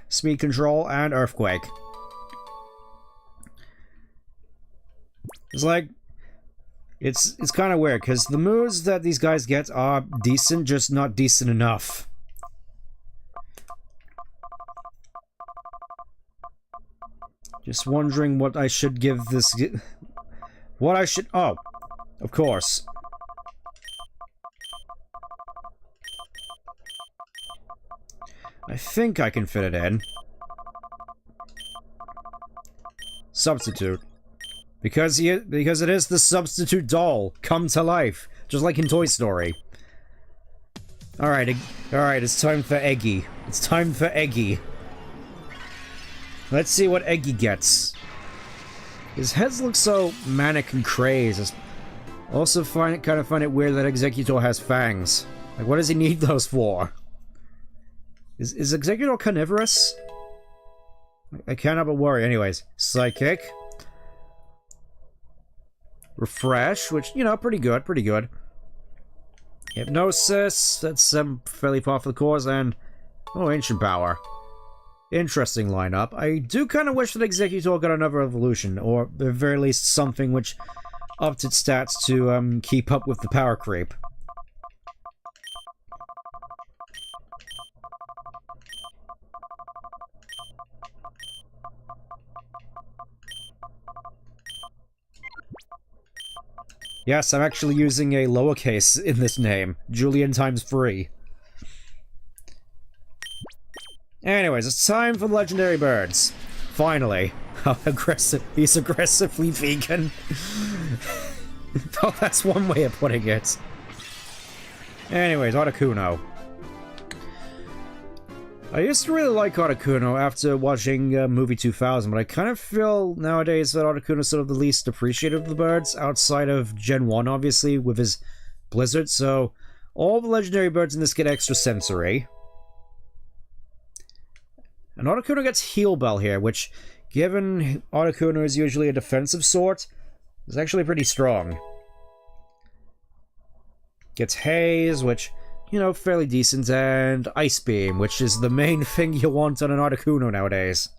Speed Control, and Earthquake. It's like, it's kind of weird, because the moves that these guys get are decent, just not decent enough. Just wondering what I should give this... what I should... oh, of course. I think I can fit it in. Substitute. Because it is the substitute doll, come to life, just like in Toy Story. Alright, it's time for Eggy. It's time for Eggy. Let's see what Eggy gets. His heads look so manic and crazed. Also kind of find it weird that Exeggutor has fangs. Like, what does he need those for? Is Exeggutor carnivorous? I can't help but worry. Anyways, Psychic. Refresh, which, you know, pretty good, pretty good. Hypnosis, that's fairly par for the course, and... oh, Ancient Power. Interesting lineup. I do kind of wish that Exeggutor got another evolution, or at the very least something which upped its stats to keep up with the power creep. Yes, I'm actually using a lowercase in this name. Julian times Furry. Anyways, it's time for the legendary birds. Finally. How aggressive. He's aggressively vegan. Oh, that's one way of putting it. Anyways, Articuno. I used to really like Articuno after watching movie 2000, but I kind of feel nowadays that Articuno is sort of the least appreciated of the birds, outside of Gen 1, obviously, with his Blizzard, so all the legendary birds in this get extra sensory. And Articuno gets Heal Bell here, which, given Articuno is usually a defensive sort, is actually pretty strong. Gets Haze, which... you know, fairly decent, and Ice Beam, which is the main thing you want on an Articuno nowadays.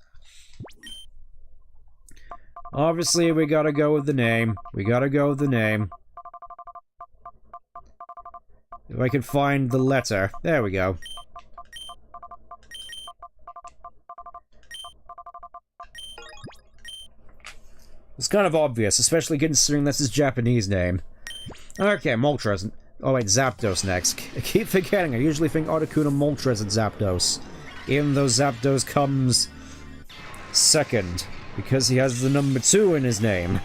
Obviously, we gotta go with the name. We gotta go with the name. If I can find the letter. There we go. It's kind of obvious, especially considering that's his Japanese name. Okay, Moltres. Oh wait, Zapdos next. I keep forgetting, I usually think Articuno, Moltres, and Zapdos. Even though Zapdos comes... second. Because he has the number 2 in his name.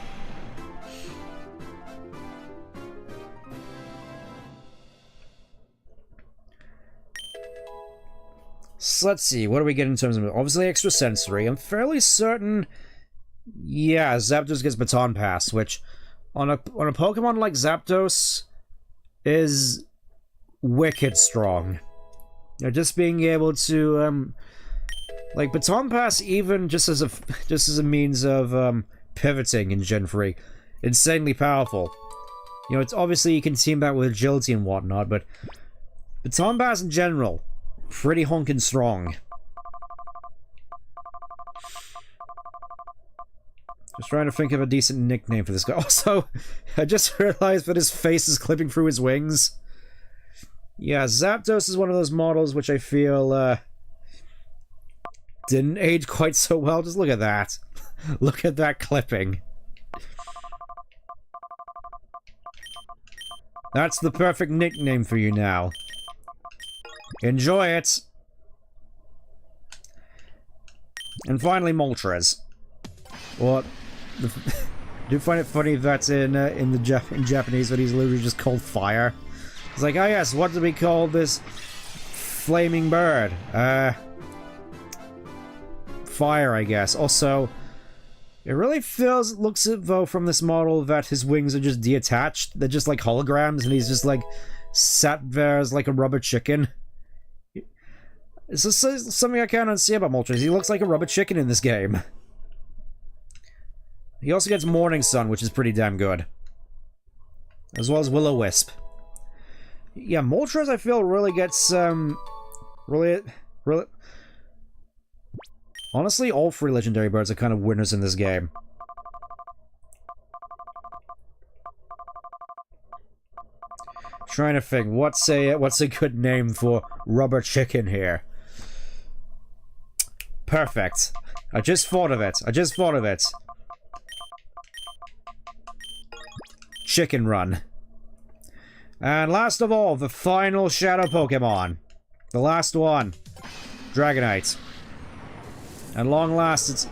So let's see, what do we get in terms of... obviously extra sensory. I'm fairly certain... yeah, Zapdos gets Baton Pass, which... on a Pokemon like Zapdos... is wicked strong. You know, just being able to Like, Baton Pass, even just as a means of, pivoting in Gen 3, insanely powerful. You know, it's obviously you can team that with agility and whatnot, but Baton Pass in general, pretty honkin' strong. Just trying to think of a decent nickname for this guy. Also, I just realized that his face is clipping through his wings. Yeah, Zapdos is one of those models which I feel, didn't age quite so well. Just look at that. Look at that clipping. That's the perfect nickname for you now. Enjoy it. And finally, Moltres. What? I do find it funny that in Japanese that he's literally just called Fire. It's like, oh yes, what do we call this flaming bird? Fire, I guess. Also, it really looks as though from this model that his wings are just detached. They're just like holograms, and he's just like sat there as like a rubber chicken. It's just something I can't unsee about Moltres. He looks like a rubber chicken in this game. He also gets Morning Sun, which is pretty damn good. As well as Will-O-Wisp. Yeah, Moltres, I feel, really gets, really... Honestly, all 3 legendary birds are kind of winners in this game. Trying to think, what's a good name for rubber chicken here? Perfect. I just thought of it. Chicken Run. And last of all, the final Shadow Pokemon. The last one. Dragonite. At long last, it's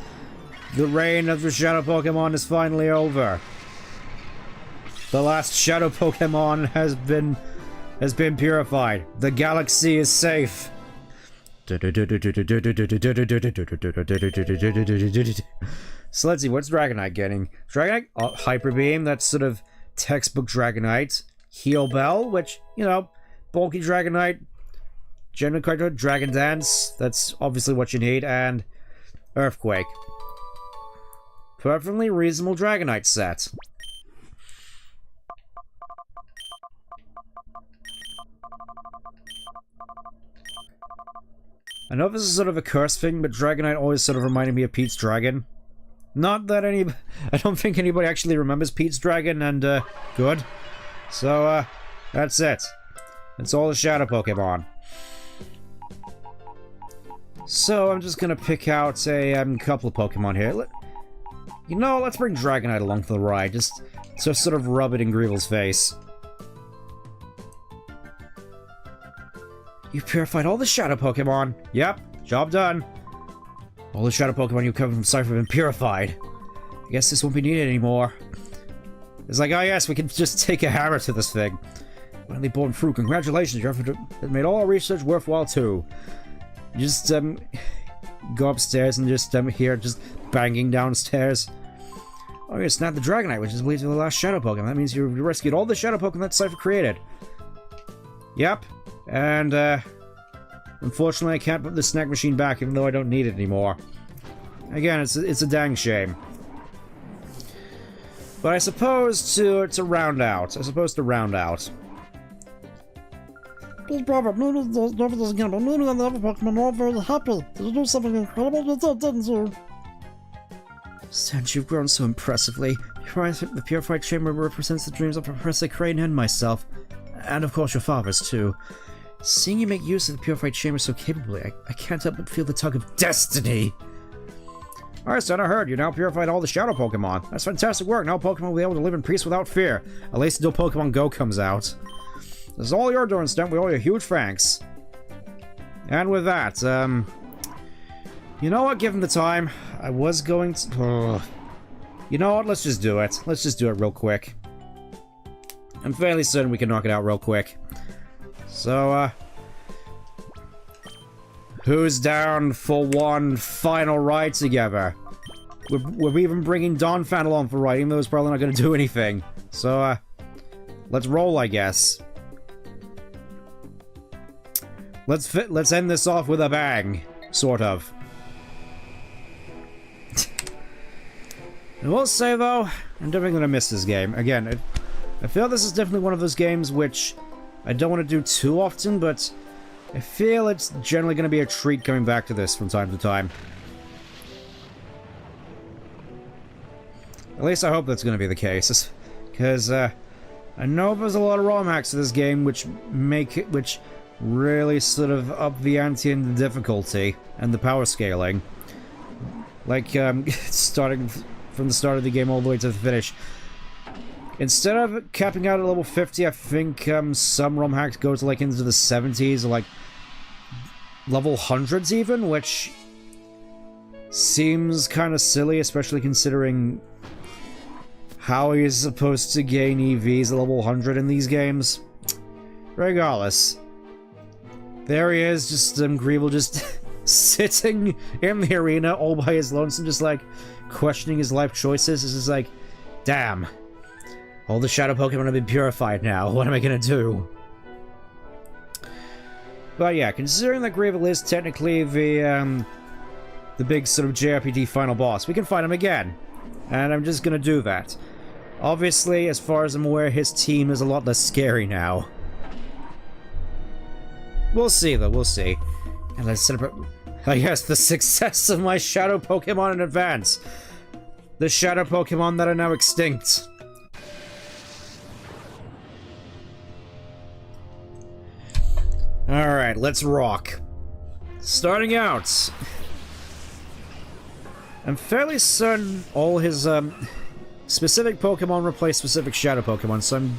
the reign of the Shadow Pokemon is finally over. The last Shadow Pokemon has been purified. The galaxy is safe. So let's see, what's Dragonite getting? Dragonite, Hyper Beam, that's sort of textbook Dragonite. Heal Bell, which, you know, bulky Dragonite. General character, Dragon Dance, that's obviously what you need, and Earthquake. Perfectly reasonable Dragonite set. I know this is sort of a curse thing, but Dragonite always sort of reminded me of Pete's Dragon. Not that I don't think anybody actually remembers Pete's Dragon, and, good. So, that's it. That's all the Shadow Pokemon. So, I'm just gonna pick out a couple of Pokemon here. You know, let's bring Dragonite along for the ride, just to sort of rub it in Greevil's face. You've purified all the Shadow Pokemon. Yep, job done. All the Shadow Pokemon you covered from Cypher have been purified. I guess this won't be needed anymore. It's like, oh yes, we can just take a hammer to this thing. Finally born through. Congratulations, your effort has made all our research worthwhile too. You just, go upstairs and just, hear just banging downstairs. Oh, you snapped the Dragonite, which is believed to be the last Shadow Pokemon. That means you rescued all the Shadow Pokemon that Cypher created. Yep. And, unfortunately I can't put the snack machine back even though I don't need it anymore. Again, it's a dang shame. But I suppose to round out. Please, Robert, Noodle never does again, but Noodle and the other Pokemon are all very happy. Did you do something incredible? You did, didn't you? Since you've grown so impressively, the Purified Chamber represents the dreams of Professor Crane and myself. And of course your father's too. Seeing you make use of the Purified Chamber so capably, I can't help but feel the tug of destiny. Alright, son, I heard you now purified all the Shadow Pokemon. That's fantastic work. Now Pokemon will be able to live in peace without fear. At least until Pokemon Go comes out. This is all you're doing, Stump. We owe you huge thanks. And with that, you know what? Given the time, I was going to... You know what? Let's just do it. Let's just do it real quick. I'm fairly certain we can knock it out real quick. So, who's down for one final ride together? We're even bringing Donphan along for a ride, even though it's probably not going to do anything. So, let's roll, I guess. Let's end this off with a bang, sort of. I will say, though, I'm definitely going to miss this game. Again, I feel this is definitely one of those games which I don't want to do too often, but I feel it's generally going to be a treat coming back to this from time to time. At least I hope that's going to be the case, because I know there's a lot of ROM hacks to this game which really sort of up the ante in the difficulty and the power scaling. Like, starting from the start of the game all the way to the finish. Instead of capping out at level 50, I think some ROM hacks go to like into the 70s or like level 100s even, which seems kind of silly, especially considering how he's supposed to gain EVs at level 100 in these games. Regardless, there he is, just Greeble just sitting in the arena all by his lonesome, just like questioning his life choices. It's just like, damn, all the shadow Pokemon have been purified now. What am I gonna do? But yeah, considering that Greeble is technically the big sort of JRPG final boss, we can fight him again, and I'm just gonna do that. Obviously, as far as I'm aware, his team is a lot less scary now. We'll see, though, we'll see. And let's celebrate, I guess, the success of my shadow Pokemon in advance. The shadow Pokemon that are now extinct. Alright, let's rock. Starting out, I'm fairly certain all his specific Pokemon replace specific shadow Pokemon, so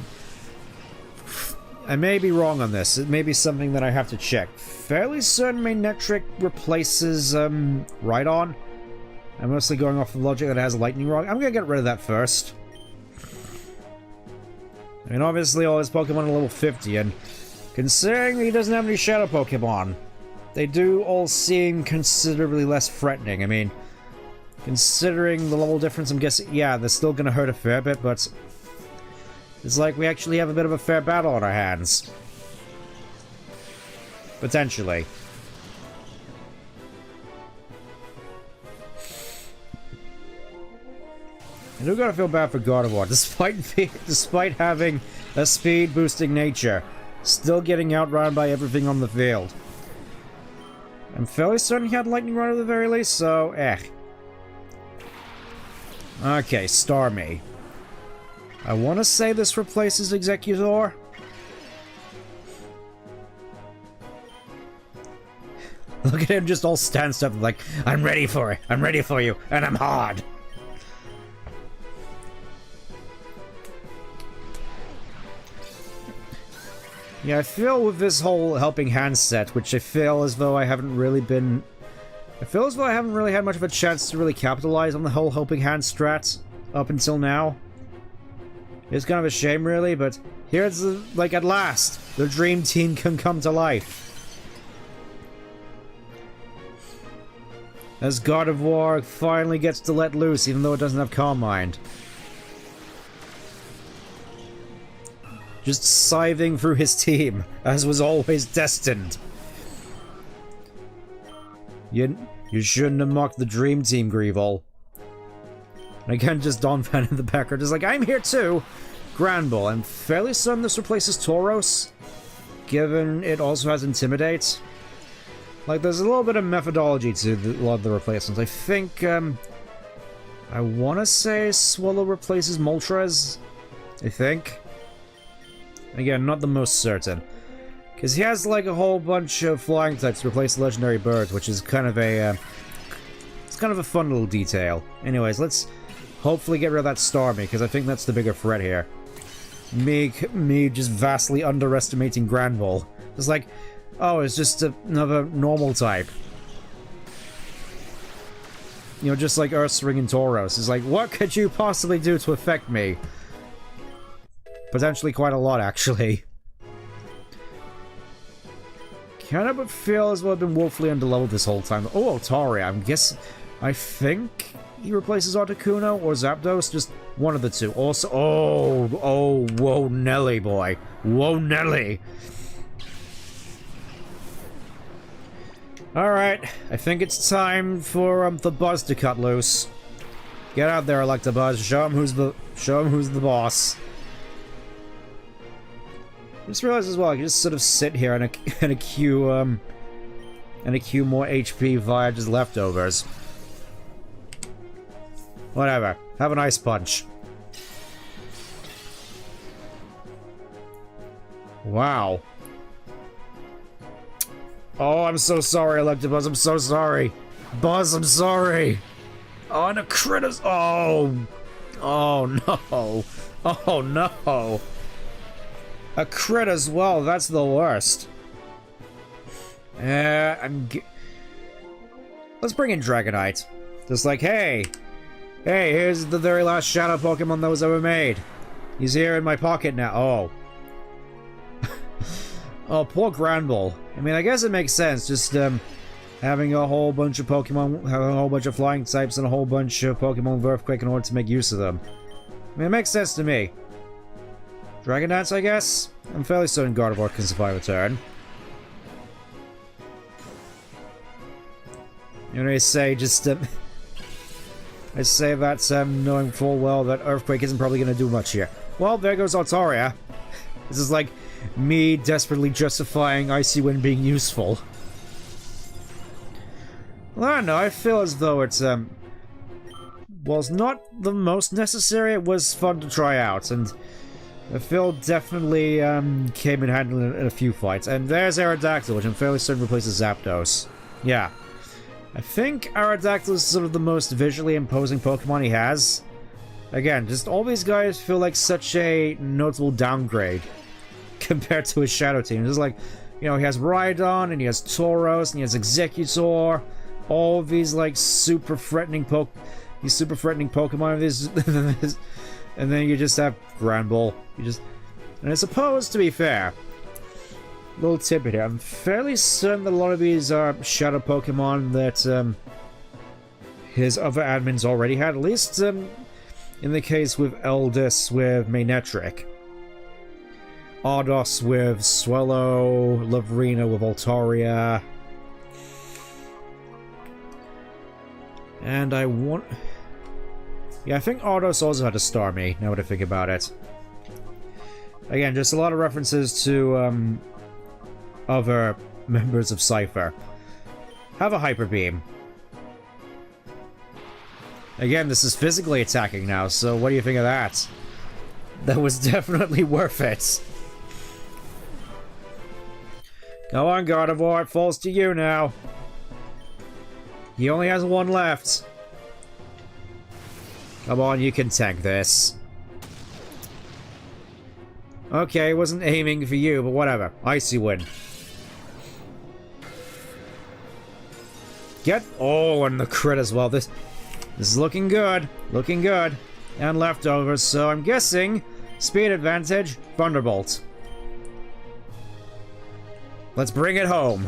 I may be wrong on this. It may be something that I have to check. Fairly certain Manectric replaces Rhydon. I'm mostly going off the logic that it has a Lightning Rod. I'm gonna get rid of that first. I mean, obviously all his Pokemon are level 50, and considering he doesn't have any shadow Pokemon, they do all seem considerably less threatening. I mean, considering the level difference, I'm guessing, yeah, they're still gonna hurt a fair bit, but it's like we actually have a bit of a fair battle on our hands. Potentially. I do gotta feel bad for Gardevoir, despite having a speed-boosting nature, still getting outrun by everything on the field. I'm fairly certain he had Lightning Rod at the very least, so Okay, Starmie. I want to say this replaces Executor. Look at him just all stand up like, I'm ready for it, I'm ready for you, and I'm hard. Yeah, I feel with this whole helping hand set, which I feel as though I haven't really had much of a chance to really capitalize on the whole helping hand strat up until now. It's kind of a shame, really, but here's like, at last, the dream team can come to life. As Gardevoir finally gets to let loose, even though it doesn't have Calm Mind. Just scything through his team, as was always destined. You shouldn't have mocked the Dream Team, Greeble. And again, just Don Van in the background is like, I'm here too! Granbull, I'm fairly certain this replaces Tauros, given it also has Intimidate. Like, there's a little bit of methodology to a lot of the replacements. I think, I want to say Swallow replaces Moltres, I think. Again, not the most certain. Because he has, like, a whole bunch of flying types to replace legendary birds, which is kind of a, it's kind of a fun little detail. Anyways, let's hopefully get rid of that Starmie, because I think that's the bigger threat here. Me just vastly underestimating Granbull. It's like, oh, it's just another normal type. You know, just like Ursaring and Tauros. It's like, what could you possibly do to affect me? Potentially quite a lot, actually. Kind of feel as though I've been woefully underleveled this whole time. Oh, Altaria, I think he replaces Articuno or Zapdos, just one of the two. Also, whoa, Nelly, boy. Whoa, Nelly. Alright, I think it's time for the buzz to cut loose. Get out there, Electabuzz. Show him who's the boss. I just realized as well, I can just sort of sit here and accrue more HP via just leftovers. Whatever. Have an ice punch. Wow. Oh, I'm so sorry, Electabuzz. I'm so sorry. Buzz, I'm sorry. Oh, and a critters. Oh. Oh, no. Oh, no. A crit as well. That's the worst. Let's bring in Dragonite. Just like, hey. Hey, here's the very last Shadow Pokemon that was ever made. He's here in my pocket now. Oh. Oh, poor Granbull. I mean, I guess it makes sense, just, having a whole bunch of Pokemon, having a whole bunch of flying types and a whole bunch of Pokemon with Earthquake in order to make use of them. I mean, it makes sense to me. Dragon Dance, I guess? I'm fairly certain Gardevoir can survive a turn. You know, I say, just, I say that, knowing full well that Earthquake isn't probably gonna do much here. Well, there goes Altaria. This is like me desperately justifying Icy Wind being useful. Well, I don't know, I feel as though it's, was not the most necessary, it was fun to try out, and I feel definitely, came in handy in a few fights. And there's Aerodactyl, which I'm fairly certain replaces Zapdos. Yeah. I think Aerodactyl is sort of the most visually imposing Pokemon he has. Again, just all these guys feel like such a notable downgrade compared to his Shadow team. Just like, you know, he has Rhydon, and he has Tauros, and he has Exeggutor. All of these, like, super threatening Pokemon. And then you just have Granbull. And I suppose, to be fair, little tidbit here, I'm fairly certain that a lot of these are Shadow Pokemon that, his other admins already had. At least, in the case with Eldis with Manectric. Ardos with Swellow, Lavrina with Altaria. And I want... Yeah, I think Ardos also had a Starmie, now that I think about it. Again, just a lot of references to, other members of Cypher. Have a Hyper Beam. Again, this is physically attacking now, so what do you think of that? That was definitely worth it. Go on, Gardevoir, it falls to you now. He only has one left. Come on, you can tank this. Okay, wasn't aiming for you, but whatever. Icy Wind. Get... Oh, and the crit as well. This is looking good. Looking good. And leftovers, so I'm guessing speed advantage, Thunderbolt. Let's bring it home.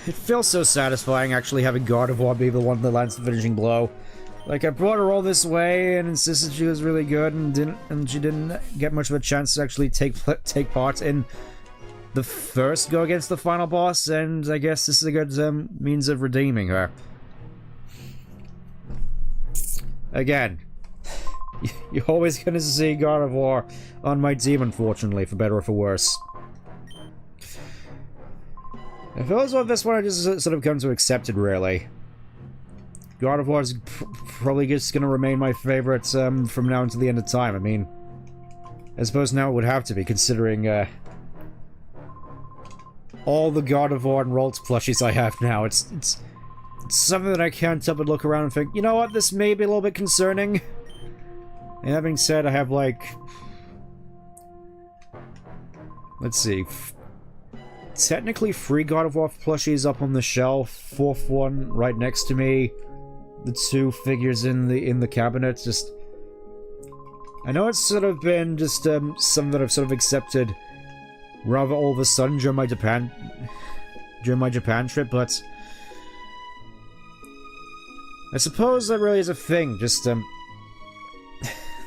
It feels so satisfying actually having Gardevoir be the one that lands the finishing blow. Like, I brought her all this way and insisted she was really good and she didn't get much of a chance to actually take part in the first go against the final boss, and I guess this is a good means of redeeming her. Again, you're always gonna see Gardevoir on my team, unfortunately, for better or for worse. I feel as though this one I just sort of come to accept it, really. Gardevoir is probably just gonna remain my favorite from now until the end of time. I mean, I suppose now it would have to be, considering all the Gardevoir and Ralts plushies I have now. It's something that I can't help but look around and think, you know what, this may be a little bit concerning. And that being said, I have, like... Let's see. Technically 3 Gardevoir plushies up on the shelf. 4th one right next to me. The 2 figures in the cabinet. Just... I know it's sort of been just something that I've sort of accepted rather all of a sudden during my Japan trip, but I suppose that really is a thing. Just there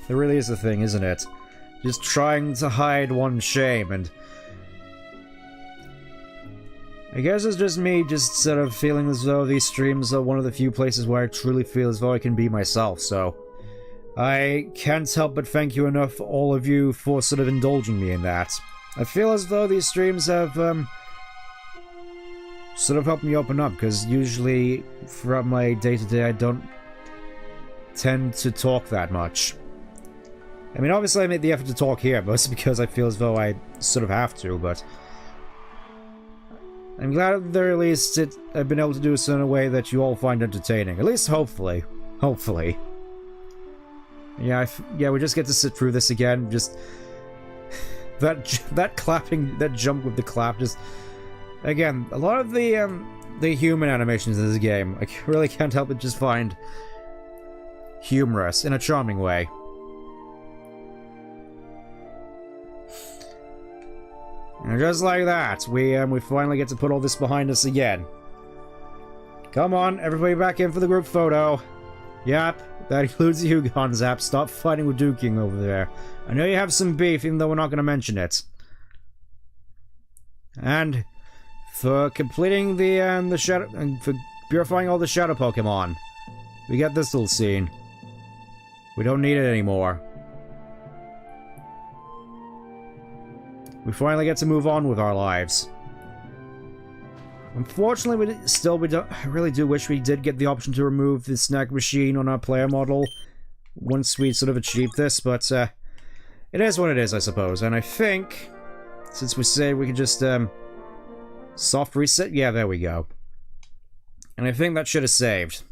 really is a thing, isn't it? Just trying to hide one's shame, and I guess it's just me just sort of feeling as though these streams are one of the few places where I truly feel as though I can be myself, so I can't help but thank you enough, all of you, for sort of indulging me in that. I feel as though these streams have, sort of helped me open up, because usually throughout my day-to-day I don't tend to talk that much. I mean, obviously I made the effort to talk here, mostly because I feel as though I sort of have to, but I'm glad at the very least I've been able to do so in a way that you all find entertaining. At least hopefully. Hopefully. Yeah, we just get to sit through this again, just that clapping, that jump with the clap, just again, a lot of the human animations in this game, I really can't help but just find humorous in a charming way. And just like that, we finally get to put all this behind us again. Come on, everybody back in for the group photo. Yep, that includes you, Gonzap. Stop fighting with Duking over there. I know you have some beef, even though we're not going to mention it. And for completing the shadow, and for purifying all the shadow Pokemon, we get this little scene. We don't need it anymore. We finally get to move on with our lives. Unfortunately, I really do wish we did get the option to remove the snack machine on our player model once we sort of achieved this, but it is what it is, I suppose. And I think, since we say we can just soft reset, yeah, there we go. And I think that should have saved.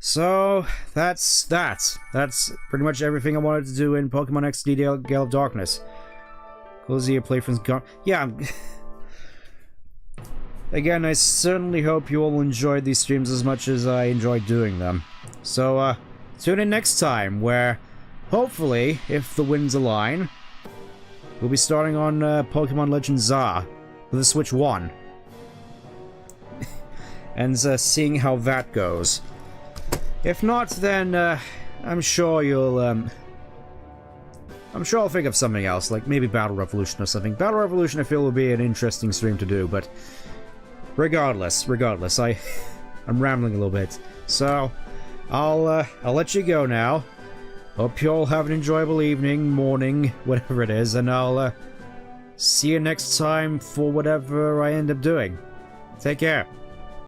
So, that's that. That's pretty much everything I wanted to do in Pokemon XD Gale of Darkness. Close your playfriend's gone. Yeah, again, I certainly hope you all enjoyed these streams as much as I enjoyed doing them. So, tune in next time, where, hopefully, if the winds align, we'll be starting on Pokemon Legends Zar for the Switch 1. And seeing how that goes. If not, then I'm sure you'll I'm sure I'll think of something else, like maybe Battle Revolution or something. Battle Revolution I feel will be an interesting stream to do, but regardless, I'm rambling a little bit. So I'll let you go now. Hope you all have an enjoyable evening, morning, whatever it is, and I'll see you next time for whatever I end up doing. Take care.